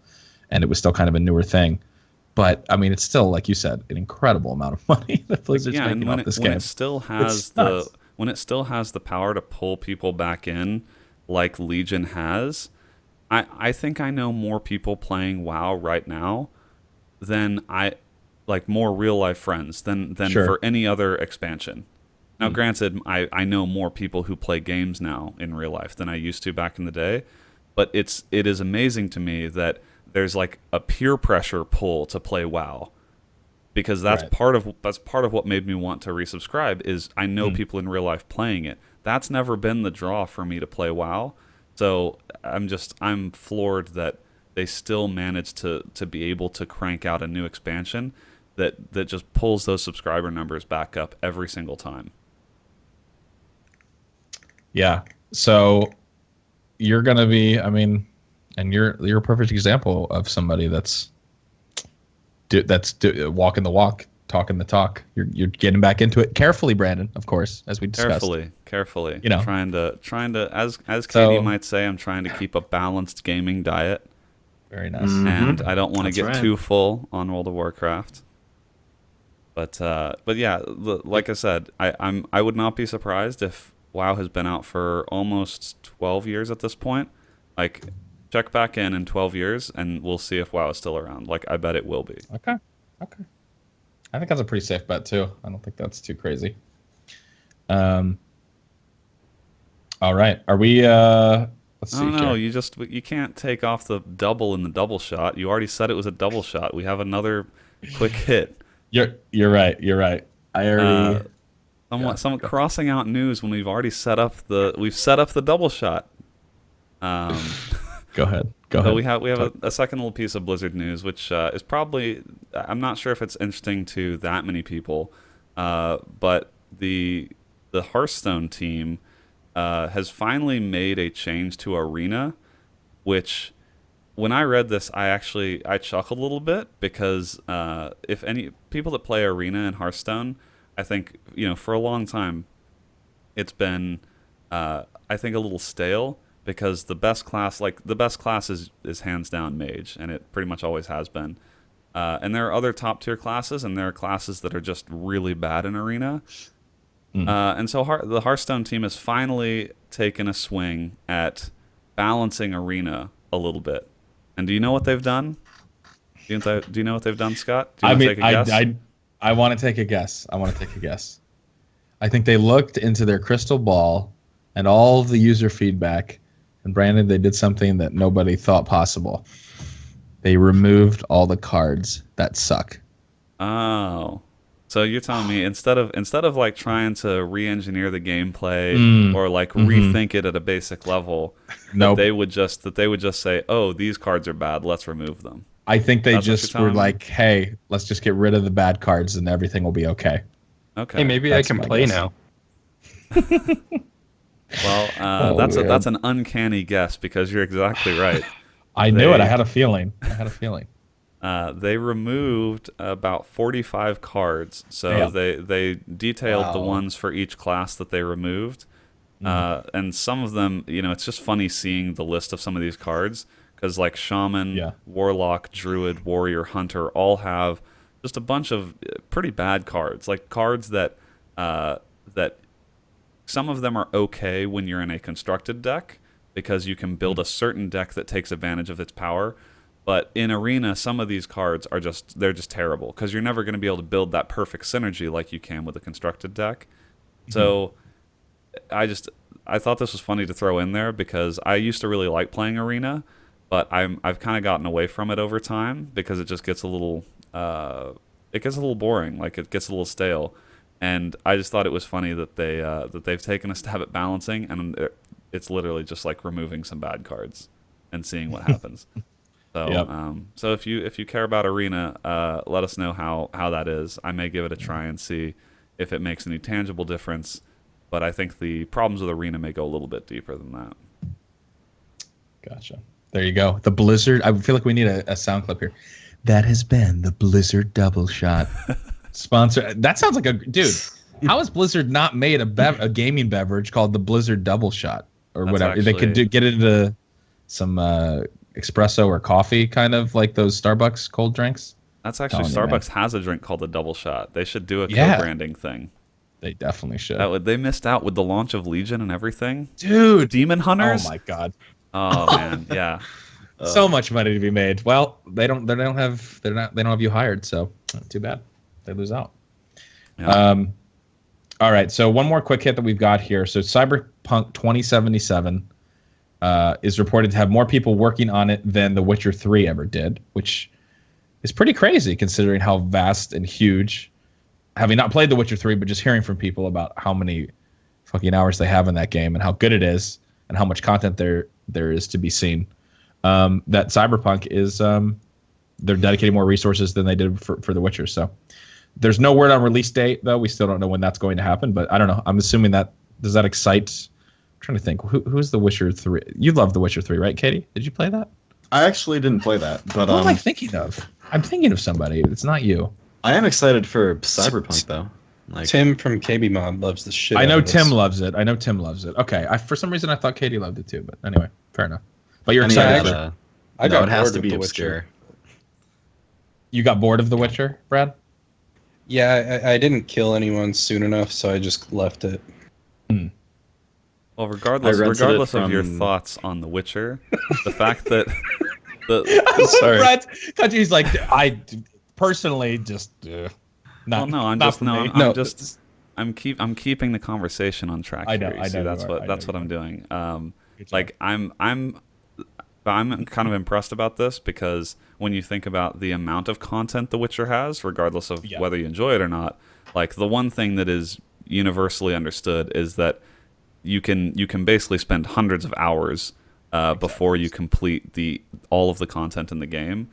and it was still kind of a newer thing. But I mean, it's still, like you said, an incredible amount of money that Blizzard's making off this game. When it still has the power to pull people back in, like Legion has. I think I know more people playing WoW right now than more real life friends than Sure. for any other expansion. Now, granted, I know more people who play games now in real life than I used to back in the day, but it is amazing to me that there's like a peer pressure pull to play WoW, because that's Right. part of what made me want to resubscribe. Is I know people in real life playing it. That's never been the draw for me to play WoW. So I'm floored that they still managed to be able to crank out a new expansion that just pulls those subscriber numbers back up every single time. Yeah. So you're gonna be, I mean, and you're a perfect example of somebody that's walking the walk, talking the talk. You're getting back into it carefully, Brandon. Of course, as we discussed. Carefully. You know, trying to as Katie might say, I'm trying to keep a balanced gaming diet. Very nice. And I don't want to get right. too full on World of Warcraft. But yeah, like I said, I would not be surprised if WoW has been out for almost 12 years at this point. Like, check back in 12 years, and we'll see if WoW is still around. Like, I bet it will be. Okay. I think that's a pretty safe bet too. I don't think that's too crazy. All right. Are we? Let's see. No, you can't take off the double in the double shot. You already said it was a double shot. We have another quick hit. You're right. I already. Somewhat crossing out news when we've already set up the double shot. Go ahead. So we have a second little piece of Blizzard news, which is probably, I'm not sure if it's interesting to that many people, but the Hearthstone team has finally made a change to Arena, which when I read this, I chuckled a little bit because if any people that play Arena in Hearthstone, I think, for a long time, it's been, I think, a little stale, because the best class is hands down Mage, and it pretty much always has been. And there are other top tier classes, and there are classes that are just really bad in Arena. And so the Hearthstone team has finally taken a swing at balancing Arena a little bit. And do you know what they've done? Do you know what they've done, Scott? Do you want to take a guess? I want to take a guess. I think they looked into their crystal ball and all of the user feedback, and Brandon, they did something that nobody thought possible. They removed all the cards that suck. Oh. So you're telling me instead of like trying to re-engineer the gameplay or like rethink it at a basic level, that they would just say, "Oh, these cards are bad. Let's remove them." I think they just were like, "Hey, let's just get rid of the bad cards and everything will be okay." Okay. Hey, maybe I can play now. Well, that's an uncanny guess because you're exactly right. I knew it. I had a feeling. They removed about 45 cards. So they detailed the ones for each class that they removed. And some of them, it's just funny seeing the list of some of these cards because like Shaman, Warlock, Druid, Warrior, Hunter all have just a bunch of pretty bad cards. Like cards that some of them are okay when you're in a constructed deck because you can build a certain deck that takes advantage of its power. But in Arena, some of these cards are just terrible because you're never going to be able to build that perfect synergy like you can with a constructed deck. So I thought this was funny to throw in there because I used to really like playing Arena, but I've kind of gotten away from it over time because it just gets a little boring, like it gets a little stale. And I just thought it was funny that they've taken a stab at balancing, and it's literally just like removing some bad cards and seeing what happens. So, so if you care about Arena, let us know how that is. I may give it a try and see if it makes any tangible difference. But I think the problems with Arena may go a little bit deeper than that. Gotcha. There you go. The Blizzard. I feel like we need a sound clip here. That has been the Blizzard Double Shot sponsor. That sounds like a dude. How has Blizzard not made a gaming beverage called the Blizzard Double Shot or whatever? Actually, they could get into some espresso or coffee, kind of like those Starbucks cold drinks. That's actually Starbucks has a drink called the Double Shot. They should do a co-branding thing. They definitely should. They missed out with the launch of Legion and everything. Dude, Demon Hunters. Oh my god. Oh man, yeah. So much money to be made. Well, they don't have you hired, so too bad. They lose out. Yeah. All right, so one more quick hit that we've got here. So Cyberpunk 2077 is reported to have more people working on it than The Witcher 3 ever did, which is pretty crazy considering how vast and huge, having not played The Witcher 3, but just hearing from people about how many fucking hours they have in that game and how good it is and how much content there is to be seen. That Cyberpunk is they're dedicating more resources than they did for The Witcher. So there's no word on release date, though. We still don't know when that's going to happen, but I don't know. I'm assuming does that excite? I'm trying to think. Who's The Witcher 3? You love The Witcher 3, right, Katie? Did you play that? I actually didn't play that, but what am I thinking of? I'm thinking of somebody. It's not you. I am excited for Cyberpunk, though. Like, Tim from KBMOD loves the shit. I know Tim loves it. Okay, for some reason I thought Katie loved it too, but anyway, fair enough. But you're excited. It has to be obscure. You got bored of The Witcher, Brad? Yeah, I didn't kill anyone soon enough, so I just left it. Well, regardless of your thoughts on The Witcher, the fact that Brad, he's like, I personally just I'm keeping the conversation on track. I know. Here. See, that's what I'm doing. Like I'm kind of impressed about this because when you think about the amount of content The Witcher has, regardless of whether you enjoy it or not, like the one thing that is universally understood is that you can basically spend hundreds of hours before you complete all of the content in the game.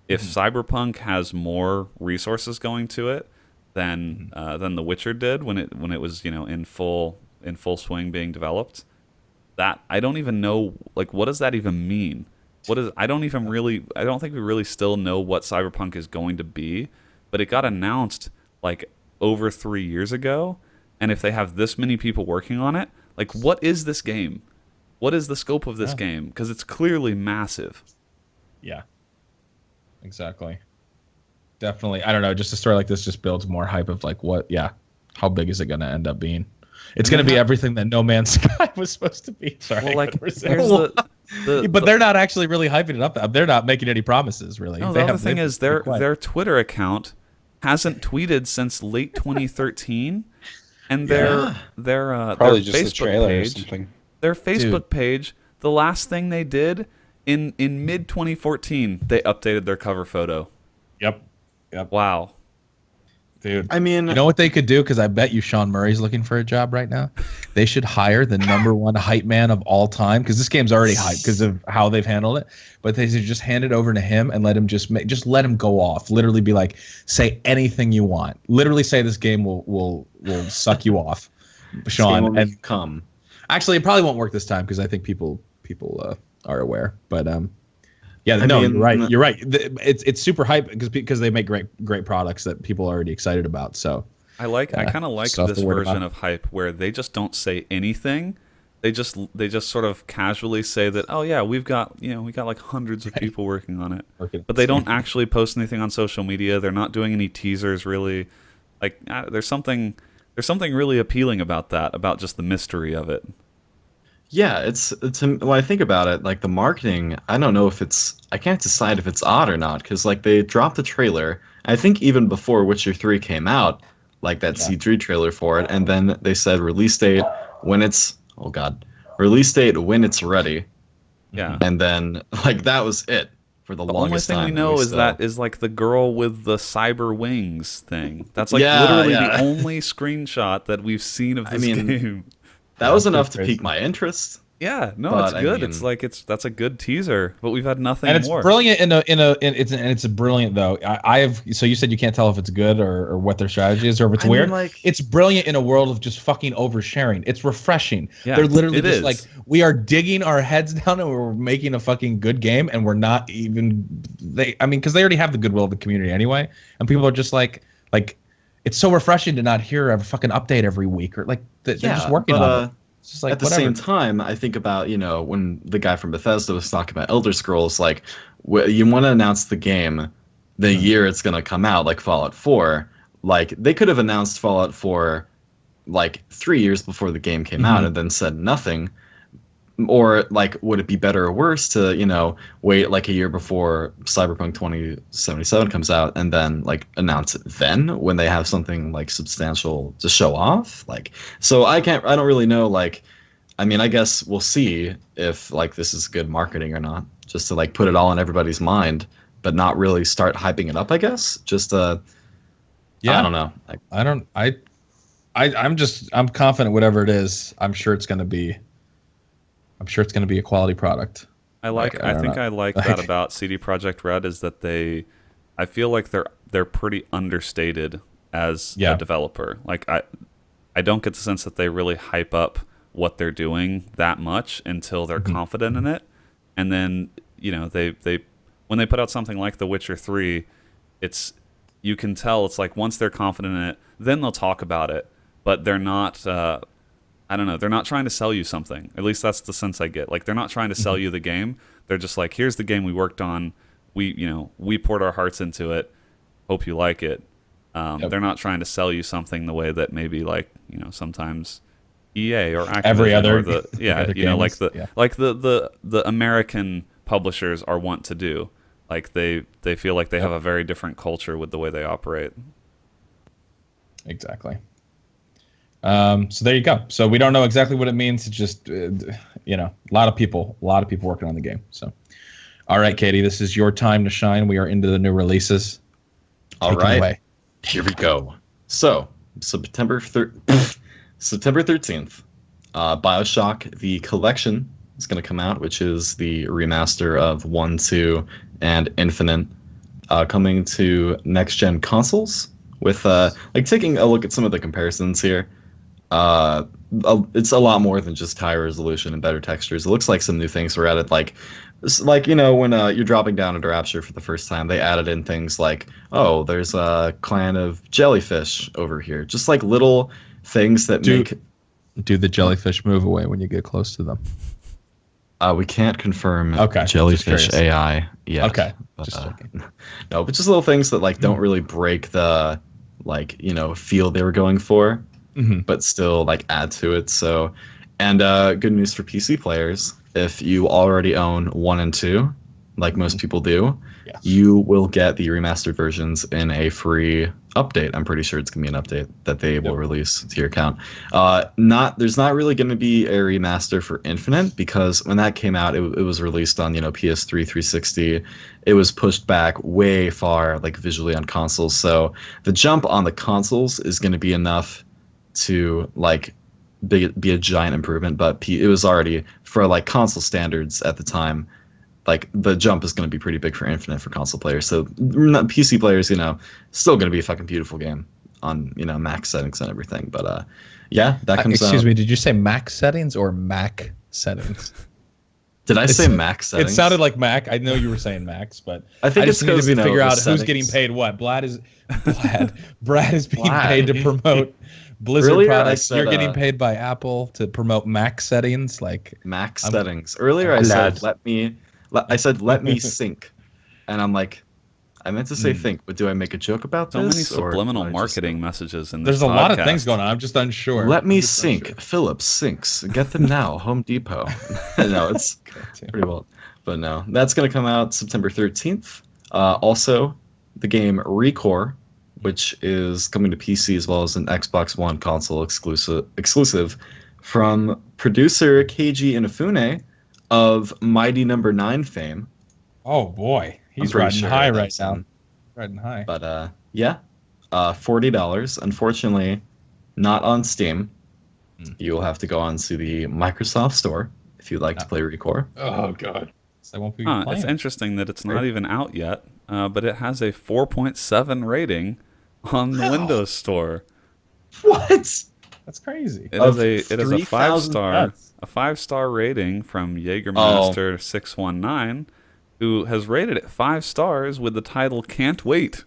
If Cyberpunk has more resources going to it than The Witcher did when it was in full swing being developed, that I don't even know, like, what does that even mean? I don't think we really still know what Cyberpunk is going to be, but it got announced like over 3 years ago, and if they have this many people working on it, like, what is this game? What is the scope of this game? Because it's clearly massive. Yeah. Exactly. definitely. I don't know. Just a story like this just builds more hype of like what, how big is it going to end up being? It's going to be everything that No Man's Sky was supposed to be. Sorry. Well, like, here's but they're not actually really hyping it up. They're not making any promises, really. No, the other thing is their Twitter account hasn't tweeted since late 2013, and their probably just Facebook the trailer page, or something. Their Facebook page, the last thing they did in mid 2014, they updated their cover photo. Yep. Wow. Dude, I mean, you know what they could do? Because I bet you Sean Murray's looking for a job right now. They should hire the #1 hype man of all time, because this game's already hyped because of how they've handled it. But they should just hand it over to him and let him just let him go off. Literally be like, say anything you want. Literally say this game will suck you off, Sean. And come. Actually, it probably won't work this time because I think people are aware. But you're right. You're right. It's super hype because they make great products that people are already excited about. So I kind of like this version of hype where they just don't say anything. They just sort of casually say that, oh yeah, we got like hundreds of people working on it, but they don't actually post anything on social media. They're not doing any teasers really. Like there's something really appealing about that, about just the mystery of it. Yeah, it's when I think about it, like the marketing, I don't know if I can't decide if it's odd or not, because like they dropped the trailer. I think even before Witcher 3 came out, like that C3 trailer for it, and then they said release date when it's ready. Yeah. And then like that was it for the longest time. The only thing we know is like the girl with the cyber wings thing. That's like literally the only screenshot that we've seen of this game. That was enough to pique my interest. Yeah, no, it's good. That's a good teaser, but we've had nothing more. And it's brilliant it's brilliant though. So you said you can't tell if it's good or what their strategy is or if it's weird. It's brilliant in a world of just fucking oversharing. It's refreshing. Yeah, they're literally just like, we are digging our heads down and we're making a fucking good game, and we're not even because they already have the goodwill of the community anyway, and people are just like it's so refreshing to not hear a fucking update every week, or like they're just working on it. It's just like, at the same time, I think about when the guy from Bethesda was talking about Elder Scrolls, like you want to announce the game the year it's gonna come out, like Fallout 4. Like they could have announced Fallout 4 like 3 years before the game came out and then said nothing. Or like, would it be better or worse to wait like a year before Cyberpunk 2077 comes out and then like announce it then when they have something like substantial to show off? Like, so I don't really know. Like, I mean, I guess we'll see if like this is good marketing or not, just to like put it all in everybody's mind, but not really start hyping it up. I guess just I don't know. I'm confident whatever it is. I'm sure it's going to be a quality product. I like that about CD Projekt Red is that I feel like they're pretty understated as a developer. Like I don't get the sense that they really hype up what they're doing that much until they're confident in it. And then, they when they put out something like The Witcher 3, you can tell it's like once they're confident in it, then they'll talk about it, but they're not I don't know. They're not trying to sell you something. At least that's the sense I get. Like they're not trying to sell you the game. They're just like, here's the game we worked on. We poured our hearts into it. Hope you like it. They're not trying to sell you something the way that maybe like sometimes EA or Activision every other the American publishers are wont to do. Like they feel like they have a very different culture with the way they operate. Exactly. So there you go. So we don't know exactly what it means. It's just, a lot of people working on the game. So, all right, Katie, this is your time to shine. We are into the new releases. All right, here we go. So September 13th, BioShock the Collection is going to come out, which is the remaster of 1, 2, and Infinite, coming to next-gen consoles. With taking a look at some of the comparisons here. It's a lot more than just higher resolution and better textures. It looks like some new things were added, like when you're dropping down into Rapture for the first time, they added in things like, oh, there's a clan of jellyfish over here. Just like little things that do the jellyfish move away when you get close to them. We can't confirm Okay, just jellyfish curious. AI yet. Okay, but, just checking. no, but just little things that like don't really break the feel they were going for, Mhm. but still like add to it. So, and good news for PC players: if you already own 1 and 2, like most people do, Yes. you will get the remastered versions in a free update. I'm pretty sure it's gonna be an update that they will release to your account. There's not really gonna be a remaster for Infinite because when that came out, it was released on PS3, 360. It was pushed back way far, like visually on consoles. So the jump on the consoles is gonna be enough to like be a giant improvement. But it was already for like console standards at the time. Like the jump is going to be pretty big for Infinite for console players. So PC players, still going to be a fucking beautiful game on max settings and everything. But yeah, that comes out. Excuse me, did you say max settings or Mac settings? Did I say max settings? It sounded like Mac. I know you were saying Max, but I think just it's need to figure out who's settings. getting paid what. Brad is being paid to promote Blizzard Earlier, I products. said, You're getting paid by Apple to promote Mac settings, like max settings. Earlier, I said let me sync, and I'm like, I meant to say think, but do I make a joke about So this? many subliminal marketing messages in this there's a lot of podcast. things going on. I'm just unsure. Let me sync. Philips syncs. Get them now. Home Depot. No, it's pretty well. But no, that's going to come out September 13th. Also, the game Recore, which is coming to PC as well as an Xbox One console exclusive from producer Keiji Inafune of Mighty Number 9 fame. Oh boy, he's riding high right now. Riding high. But yeah, $40. Unfortunately, not on Steam. You will have to go on to the Microsoft Store if you'd like to play Recore. Oh god, so I won't be playing. It's interesting that it's not even out yet, but it has a 4.7 rating on the Windows Store. What? That's crazy. It is a 5-star rating from Jägermaster619, who has rated it 5 stars with the title "Can't Wait."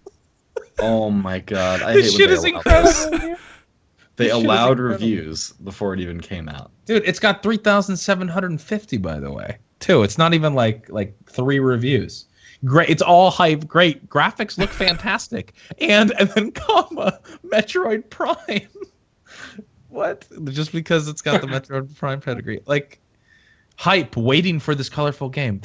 Oh my god! I This hate shit when is they allow incredible. this. They allowed reviews before it even came out. Dude, it's got 3,750 by the way. Too. It's not even like 3 reviews. Great. It's all hype. Great. Graphics look fantastic. And then Metroid Prime. What? Just because it's got the Metroid Prime pedigree. Like hype waiting for this colorful game.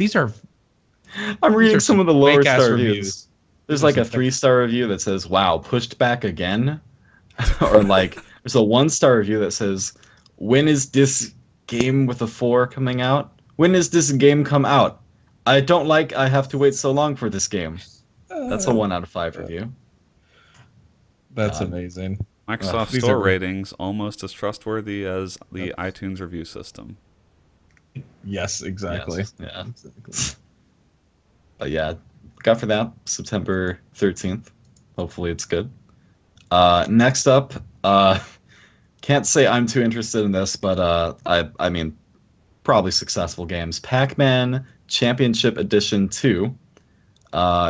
I'm reading some of the lower fake-ass star reviews. There's like a 3-star review that says, "Wow, pushed back again," or like there's a 1-star review that says, "When is this game with a 4 coming out? When is this game come out? I don't like I have to wait so long for this game." That's a 1 out of 5 review. That's amazing. Microsoft These Store are- ratings almost as trustworthy as the iTunes review system. Yes, exactly. Yes, yeah. But yeah, look out for that September 13th. Hopefully it's good. Next up, can't say I'm too interested in this, but I mean, probably successful games. Pac-Man Championship Edition 2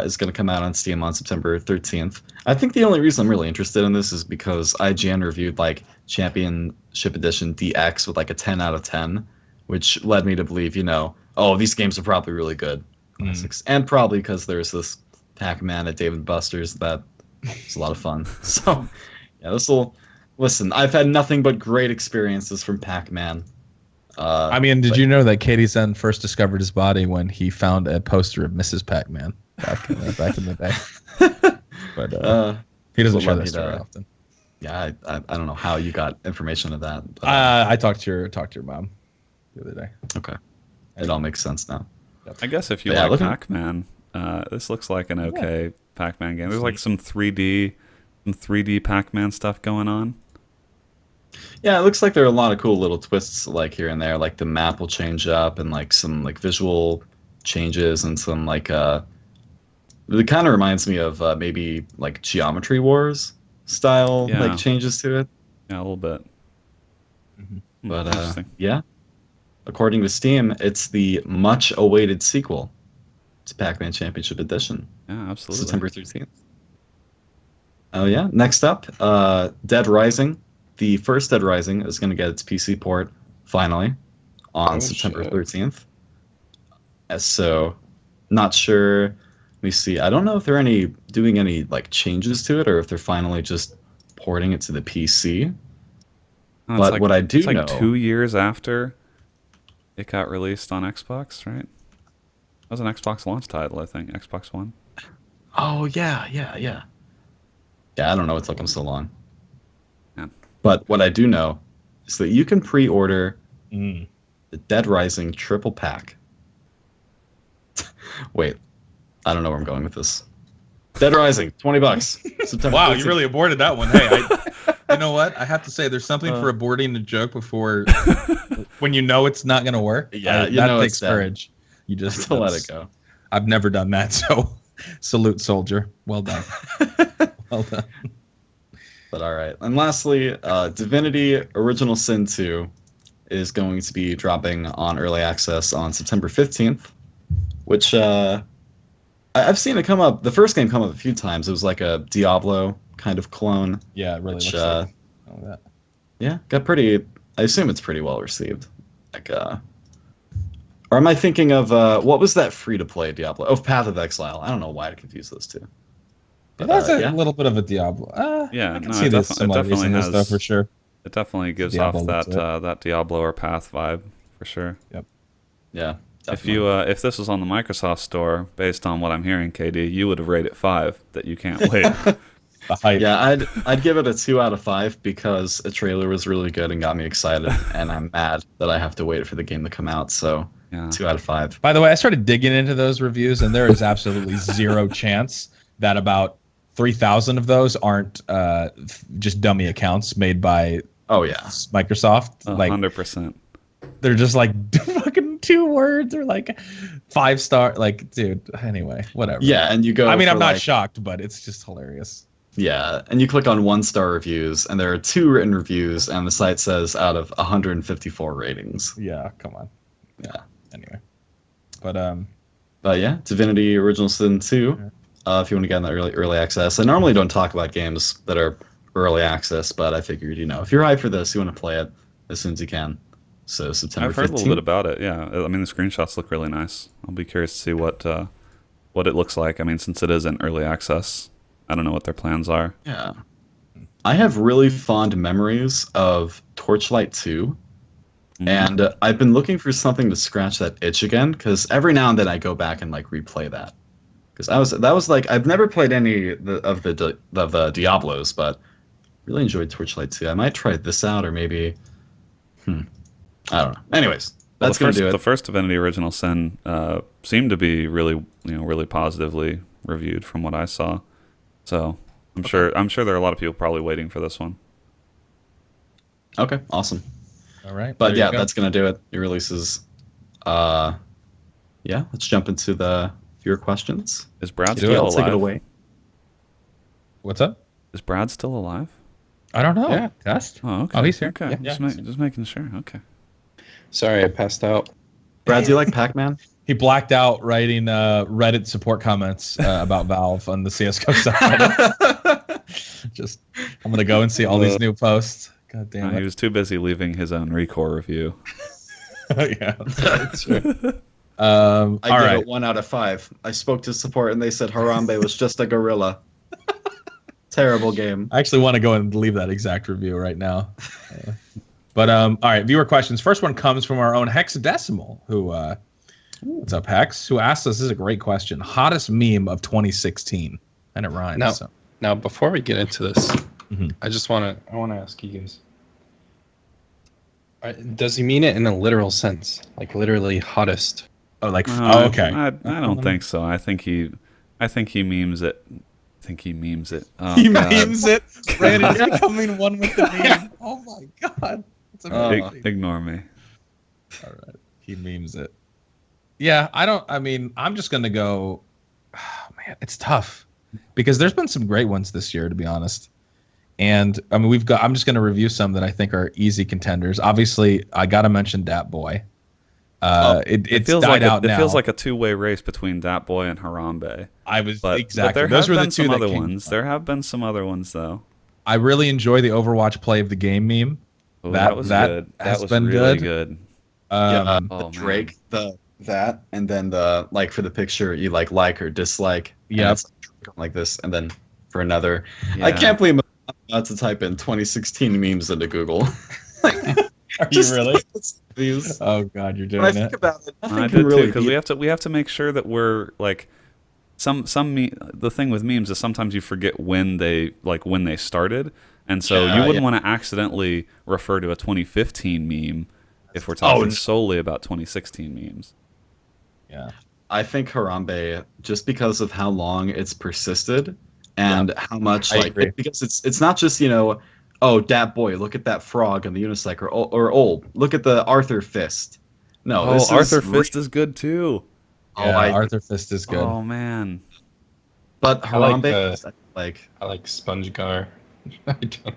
is going to come out on Steam on September 13th. I think the only reason I'm really interested in this is because IGN reviewed like Championship Edition DX with like a 10 out of 10, which led me to believe, these games are probably really good. Classics. And probably because there's this Pac-Man at Dave & Buster's that is a lot of fun. So, yeah, listen, I've had nothing but great experiences from Pac-Man. Did you know that Katie Zen first discovered his body when he found a poster of Mrs. Pac-Man back in the day? But he doesn't share that story often. Yeah, I don't know how you got information of that. But, I talked to your mom the other day. Okay, it all makes sense now. I guess if you like Pac-Man, this looks like an okay Pac-Man game. There's like some 3D Pac-Man stuff going on. Yeah, it looks like there are a lot of cool little twists like here and there. Like the map will change up and like some like visual changes and some like it kind of reminds me of maybe like Geometry Wars style like changes to it. Yeah, a little bit. Mm-hmm. But yeah, according to Steam, it's the much awaited sequel to Pac-Man Championship Edition. Yeah, absolutely. September 13th. Oh yeah. Next up, Dead Rising. The first Dead Rising is going to get its PC port finally on September 13th. So, not sure. Let me see. I don't know if they're doing any like changes to it, or if they're finally just porting it to the PC. Oh, But what I do it's like know, 2 years after it got released on Xbox, right? That was an Xbox launch title, I think. Xbox One. oh yeah. Yeah, I don't know what took them so long. Yeah. But what I do know is that you can pre-order Mm. the Dead Rising triple pack. Wait, I don't know where I'm going with this. Dead Rising, $20. September Wow, 13th. you really aborted that one. Hey, you know what? I have to say, there's something for aborting a joke before when you know it's not going to to Yeah, you that know takes it's dead. courage. You just Just to let it go. I've never done that, so salute, soldier. Well done. Well done. But all right. And lastly, Divinity Original Sin 2 is going to be dropping on early access on September 15th, which I've seen it come up. The first game come up a few times. It was like a Diablo kind of clone. Yeah, it really Which, looks like that. Yeah, got pretty. I assume it's pretty well received. Like, or am I thinking of what was that free to play Diablo? Oh, Path of Exile. I don't know why I confused those two. It has a yeah. little bit of a Diablo. Yeah, I can no, see it the defi- it similarities definitely in this has- stuff for sure. It definitely gives Diablo off looks that Diablo or Path vibe for sure. Yeah. If Definitely. you if this was on the Microsoft Store, based on what I'm hearing, KD, you would have rated 5. That you can't wait. The hype. Yeah, I'd give it a 2 out of 5 because a trailer was really good and got me excited, and I'm mad that I have to wait for the game to come out. So Yeah. 2 out of 5. By the way, I started digging into those reviews, and there is absolutely zero chance that about 3,000 of those aren't just dummy accounts made by Oh yeah. Microsoft. Like 100%. they're just like fucking 2 words or like 5-star. Like, dude. Anyway, whatever. Yeah, and you go. I mean, for I'm not like, shocked, but it's just hilarious. Yeah, and you click on 1-star reviews, and there are 2 written reviews, and the site says out of 154 ratings. Yeah, come on. Yeah. Anyway, but But yeah, Divinity Original Sin 2. Yeah. If you want to get in the early access, I normally don't talk about games that are early access, but I figured, if you're hyped for this, you want to play it as soon as you can. So September 15th. I've heard a little bit about it. Yeah, I mean the screenshots look really nice. I'll be curious to see what it looks like. I mean, since it is in early access, I don't know what their plans are. Yeah. I have really fond memories of Torchlight 2, and I've been looking for something to scratch that itch again, because every now and then I go back and like replay that. Because that was like, I've never played any of the Diablos, but really enjoyed Torchlight 2. I might try this out, or maybe, I don't know. Anyways, that's gonna do it. The first Divinity Original Sin seemed to be really, really positively reviewed from what I saw. So I'm sure there are a lot of people probably waiting for this one. Okay, awesome. all right. But there yeah, you go. that's gonna do it. It releases. Yeah, let's jump into the viewer questions. Is Brad Do still it. I'll alive? take it away. What's up? Is Brad still alive? I don't know. Yeah. Test. Oh, okay. Oh, he's here. Okay, Yeah. just making sure. Okay. Sorry, I passed out. Brad, do you like Pac-Man? He blacked out writing Reddit support comments about Valve on the CS:GO subreddit. Just, I'm gonna go and see all these new posts. God damn He it. was too busy leaving his own Recore review. Yeah. I All give right. it 1 out of 5. I spoke to support and they said Harambe was just a gorilla. Terrible game. I actually want to go and leave that exact review right now. But all right, viewer questions. First one comes from our own Hexadecimal, who what's up, Hex? Who asked us, this is a great question. Hottest meme of 2016. And it rhymes. No. So. Now, before we get into this, Mhm. I want to ask you guys. Does he mean it in a literal sense, like literally hottest? Oh, like No, okay. I don't think so. I think he memes it. Oh, He God. memes it. Brandon is becoming one with the meme. Oh my god. It's amazing. Ignore me. All right. He memes it. Yeah, I'm just going to go. Oh, man, it's tough because there's been some great ones this year, to be honest. And I mean, I'm just going to review some that I think are easy contenders. Obviously, I got to mention Dat Boy. It's feels died like out now. It feels like a two-way race between Dat Boy and Harambe. Exactly. But there Those have were the been two some that other came ones. to mind. There have been some other ones though. I really enjoy the Overwatch play of the game meme. Oh, That was that good. has That was been really good. good. Yeah, Oh, the Drake, the that, and then the like for the picture you like or dislike. Yeah. It's like this, and then for another. Yeah. I can't believe I'm about to type in 2016 memes into Google. Are you really? These. Oh God, you're doing When I it. think about it, nothing I can did really too, because beat we have to make sure that we're like the thing with memes is sometimes you forget when they started, and so Yeah, you wouldn't yeah. want to accidentally refer to a 2015 meme if we're talking no. solely about 2016 memes. Yeah. I think Harambe, just because of how long it's persisted and how much I agree. because it's not just, oh, dat boy, look at that frog on the unicycle, or oh, look at the Arthur fist. No, Oh, this Arthur is Fist is good too. Yeah, I Arthur Fist is good. Oh man, but I like Harambe, I like SpongeGar. I don't.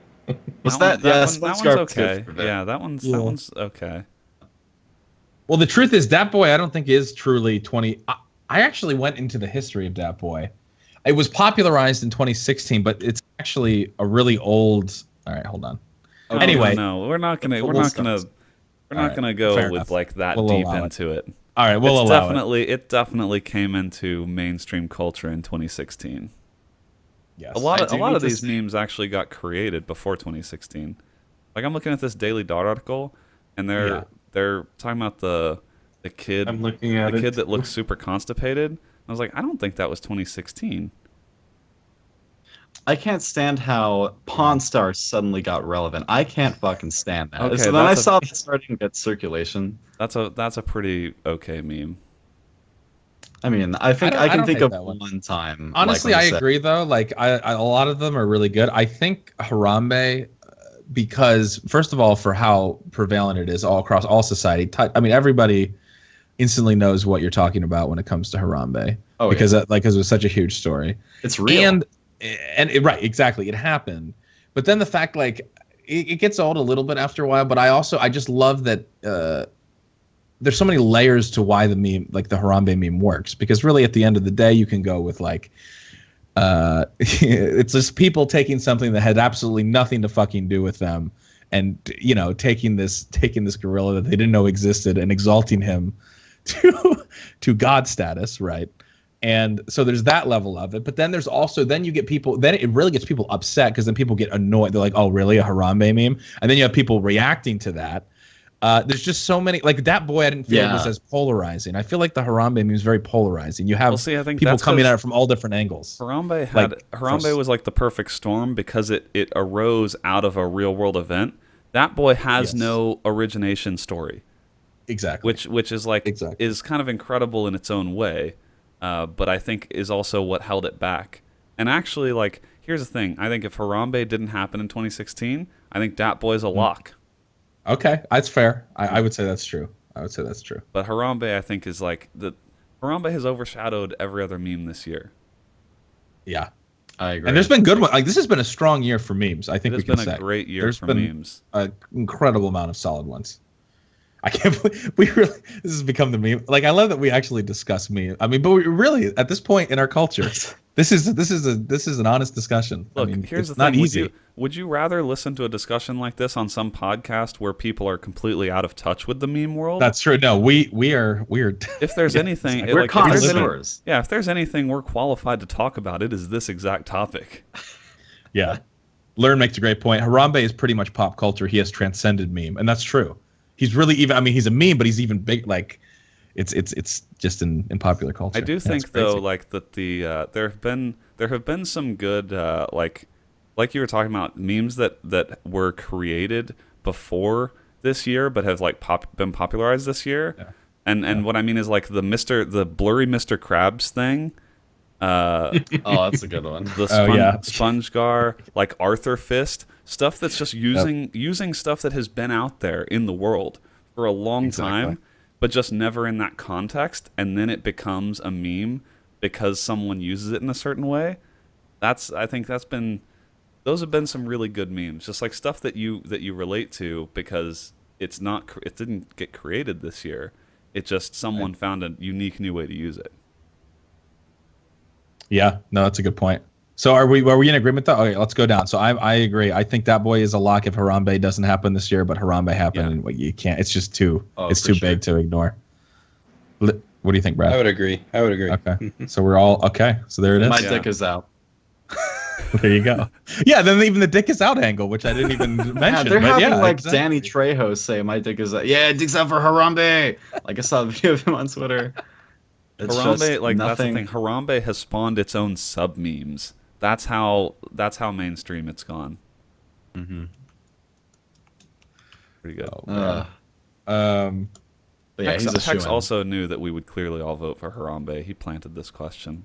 was that that yeah, one's SpongeGar was okay. good for a bit. Yeah, that one's okay. Well, the truth is, Dat Boy I don't think is truly 20. I actually went into the history of Dat Boy. It was popularized in 2016, but it's actually a really old. All right, hold on. Okay. Anyway. no, we're not gonna We'll start. go Fair with enough. like that We'll deep allow it. into it. All right, we'll allow it. It definitely came into mainstream culture in 2016. Yes. A lot I of do need to these say- memes actually got created before 2016. Like I'm looking at this Daily Dot article, and Yeah. they're talking about the kid I'm looking at the it. kid that looks super constipated. I was like, I don't think that was 2016. I can't stand how Pawn Stars suddenly got relevant. I can't fucking stand that. Okay, So then I that's a- saw that starting to get circulation. That's a pretty okay meme. I mean, I think don't- I I can don't think hate of that one. one time. Honestly, like, I when agree though. Like a lot of them are really good. I think Harambe, because first of all, for how prevalent it is all across all society. I mean, everybody instantly knows what you're talking about when it comes to Harambe Oh, because it was such a huge story. it's real. Right, exactly, it happened. But then the fact it gets old a little bit after a while. But I just love that. There's so many layers to why the meme, like the Harambe meme, works. Because really, at the end of the day, you can go with it's just people taking something that had absolutely nothing to fucking do with them, and taking this gorilla that they didn't know existed and exalting him to God status, right? And so there's that level of it. But then there's also you get people. Then it really gets people upset because then people get annoyed. They're like, "Oh, really? A Harambe meme?" And then you have people reacting to that. There's just so many, like Dat Boy. I didn't feel it was as polarizing. I feel like the Harambe meme is very polarizing. You have I think people that's coming 'cause at it from all different angles. Harambe was like the perfect storm because it arose out of a real world event. Dat Boy has Yes. no origination story, Exactly. which is like Exactly. is kind of incredible in its own way, but I think is also what held it back. And actually, like, here's the thing: I think if Harambe didn't happen in 2016, I think Dat Boy's a lock. Okay, that's fair. I would say that's true. But Harambe, I think, is like Harambe has overshadowed every other meme this year. Yeah. I agree. And there's been good ones. Like, this has been a strong year for memes. I think It we has can been say. a great year There's for been memes. an incredible amount of solid ones. I can't believe this has become the meme. Like, I love that we actually discuss meme. I mean, but we really, at this point in our culture, this is an honest discussion. Look, I mean, here's it's the thing: not easy. would you rather listen to a discussion like this on some podcast where people are completely out of touch with the meme world? That's true. No, we are. If there's anything, We're if there's connoisseurs. if there's anything we're qualified to talk about, it is this exact topic. Yeah. Learn makes a great point. Harambe is pretty much pop culture. He has transcended meme, and that's true. He's really even. I mean, he's a meme, but he's even big. Like, it's just in popular culture. I do Yeah, think it's crazy. though, like that there have been some good like you were talking about memes that were created before this year, but have like been popularized this year. Yeah. And what I mean is like the blurry Mr. Krabs thing. Oh, that's a good one. The SpongeGar, like Arthur Fist, stuff that's just using stuff that has been out there in the world for a long time, but just never in that context, and then it becomes a meme because someone uses it in a certain way. I think those have been some really good memes, just like stuff that you relate to because it didn't get created this year. It just someone found a unique new way to use it. Yeah, no, that's a good point. So are we in agreement though? Okay, let's go down. So I agree. I think Dat Boy is a lock if Harambe doesn't happen this year, but Harambe happened and you can't. It's just too Oh, it's for too sure. big to ignore. What do you think, Brad? I would agree. Okay. So we're all okay. So there it is. My dick is out. There you go. Yeah, then even the dick is out angle, which I didn't even mention. Yeah, they're but having like exactly. Danny Trejo say my dick is out. Yeah, dick's out for Harambe. Like I saw a video of him on Twitter. It's Harambe, just like nothing. that's the thing. Harambe has spawned its own sub memes. That's how mainstream it's gone. Mm-hmm. Pretty good. Oh, man. But yeah, Hex, he's a Hex shoo-in. also knew that we would clearly all vote for Harambe. He planted this question.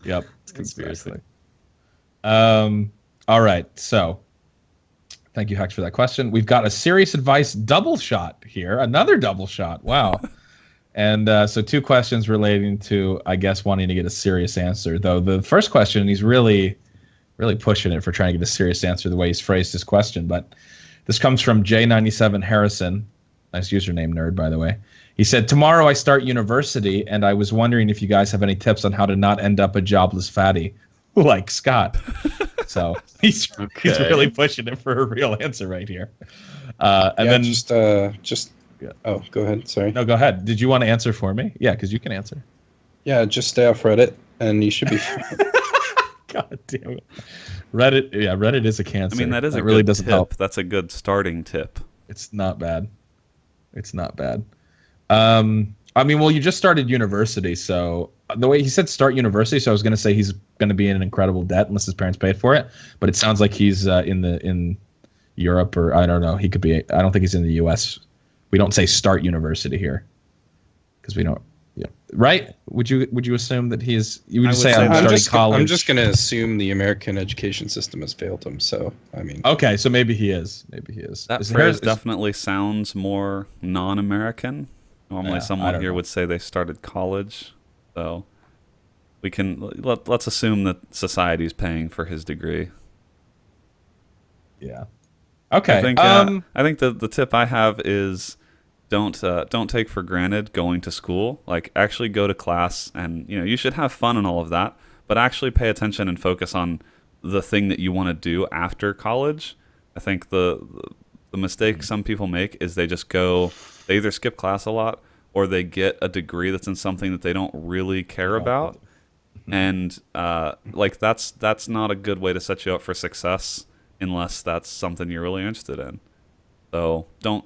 Yep. It's conspiracy. Exactly. All right. So, thank you, Hex, for that question. We've got a serious advice double shot here. Another double shot. Wow. And so 2 questions relating to, I guess, wanting to get a serious answer. Though the first question, he's really pushing it for trying to get a serious answer the way he's phrased his question. But this comes from J97 Harrison. Nice username, nerd, by the way. He said, tomorrow I start university, and I was wondering if you guys have any tips on how to not end up a jobless fatty like Scott. So he's really pushing it for a real answer right here. And then just Yeah. Oh, go ahead. Sorry. No, go ahead. Did you want to answer for me? Yeah, because you can answer. Yeah, just stay off Reddit, and you should be fine. God damn it. Reddit, yeah, Reddit is a cancer. I mean, that is a really good doesn't tip. help. That's a good starting tip. It's not bad. It's not bad. I mean, well, you just started university, so the way he said start university, so I was going to say he's going to be in an incredible debt unless his parents paid for it, but it sounds like he's in Europe, or I don't know. He could be. I don't think he's in the U.S. We don't say start university here because we don't. Yeah, right? Would you assume that he is? You would just say I'm starting college. I'm just going to assume the American education system has failed him. So I mean, okay, so maybe he is. Maybe he is. That phrase definitely sounds more non-American. Normally, someone here would say they started college. So we can let's assume that society's paying for his degree. Yeah. Okay. I think the tip I have is don't take for granted going to school. Like, actually go to class, and you should have fun and all of that, but actually pay attention and focus on the thing that you want to do after college. I think the mistake some people make is they either skip class a lot or they get a degree that's in something that they don't really care about. And like that's not a good way to set you up for success unless that's something you're really interested in. So don't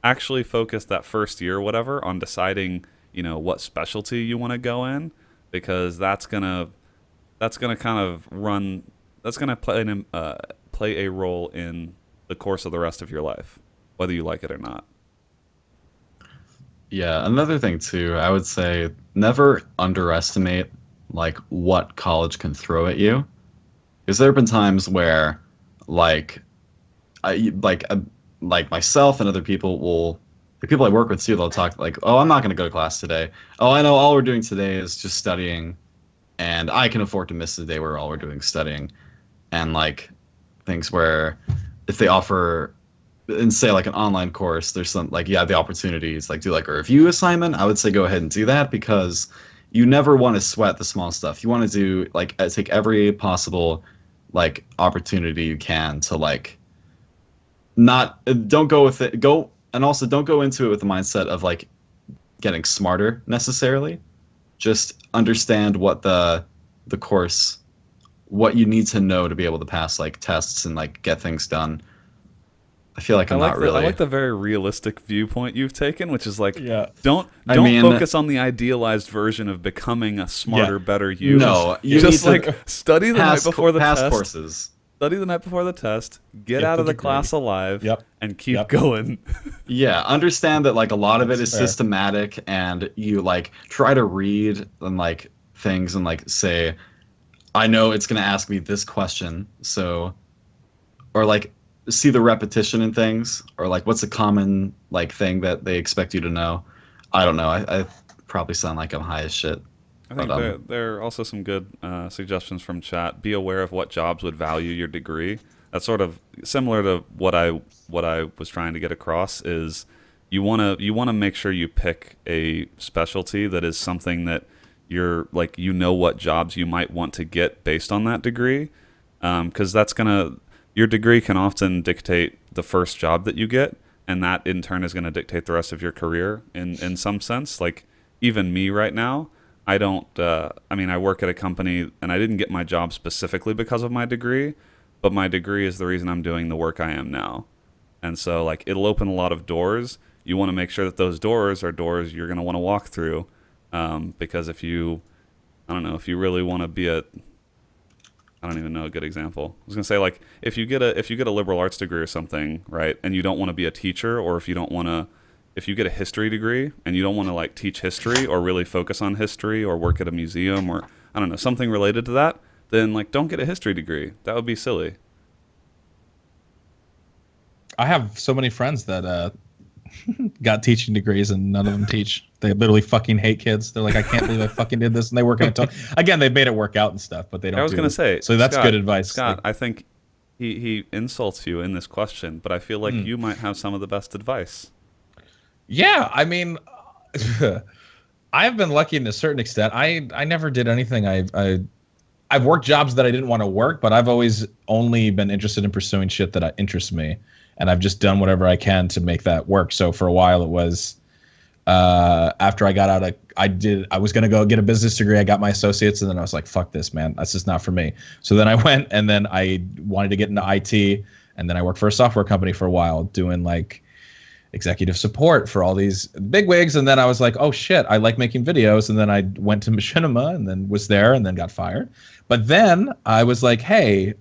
actually focus that first year or whatever on deciding, what specialty you want to go in, because that's gonna play a role in the course of the rest of your life, whether you like it or not. Yeah, another thing too, I would say never underestimate what college can throw at you, because there have been times where myself and other people the people I work with too, they'll talk oh, I'm not going to go to class today. Oh, I know all we're doing today is just studying, and I can afford to miss the day where all we're doing is studying. And things where if they offer and say an online course, there's some the opportunities do a review assignment, I would say go ahead and do that, because you never want to sweat the small stuff. You want to do take every possible opportunity you can to don't go with it, and also don't go into it with the mindset of getting smarter necessarily. Just understand what the course, what you need to know to be able to pass tests and get things done. I feel like I like the very realistic viewpoint you've taken, which is don't mean, focus on the idealized version of becoming a smarter, better you. No, you just need to study the night before the pass test. Courses. Study the night before the test. Get out of the class alive. Yep. And keep going. Yeah, understand that a lot of it is systematic, and you try to read and things and say, I know it's gonna ask me this question, so, or see the repetition in things, or what's a common thing that they expect you to know. I don't know. I probably sound like I'm high as shit. I think there are also some good suggestions from chat. Be aware of what jobs would value your degree. That's sort of similar to what I was trying to get across. Is you want to make sure you pick a specialty that is something that you're what jobs you might want to get based on that degree, because your degree can often dictate the first job that you get, and that in turn is going to dictate the rest of your career in some sense. Like even me right now, I don't. I mean, I work at a company, and I didn't get my job specifically because of my degree, but my degree is the reason I'm doing the work I am now. And so, like, it'll open a lot of doors. You want to make sure that those doors are doors you're going to want to walk through, because if you, I don't know, if you really want to be a, I don't even know a good example. I was going to say, like, if you get a liberal arts degree or something, right, and you don't want to be a teacher, or if you don't want to, if you get a history degree and you don't want to like teach history or really focus on history or work at a museum or I don't know, something related to that, then like don't get a history degree. That would be silly. I have so many friends that got teaching degrees and none of them teach. They literally fucking hate kids. They're like, I can't believe I fucking did this, and they work in a again, they made it work out and stuff, but they don't. I was gonna say, so that's Scott, good advice. Scott, like, I think he insults you in this question, but I feel like you might have some of the best advice. Yeah, I mean, I've been lucky in a certain extent. I never did anything. I've worked jobs that I didn't want to work, but I've always only been interested in pursuing shit that interests me, and I've just done whatever I can to make that work. So for a while, it was after I got out of, I was gonna go get a business degree. I got my associates, and then I was like, fuck this, man, that's just not for me. So then I went, and then I wanted to get into IT, and then I worked for a software company for a while, doing like executive support for all these big wigs, and then I was like, oh shit, I like making videos, and then I went to Machinima and then was there and then got fired. But then I was like, hey,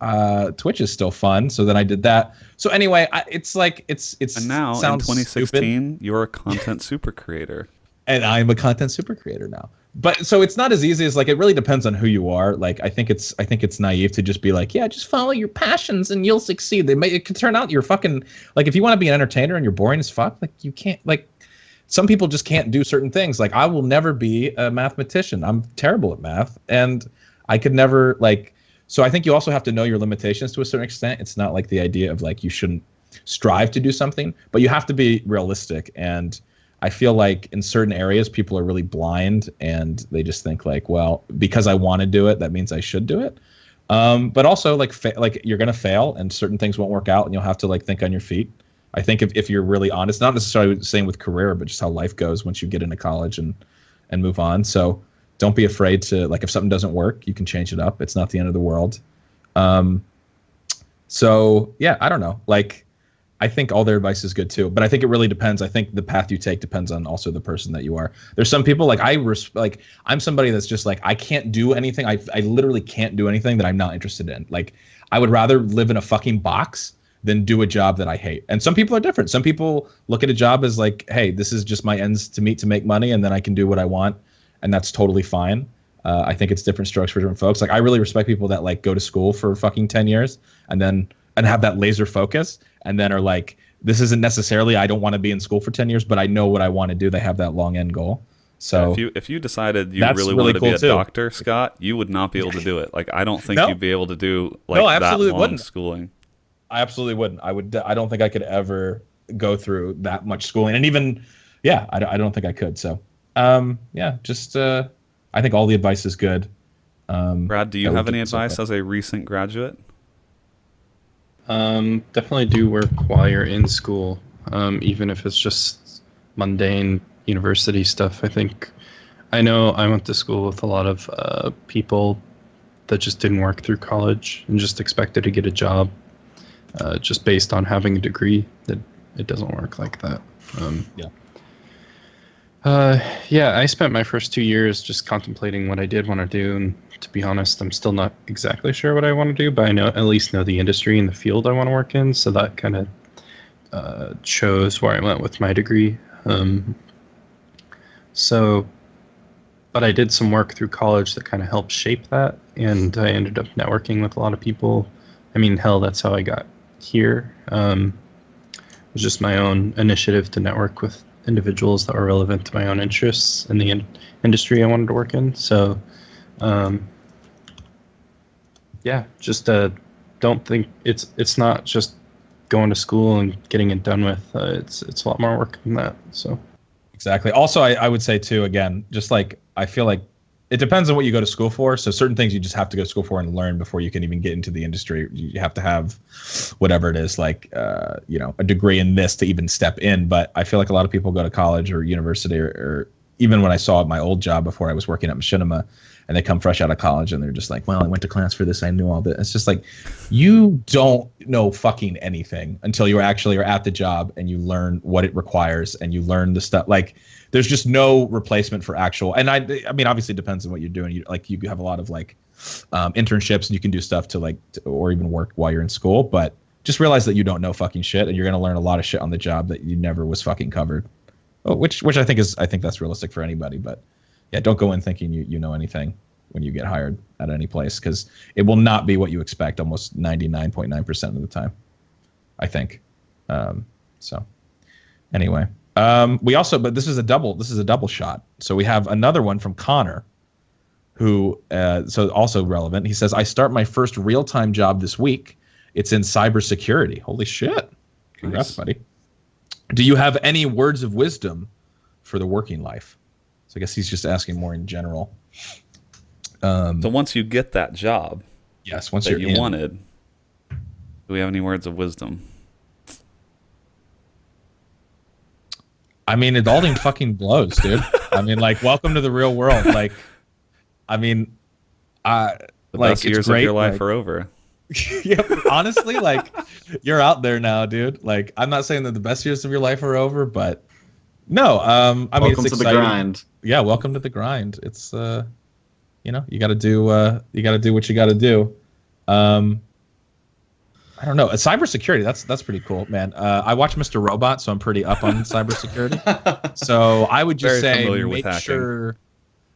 Twitch is still fun, so then I did that. So anyway, it's like it's and now in 2016 stupid. You're a content super creator, and I'm a content super creator now. But so it's not as easy as, like, it really depends on who you are. Like, I think it's naive to just be like, yeah, just follow your passions and you'll succeed. It could turn out you're fucking, like, if you want to be an entertainer and you're boring as fuck, like, you can't, like, some people just can't do certain things. Like, I will never be a mathematician. I'm terrible at math, and I could never, like, so I think you also have to know your limitations to a certain extent. It's not like the idea of like you shouldn't strive to do something, but you have to be realistic. And I feel like in certain areas, people are really blind and they just think like, well, because I want to do it, that means I should do it. But also like you're going to fail and certain things won't work out and you'll have to like think on your feet. I think if you're really honest, not necessarily the same with career, but just how life goes once you get into college and move on. So don't be afraid to, like, if something doesn't work, you can change it up. It's not the end of the world. So yeah, I don't know. Like, I think all their advice is good too, but I think it really depends. I think the path you take depends on also the person that you are. There's some people like I'm somebody that's just like, I can't do anything. I literally can't do anything that I'm not interested in. Like, I would rather live in a fucking box than do a job that I hate. And some people are different. Some people look at a job as like, hey, this is just my ends to meet to make money, and then I can do what I want, and that's totally fine. I think it's different strokes for different folks. Like, I really respect people that like go to school for fucking 10 years and have that laser focus, and then are like, this isn't necessarily, I don't want to be in school for 10 years, but I know what I want to do. They have that long end goal. So if you decided you really wanted to be a doctor, Scott, you would not be able to do it. Like, I don't think you'd be able to do like that long schooling. I absolutely wouldn't. I don't think I could ever go through that much schooling. And even, yeah, I don't think I could. So, yeah, just, I think all the advice is good. Brad, do you have any advice as a recent graduate? Definitely do work while you're in school, even if it's just mundane university stuff. I know I went to school with a lot of people that just didn't work through college and just expected to get a job just based on having a degree. That it doesn't work like that. Yeah, I spent my first 2 years just contemplating what I did want to do, and to be honest, I'm still not exactly sure what I want to do, but I at least know the industry and the field I want to work in, so that kind of shows where I went with my degree. But I did some work through college that kind of helped shape that, and I ended up networking with a lot of people. I mean, hell, that's how I got here. It was just my own initiative to network with individuals that are relevant to my own interests in the industry I wanted to work in. So, yeah, just don't think it's not just going to school and getting it done with. It's a lot more work than that. So, exactly. Also, I would say too, again, just like I feel like it depends on what you go to school for. So certain things you just have to go to school for and learn before you can even get into the industry. You have to have whatever it is, like a degree in this to even step in. But I feel like a lot of people go to college or university or even when I saw my old job before I was working at Machinima, and they come fresh out of college and they're just like, well, I went to class for this, I knew all this. It's just like, you don't know fucking anything until you actually are at the job and you learn what it requires and you learn the stuff. Like, there's just no replacement for actual. And I mean, obviously it depends on what you're doing. You have a lot of like internships and you can do stuff or even work while you're in school. But just realize that you don't know fucking shit, and you're gonna learn a lot of shit on the job that you never was fucking covered. Which I think that's realistic for anybody. But yeah, don't go in thinking you know anything when you get hired at any place, because it will not be what you expect almost 99.9% of the time, I think. So anyway, but this is a double shot. So we have another one from Connor, who so also relevant. He says, I start my first real-time job this week. It's in cybersecurity. Holy shit. Congrats, buddy. Do you have any words of wisdom for the working life? So I guess he's just asking more in general. So once you get that job, yes, once that you wanted, do we have any words of wisdom? I mean, it all fucking blows, dude. I mean, like, welcome to the real world. Like, I mean, the best years of your life are over. Yeah, honestly, like, you're out there now, dude. Like, I'm not saying that the best years of your life are over, but no. I mean, welcome it's to exciting. the grind. Yeah, welcome to the grind. It's you got to do what you got to do. I don't know. Cybersecurity, that's pretty cool, man. I watch Mr. Robot, so I'm pretty up on cybersecurity. So I would just say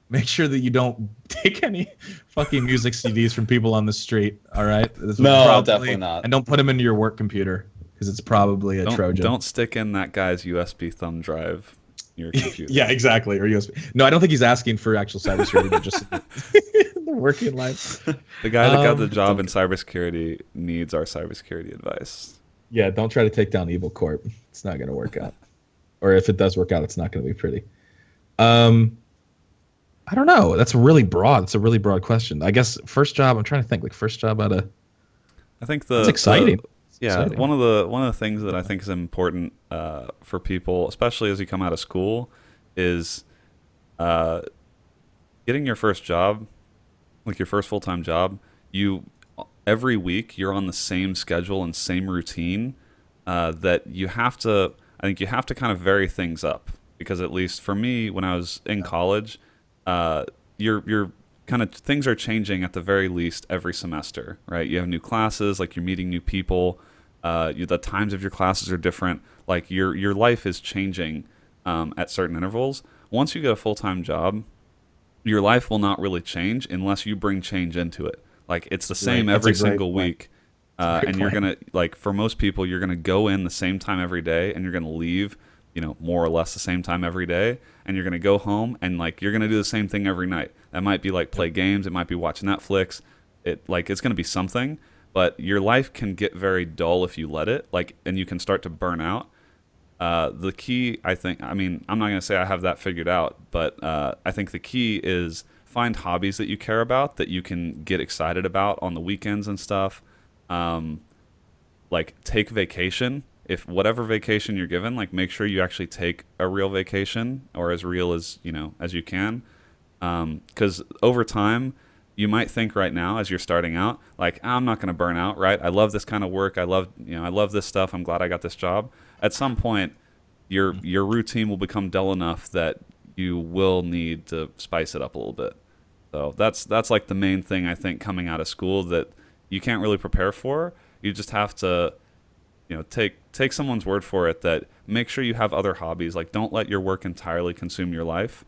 make sure that you don't take any fucking music CDs from people on the street. All right? Definitely not. And don't put them into your work computer, because it's probably a Trojan. Don't stick in that guy's USB thumb drive in your computer. Yeah, exactly. Or USB. No, I don't think he's asking for actual cybersecurity, but just the working life. The guy that got the job in cybersecurity needs our cybersecurity advice. Yeah, don't try to take down Evil Corp. It's not going to work out. Or if it does work out, it's not going to be pretty. I don't know. That's really broad. It's a really broad question. I guess first job. I'm trying to think. Like, first job out of. I think that's exciting. Exciting. One of the things that I think is important for people, especially as you come out of school, is getting your first job, like your first full-time job. Every week you're on the same schedule and same routine that you have to. I think you have to kind of vary things up, because at least for me, when I was in college, you're kind of, things are changing at the very least every semester, right? You have new classes, like you're meeting new people. The times of your classes are different. Like your life is changing at certain intervals. Once you get a full-time job, your life will not really change unless you bring change into it. Like, it's the same every single week. And you're going to, like, for most people, you're going to go in the same time every day, and you're going to leave, more or less the same time every day. And you're going to go home, and, like, you're going to do the same thing every night. That might be, like, play games. It might be watch Netflix. It's going to be something. But your life can get very dull if you let it, and you can start to burn out. The key, I'm not going to say I have that figured out, but I think the key is find hobbies that you care about, that you can get excited about on the weekends and stuff. Like, take vacation. If whatever vacation you're given, like, make sure you actually take a real vacation, or as real as you can. Because over time, you might think right now, as you're starting out, like, I'm not going to burn out, right? I love this kind of work. I love this stuff. I'm glad I got this job. At some point, your routine will become dull enough that you will need to spice it up a little bit. So that's like the main thing, I think, coming out of school, that you can't really prepare for. You just have to, take someone's word for it, that make sure you have other hobbies. Like, don't let your work entirely consume your life,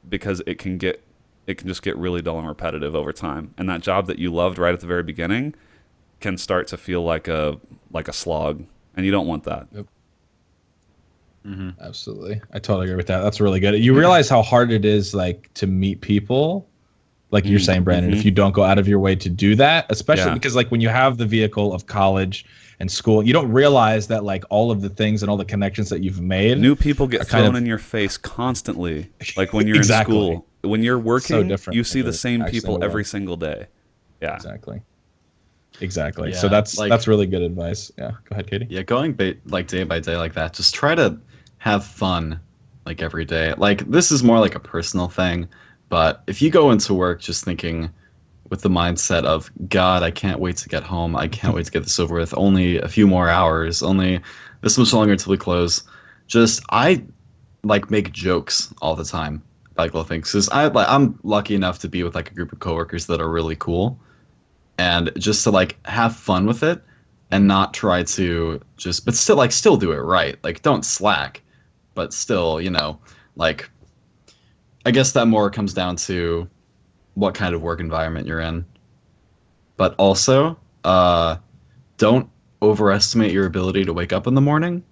because it can just get really dull and repetitive over time. And that job that you loved right at the very beginning can start to feel like a slog, and you don't want that. Yep. Mm-hmm. Absolutely. I totally agree with that. That's really good. You realize how hard it is, like, to meet people, like you're saying, Brandon, if you don't go out of your way to do that, especially because, like, when you have the vehicle of college and school, you don't realize that, like, all of the things and all the connections that you've made, new people get thrown in your face constantly, like when you're in school. when you're working, different you see when the you're same actually people in the every work. single day. Yeah. Exactly. Yeah, So that's like- really good advice. Yeah. Go ahead, Katie. Yeah, going like day by day like that, just try to have fun like every day. Like this is more like a personal thing, but if you go into work just thinking with the mindset of God, I can't wait to get home. I can't wait to get this over with. Only a few more hours. Only this much longer until we close. I like make jokes all the time about little things because I'm lucky enough to be with like a group of coworkers that are really cool, and just to like have fun with it and not try to just but still do it right. Like don't slack, but still, like I guess that more comes down to what kind of work environment you're in. But also, don't overestimate your ability to wake up in the morning.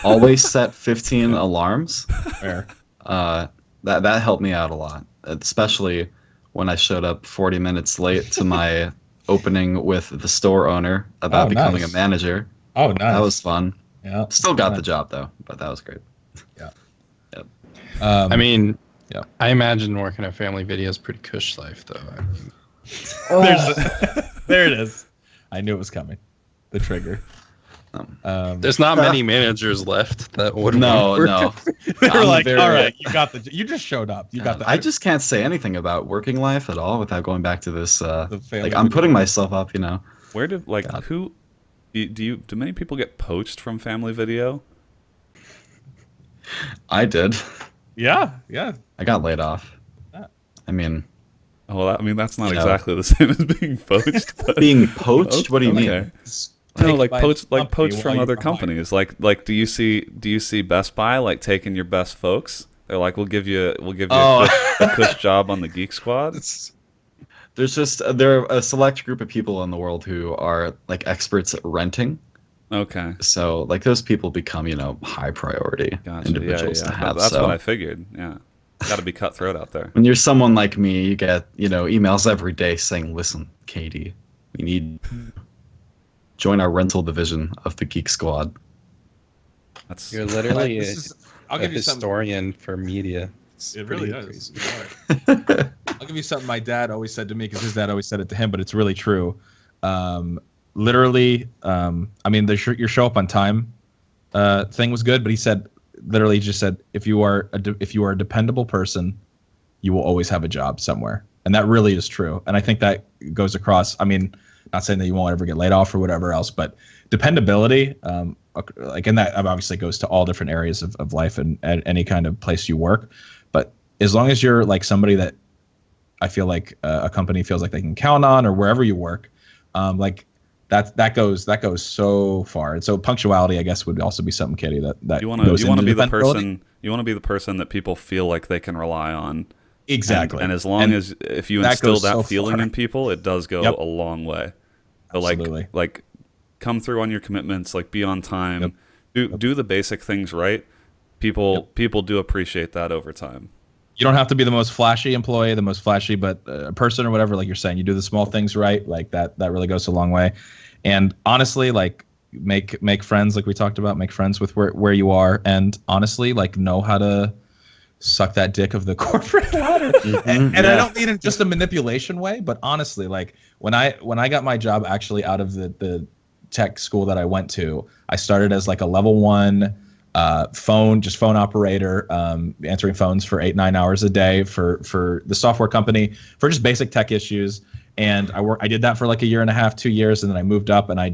Always set 15 alarms. Fair. That helped me out a lot, especially when I showed up 40 minutes late to my opening with the store owner about becoming nice. a manager. Oh, nice. That was fun. Yeah. Still got the job though, but that was great. I mean, yeah. I imagine working at Family Video is pretty cush life, though. I mean, There it is. I knew it was coming. The trigger. there's not many managers left that would. No. They were I'm like, very- all right, you just showed up. You got the. I just can't say anything about working life at all without going back to this. family I'm video. putting myself up, Where do like God. who do many people get poached from Family Video? I did. Yeah. I got laid off. Yeah. I mean, Oh, well, I mean that's not You know. exactly the same as being poached. But, being poached? What do you mean? okay. No, like by poached, the like poached company from while other you're behind. companies. Like, do you see Best Buy like taking your best folks? They're like, we'll give you a cush job on the Geek Squad. There are a select group of people in the world who are like experts at renting. Okay, So like those people become, high priority gotcha. individuals Yeah. to have. That's so what I figured. Yeah, got to be cutthroat out there. when you're someone like me, you get, emails every day saying, "Listen, Katie, we need join our rental division of the Geek Squad." That's You're literally I'll a give you something. historian for media. It's It really pretty is. crazy. I'll give you something my dad always said to me because his dad always said it to him, but it's really true. Literally, I mean, your show up on time thing was good, but he said literally just said if you are a dependable person, you will always have a job somewhere, and that really is true. And I think that goes across. I mean, not saying that you won't ever get laid off or whatever else, but dependability, like, and that obviously goes to all different areas of life and at any kind of place you work. But as long as you're like somebody that I feel like a company feels like they can count on, or wherever you work, like that goes so far. And so punctuality, I guess, would also be something, Katie, that you want goes to into be the dependability. person. You want to be the person that people feel like they can rely on. Exactly. And as long as if you that instill goes that so feeling far. in people, it does go Yep. a long way. So Absolutely. like come through on your commitments, like be on time, do the basic things right. People do appreciate that over time. You don't have to be the most flashy employee, the most flashy, but person or whatever, like you're saying, you do the small things right, like that really goes a long way. And honestly, like make friends, like we talked about, make friends with where you are, and honestly, like know how to suck that dick of the corporate ladder. And I don't mean in just a manipulation way, but honestly, like when I got my job actually out of the tech school that I went to, I started as like a level 1 phone operator, answering phones for 8-9 hours a day for the software company for just basic tech issues. And I did that for like a year and a half, 2 years, and then I moved up, and I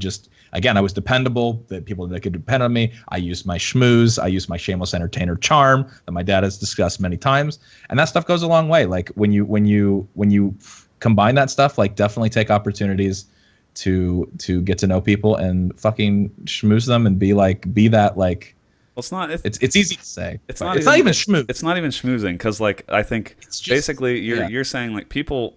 was dependable. That people that could depend on me. I used my schmooze. I used my shameless entertainer charm that my dad has discussed many times, and that stuff goes a long way. Like when you combine that stuff, like definitely take opportunities to get to know people and fucking schmooze them and be that like. Well, it's not. It's easy to say. It's but not it's not even schmooze. It's not even schmoozing because, like, I think It's just- basically yeah. you're saying like people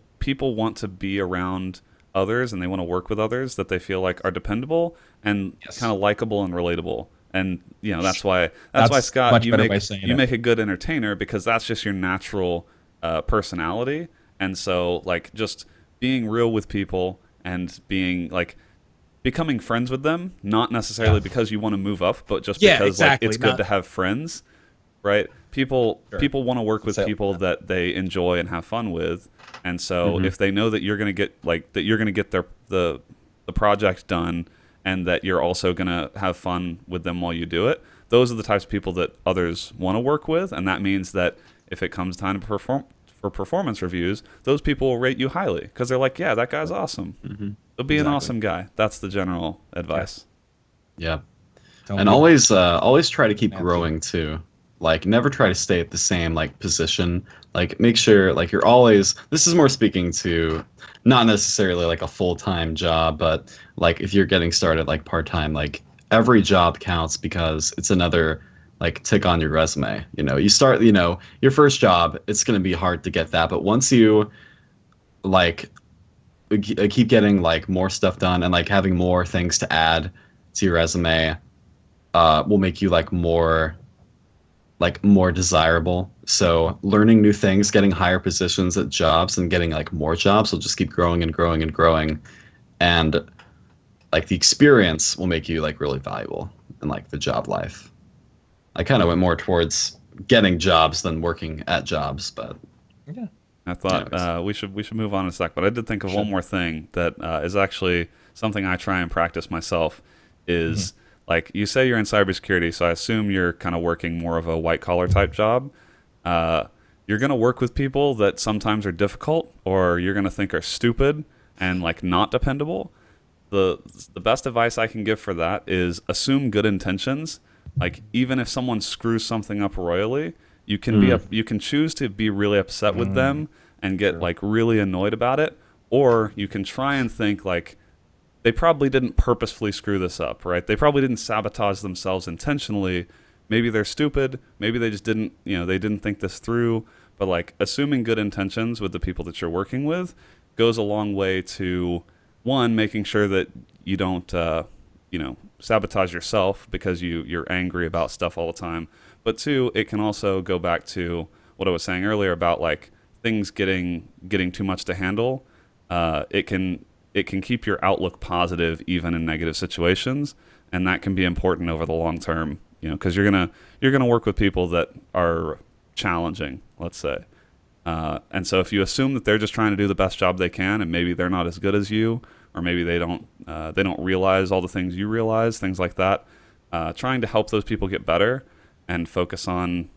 want to be around others and they want to work with others that they feel like are dependable and Yes. kind of likable and relatable. And that's why That's Scott, much you better make way of saying you it. make a good entertainer because that's just your natural personality. And so like just being real with people and being like becoming friends with them, not necessarily because you want to move up, but just Yeah, because exactly, like it's good not- to have friends, right? people want to work with people that they enjoy and have fun with, and so if they know that you're going to get the project done, and that you're also going to have fun with them while you do it, those are the types of people that others want to work with, and that means that if it comes time to perform for performance reviews, those people will rate you highly because they're like, yeah, that guy's awesome. He'll be an awesome guy. That's the general advice. Yeah. And always try to keep growing too. Like, never try to stay at the same like position. Like, make sure like you're always. This is more speaking to not necessarily like a full-time job, but like if you're getting started like part-time, like every job counts because it's another like tick on your resume. You start, your first job, it's going to be hard to get that, but once you like keep getting like more stuff done and like having more things to add to your resume, will make you like more desirable. So learning new things, getting higher positions at jobs, and getting like more jobs will just keep growing and growing and growing, and like the experience will make you like really valuable in like the job life. I kind of went more towards getting jobs than working at jobs, but yeah. I thought we should move on in a sec, but I did think of one more thing that is actually something I try and practice myself. Is like, you say you're in cybersecurity, so I assume you're kind of working more of a white collar type job. You're going to work with people that sometimes are difficult, or you're going to think are stupid and like not dependable. The best advice I can give for that is assume good intentions. Like, even if someone screws something up royally, you can you can choose to be really upset with them and get like really annoyed about it, or you can try and think like, they probably didn't purposefully screw this up, right? They probably didn't sabotage themselves intentionally. Maybe they're stupid. Maybe they just didn't, they didn't think this through. But like, assuming good intentions with the people that you're working with goes a long way to, one, making sure that you don't, sabotage yourself because you're angry about stuff all the time. But two, it can also go back to what I was saying earlier about like things getting too much to handle. It can keep your outlook positive even in negative situations, and that can be important over the long term. Because you're gonna work with people that are challenging, let's say, and so if you assume that they're just trying to do the best job they can, and maybe they're not as good as you, or maybe they don't realize all the things you realize, things like that, trying to help those people get better and focus on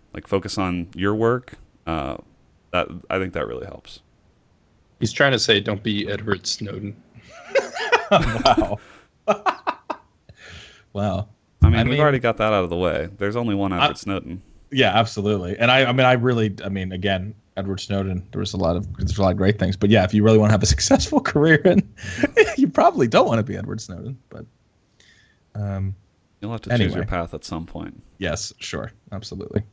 your work, that I think that really helps. He's trying to say, don't be Edward Snowden. Wow. Wow. I mean, we've already got that out of the way. There's only one Edward Snowden. Yeah, absolutely. And again, Edward Snowden, there's a lot of great things. But yeah, if you really want to have a successful career, and you probably don't want to be Edward Snowden. But you'll have to choose your path at some point. Yes, sure, absolutely.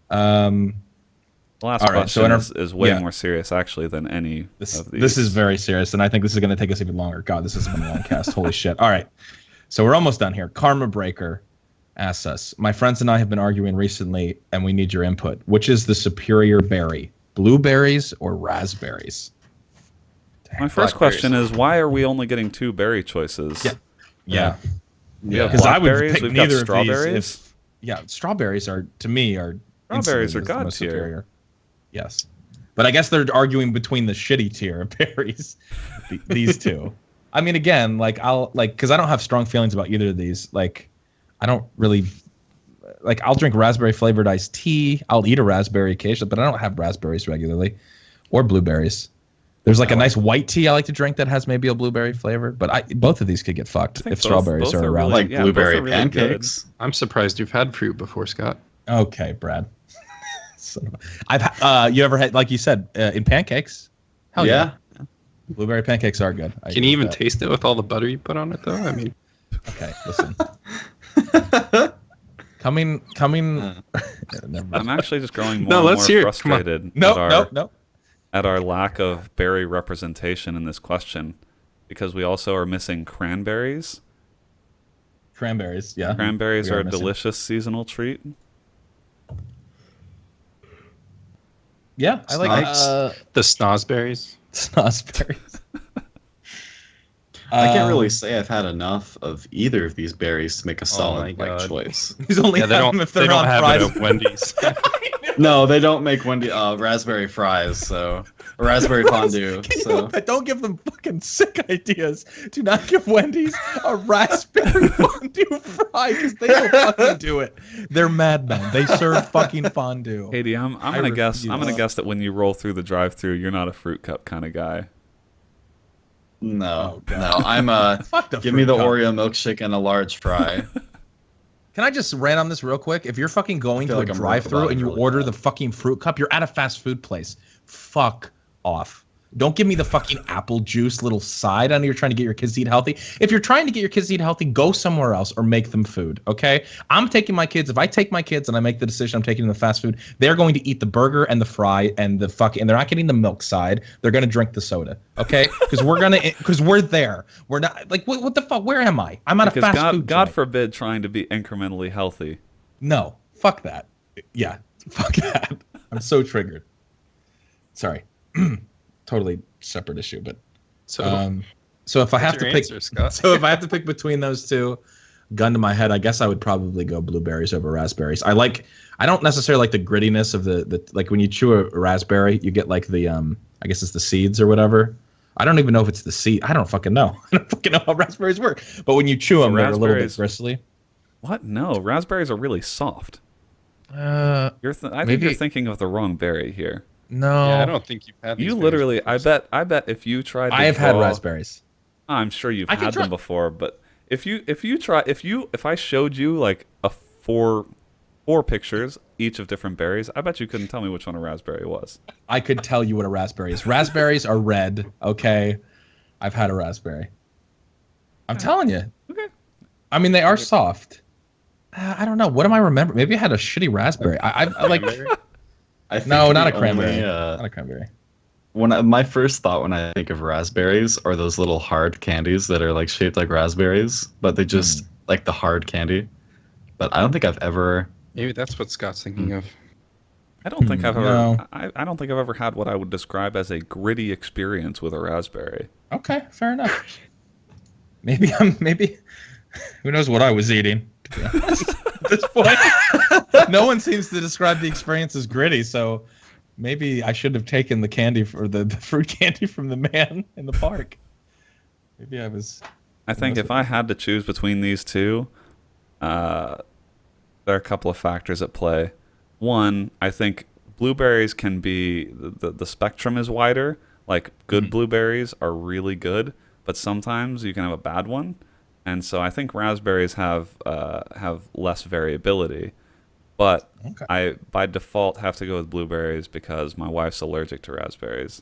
The last question is way more serious, actually, than any of these. This is very serious, and I think this is going to take us even longer. God, this has been a long cast. Holy shit. All right. So we're almost done here. Karma Breaker asks us, my friends and I have been arguing recently, and we need your input. Which is the superior berry, blueberries or raspberries? My first question is, why are we only getting 2 berry choices? Yeah. Because I would pick neither strawberries. Strawberries are, to me, strawberries are god tier. Superior. Yes, but I guess they're arguing between the shitty tier of berries. These two. I mean, again, because I don't have strong feelings about either of these. Like, I don't really I'll drink raspberry flavored iced tea. I'll eat a raspberry occasionally, but I don't have raspberries regularly, or blueberries. There's a nice white tea I like to drink that has maybe a blueberry flavor, but both of these could get fucked if strawberries are around. Like blueberry pancakes. I'm surprised you've had fruit before, Scott. Okay, Brad. You ever had, like you said, in pancakes? Hell yeah. Blueberry pancakes are good. Can you even taste it with all the butter you put on it, though? I mean, okay, listen. coming. I'm actually just growing more and more frustrated at our lack of berry representation in this question, because we also are missing cranberries. Cranberries, yeah. Cranberries are a delicious seasonal treat. Yeah, I like the snozberries. Snozberries. I can't really say I've had enough of either of these berries to make a solid choice. He's only Yeah, they have don't. them if They they're don't on have fries. it at Wendy's. No, they don't make raspberry fries, so raspberry fondue. So Don't give them fucking sick ideas. Do not give Wendy's a raspberry fondue fry because they will fucking do it. They're madmen. They serve fucking fondue. Katie, I'm gonna guess. I'm gonna guess that when you roll through the drive-through, you're not a fruit cup kind of guy. no, Oh, no, I'm Fuck the give me the fruit cup. Oreo milkshake and a large fry. Can I just rant on this real quick? If you're fucking going feel to like a I'm drive-through about and it you really order bad. the fucking fruit cup, you're at a fast food place. Fuck off. Don't give me the fucking apple juice little side. I know you're trying to get your kids to eat healthy. If you're trying to get your kids to eat healthy, go somewhere else or make them food, okay? I'm taking my kids. If I take my kids and I make the decision I'm taking them to fast food, they're going to eat the burger and the fry and the fucking, and they're not getting the milk side. They're going to drink the soda, okay? Because we're there. We're not, like, what the fuck? Where am I? I'm at a Because fast food God joint. forbid trying to be incrementally healthy. No, fuck that. Yeah, fuck that. I'm so triggered. Sorry. Totally separate issue, but so if I have to pick, answer, Scott? so if I have to pick between those two, gun to my head, I guess I would probably go blueberries over raspberries. I don't necessarily like the grittiness of the like when you chew a raspberry, you get like the I guess it's the seeds or whatever. I don't even know if it's the seed. I don't fucking know. I don't fucking know how raspberries work. But when you chew them, they're a little bit raspberries- bristly. What? No, raspberries are really soft. I think maybe- you're thinking of the wrong berry here. No, Yeah, I don't think you've had. These You berries literally, before. I bet if you tried to I have had draw- raspberries. I'm sure you've I can had try- them before, but if I showed you like four pictures each of different berries, I bet you couldn't tell me which one a raspberry was. I could tell you what a raspberry is. Raspberries are red, okay? I've had a raspberry. I'm telling you. Okay. I mean, they are soft. I don't know. What am I remembering? Maybe I had a shitty raspberry. I like. I think No, not a the cranberry. only, Not a cranberry. my first thought when I think of raspberries are those little hard candies that are like shaped like raspberries, but they just like the hard candy. But I don't think I've ever. Maybe that's what Scott's thinking of. I don't think I've ever. No. I don't think I've ever had what I would describe as a gritty experience with a raspberry. Okay, fair enough. Maybe. Who knows what I was eating? To be honest, at this point, no one seems to describe the experience as gritty. So maybe I should have taken the candy for the fruit candy from the man in the park. Maybe I was. I think if I had to choose between these two, there are a couple of factors at play. One, I think blueberries can be the spectrum is wider. Like good blueberries are really good, but sometimes you can have a bad one, and so I think raspberries have less variability. But Okay. I by default have to go with blueberries because my wife's allergic to raspberries,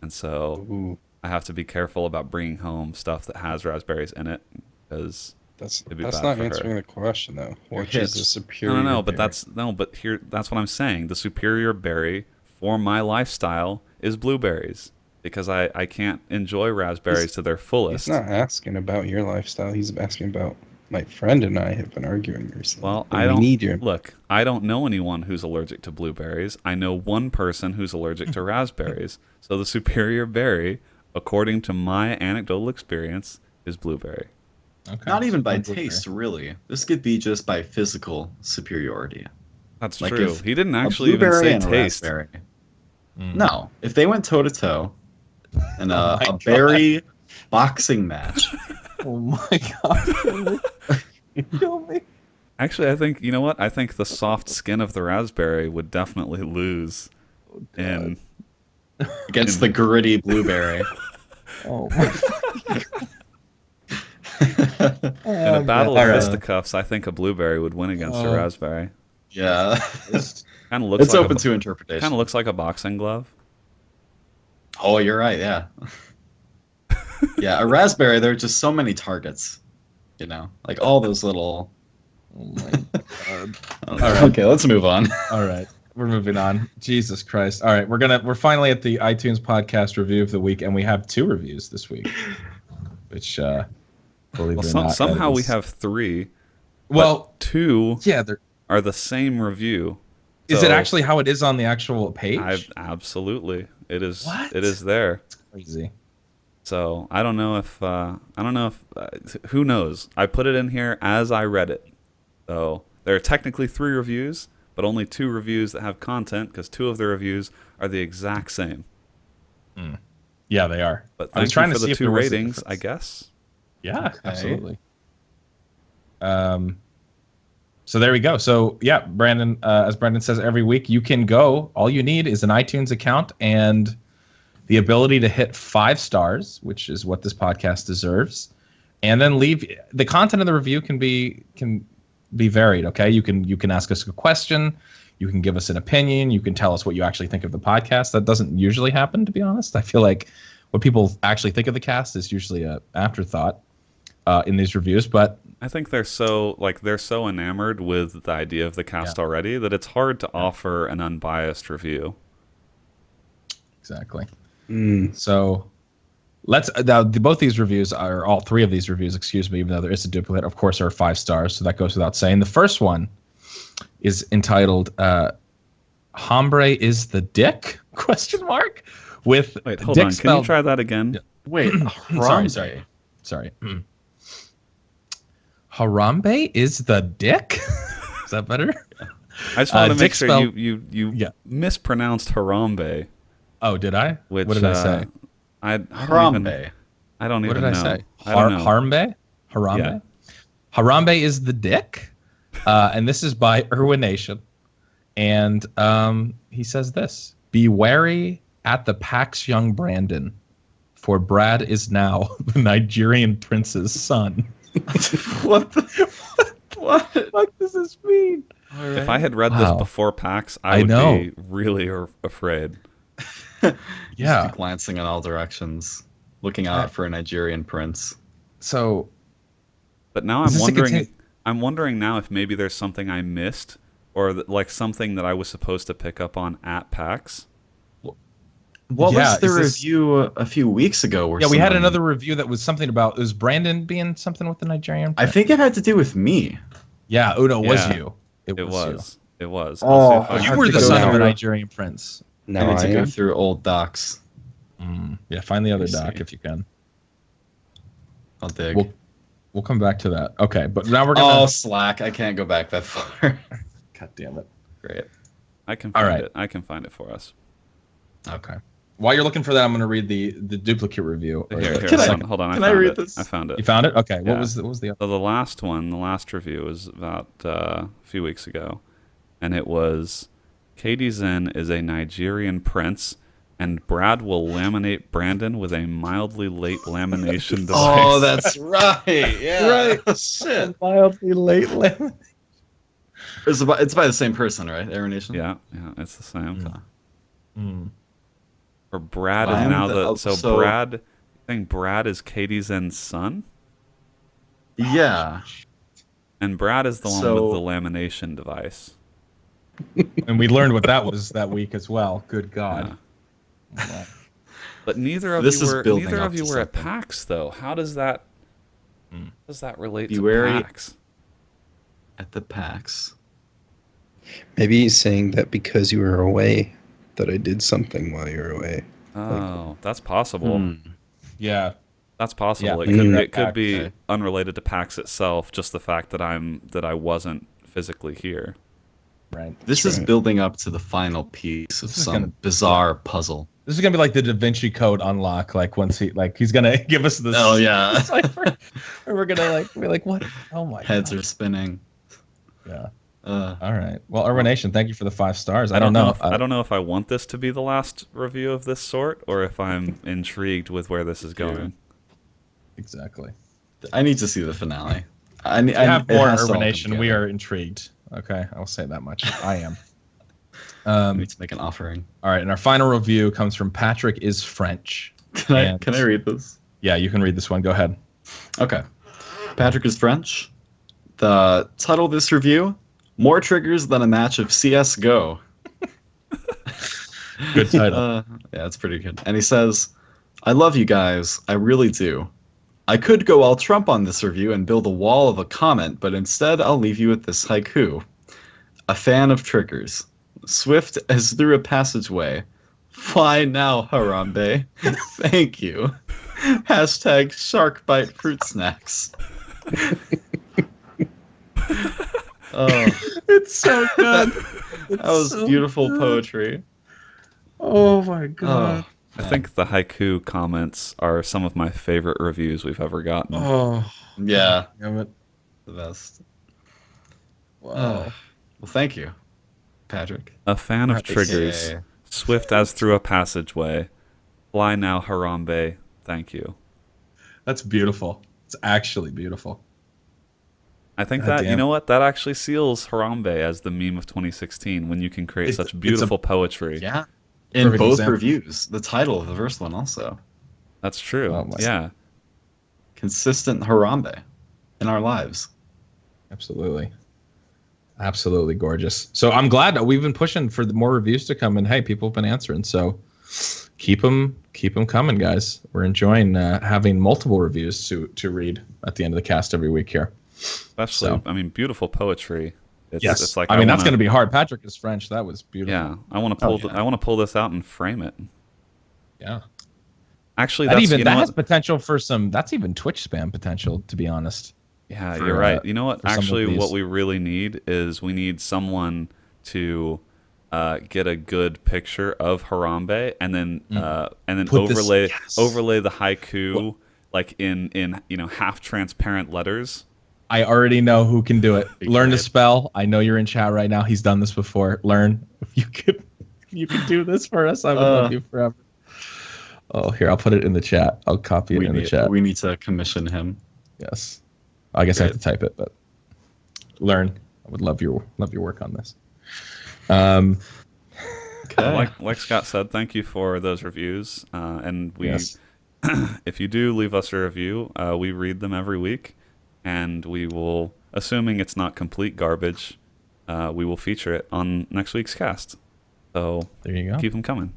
and so Ooh, I have to be careful about bringing home stuff that has raspberries in it because that's It'd be that's bad not for her. answering the question though. Which hits. is the superior? no, but berry? that's what I'm saying. The superior berry for my lifestyle is blueberries because I can't enjoy raspberries to their fullest. He's not asking about your lifestyle. He's asking about my friend and I have been arguing recently. Well, And I we don't need your. look. I don't know anyone who's allergic to blueberries. I know one person who's allergic to raspberries. So the superior berry, according to my anecdotal experience, is blueberry. Okay. Not even by Blueberry. taste, really. This could be just by physical superiority. That's Like true. if He didn't A actually even blueberry say and a taste. raspberry. Mm. No, if they went toe to toe in Oh my a God. berry boxing match, Oh my god. Kill me. Actually, I think you know what? I think the soft skin of the raspberry would definitely lose in against the gritty blueberry. Oh my. in a battle All of right. fisticuffs. I think a blueberry would win against a Oh. raspberry. Yeah, Kind of looks it's like open a, to kind interpretation. of looks like a boxing glove. Oh, you're right. Yeah, yeah. A raspberry. There are just so many targets. You know, like all those little. Oh my god. Okay, let's move on. All right. We're moving on. Jesus Christ. All right, we're finally at the iTunes podcast review of the week, and we have 2 reviews this week. Which believe it or not. Somehow that we is- have 3. Well, but 2 yeah, they're are the same review. is it So actually how it is on the actual page? Absolutely. It is. What? It is there. Crazy. So I don't know if who knows. I put it in here as I read it. So there are technically 3 reviews, but only 2 reviews that have content because 2 of the reviews are the exact same. Yeah, they are. But I was thank trying you to for see the if 2 there was a ratings, difference. I guess. Yeah, Okay. absolutely. So there we go. So yeah, Brandon, as Brandon says every week, you can go. All you need is an iTunes account and the ability to hit 5 stars, which is what this podcast deserves, and then leave. The content of the review can be varied. Okay, you can ask us a question, you can give us an opinion, you can tell us what you actually think of the podcast. That doesn't usually happen, to be honest. I feel like what people actually think of the cast is usually an afterthought in these reviews, but I think they're so enamored with the idea of the cast already that it's hard to offer an unbiased review. exactly. So let's now both these reviews are all 3 of these reviews, excuse me, even though there is a duplicate, of course, are 5 stars, so that goes without saying. The first one is entitled "Hombre is the Dick?" question mark with Wait, hold dick on. Can spelled. you try that again? Wait, Sorry. Harambe is the dick? Is that better? I just wanted to make dick sure spelled- you mispronounced Harambe. Oh, did I? Which, what did I say? I don't Harambe. even. I don't What even did I know. say? I don't know. Harambe? Yeah. Harambe is the dick. And this is by Irwination. And he says this: "Be wary at the PAX young Brandon, for Brad is now the Nigerian prince's son." What does this mean? If I had read this before PAX, I would be really afraid. Yeah. Just glancing in all directions, looking out for a Nigerian prince. So, But now I'm wondering now if maybe there's something I missed, or like something that I was supposed to pick up on at PAX. What Yeah, was the is this- review a few weeks ago? Where yeah, we had someone- another review that was something about, was Brandon being something with the Nigerian I prince? think it had to do with me. Yeah, Uno, it was Yeah. you. It was. It was. Oh, I'll see if I I You can have were to the go son of a through- Nigerian prince. No, I need to I go am. through old docs. Yeah, find the other Let me doc see. if you can. I'll dig. We'll come back to that. Okay, but now we're gonna. Oh, Slack! I can't go back that far. God damn it. Great. I can All find right. it. I can find it for us. Okay. While you're looking for that, I'm gonna read the duplicate review. Here, Can hold on. can I I found read it. this? I found it. You found it? Okay. Yeah. What was the other? So the last review was about a few weeks ago, and it was Katie Zen is a Nigerian prince, and Brad will laminate Brandon with a mildly late lamination device. Oh, that's right. Yeah. Right. Shit. Mildly late lemon. It's by the same person, right? Aaron Nation. yeah, it's the same. Mm. Or Brad Wow. is now Oh, so so- Brad. I think Brad is Katie Zen's son, Yeah. and Brad is the one So- with the lamination device. And we learned what that was that week as well. Good God. Yeah. But neither of This you is were building neither up of you to were at something. PAX though. How does that relate Be to wary. PAX? At the PAX. Maybe he's saying that because you were away, that I did something while you were away. Oh, that's possible. Yeah. That's possible. Yeah, It could PAX, be okay. unrelated to PAX itself, just the fact that I wasn't physically here. Right. This is right. building up to the final piece of This is some gonna- bizarre puzzle. This is gonna be like the Da Vinci Code unlock. Like once he's gonna give us this. Oh yeah. cipher, and we're gonna be like, what? Oh my. Heads God. are spinning. Yeah. Uh, All right. Well, Urban Nation, thank you for the 5 stars. I don't know. I don't know if I want this to be the last review of this sort, or if I'm intrigued with where this is going. Exactly. I need to see the finale. I Have it more has to all Urban come Nation. We together. are intrigued. Okay, I'll say that much. I am. I need to make an offering. All right, and our final review comes from Patrick is French. Can And- I read this? Yeah, you can read this one. Go ahead. Okay. Patrick is French. The title of this review: More triggers than a match of CS:GO. Good title. Yeah, it's pretty good. And he says, "I love you guys. I really do. I could go all Trump on this review and build a wall of a comment, but instead I'll leave you with this haiku. A fan of triggers. Swift as through a passageway. Fly now, Harambe. Thank you. Hashtag shark bite fruit snacks. Oh, It's so good. that was so beautiful good. poetry. Oh my god. Oh, I think the haiku comments are some of my favorite reviews we've ever gotten. Oh yeah, damn it. the best. Wow. Well, thank you, Patrick. A fan of Nice. triggers, Yeah. swift as through a passageway. Fly now, Harambe. Thank you. That's beautiful. It's actually beautiful. I think God that, you damn. know what, that actually seals Harambe as the meme of 2016 when you can create It's- such it's a- beautiful poetry. Yeah. In Perfect both example. reviews, the title of the first one also. That's true. Oh my- Yeah. Consistent Harambe in our lives. Absolutely. Absolutely gorgeous. So I'm glad that we've been pushing for the more reviews to come, and hey, people have been answering. So keep them coming, guys. We're enjoying having multiple reviews to read at the end of the cast every week here. Especially, So. I mean, beautiful poetry. It's, Yes, it's like I mean that's wanna- going to be hard. Patrick is French. That was beautiful. Yeah, I want to Oh, pull. yeah. I want to pull this out and frame it. Yeah. Actually, That that's even you know that what? has potential for some. That's even Twitch spam potential, to be honest. Yeah, for, you're right. You know what? for some of Actually, what these. we really need is we need someone to get a good picture of Harambe and then Put this- overlay yes. overlay the haiku like in half transparent letters. I already know who can do it. Be Learn to great. spell. I know you're in chat right now. He's done this before. Learn. If you could do this for us, I would love you forever. Oh, here, I'll put it in the chat. I'll copy it in the chat. We need to commission him. Yes. I guess I have to Great. type it, but learn. I would love your work on this. Okay. Like Scott said, thank you for those reviews. And we, Yes. if you do leave us a review, we read them every week, and we will, assuming it's not complete garbage, we will feature it on next week's cast. So There you go. keep them coming.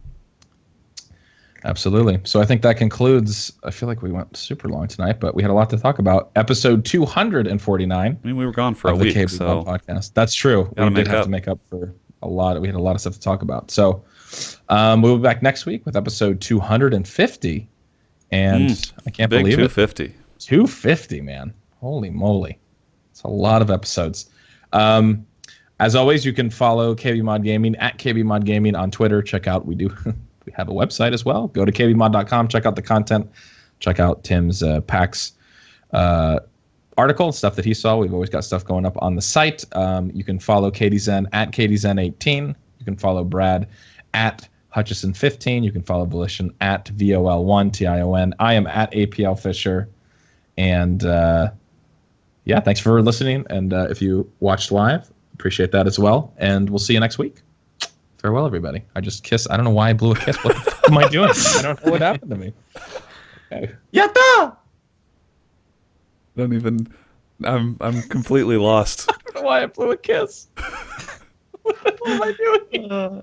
Absolutely. So I think that concludes. I feel like we went super long tonight, but we had a lot to talk about. Episode 249 I mean, we were gone for a of the week, KBMOD so podcast. That's true. Gotta We make did have up. to make up for a lot. We had a lot of stuff to talk about. So we'll be back next week with episode 250. And I can't big believe it. 250. 250, man. Holy moly. It's a lot of episodes. As always, you can follow KBMOD Gaming at KBMOD Gaming on Twitter. Check out, we have a website as well. Go to kbmod.com, check out the content, check out Tim's PAX article, stuff that he saw. We've always got stuff going up on the site. You can follow Katie Zen at KatieZen18. You can follow Brad at Hutchison15. You can follow Volition at VOL1TION. I am at APL Fisher. And yeah, thanks for listening. And if you watched live, appreciate that as well. And we'll see you next week. Farewell, everybody. I just kissed. I don't know why I blew a kiss. What the fuck am I doing? I don't know what happened to me. Okay. Yatta! Don't even. I'm completely lost. I don't know why I blew a kiss. What the hell am I doing?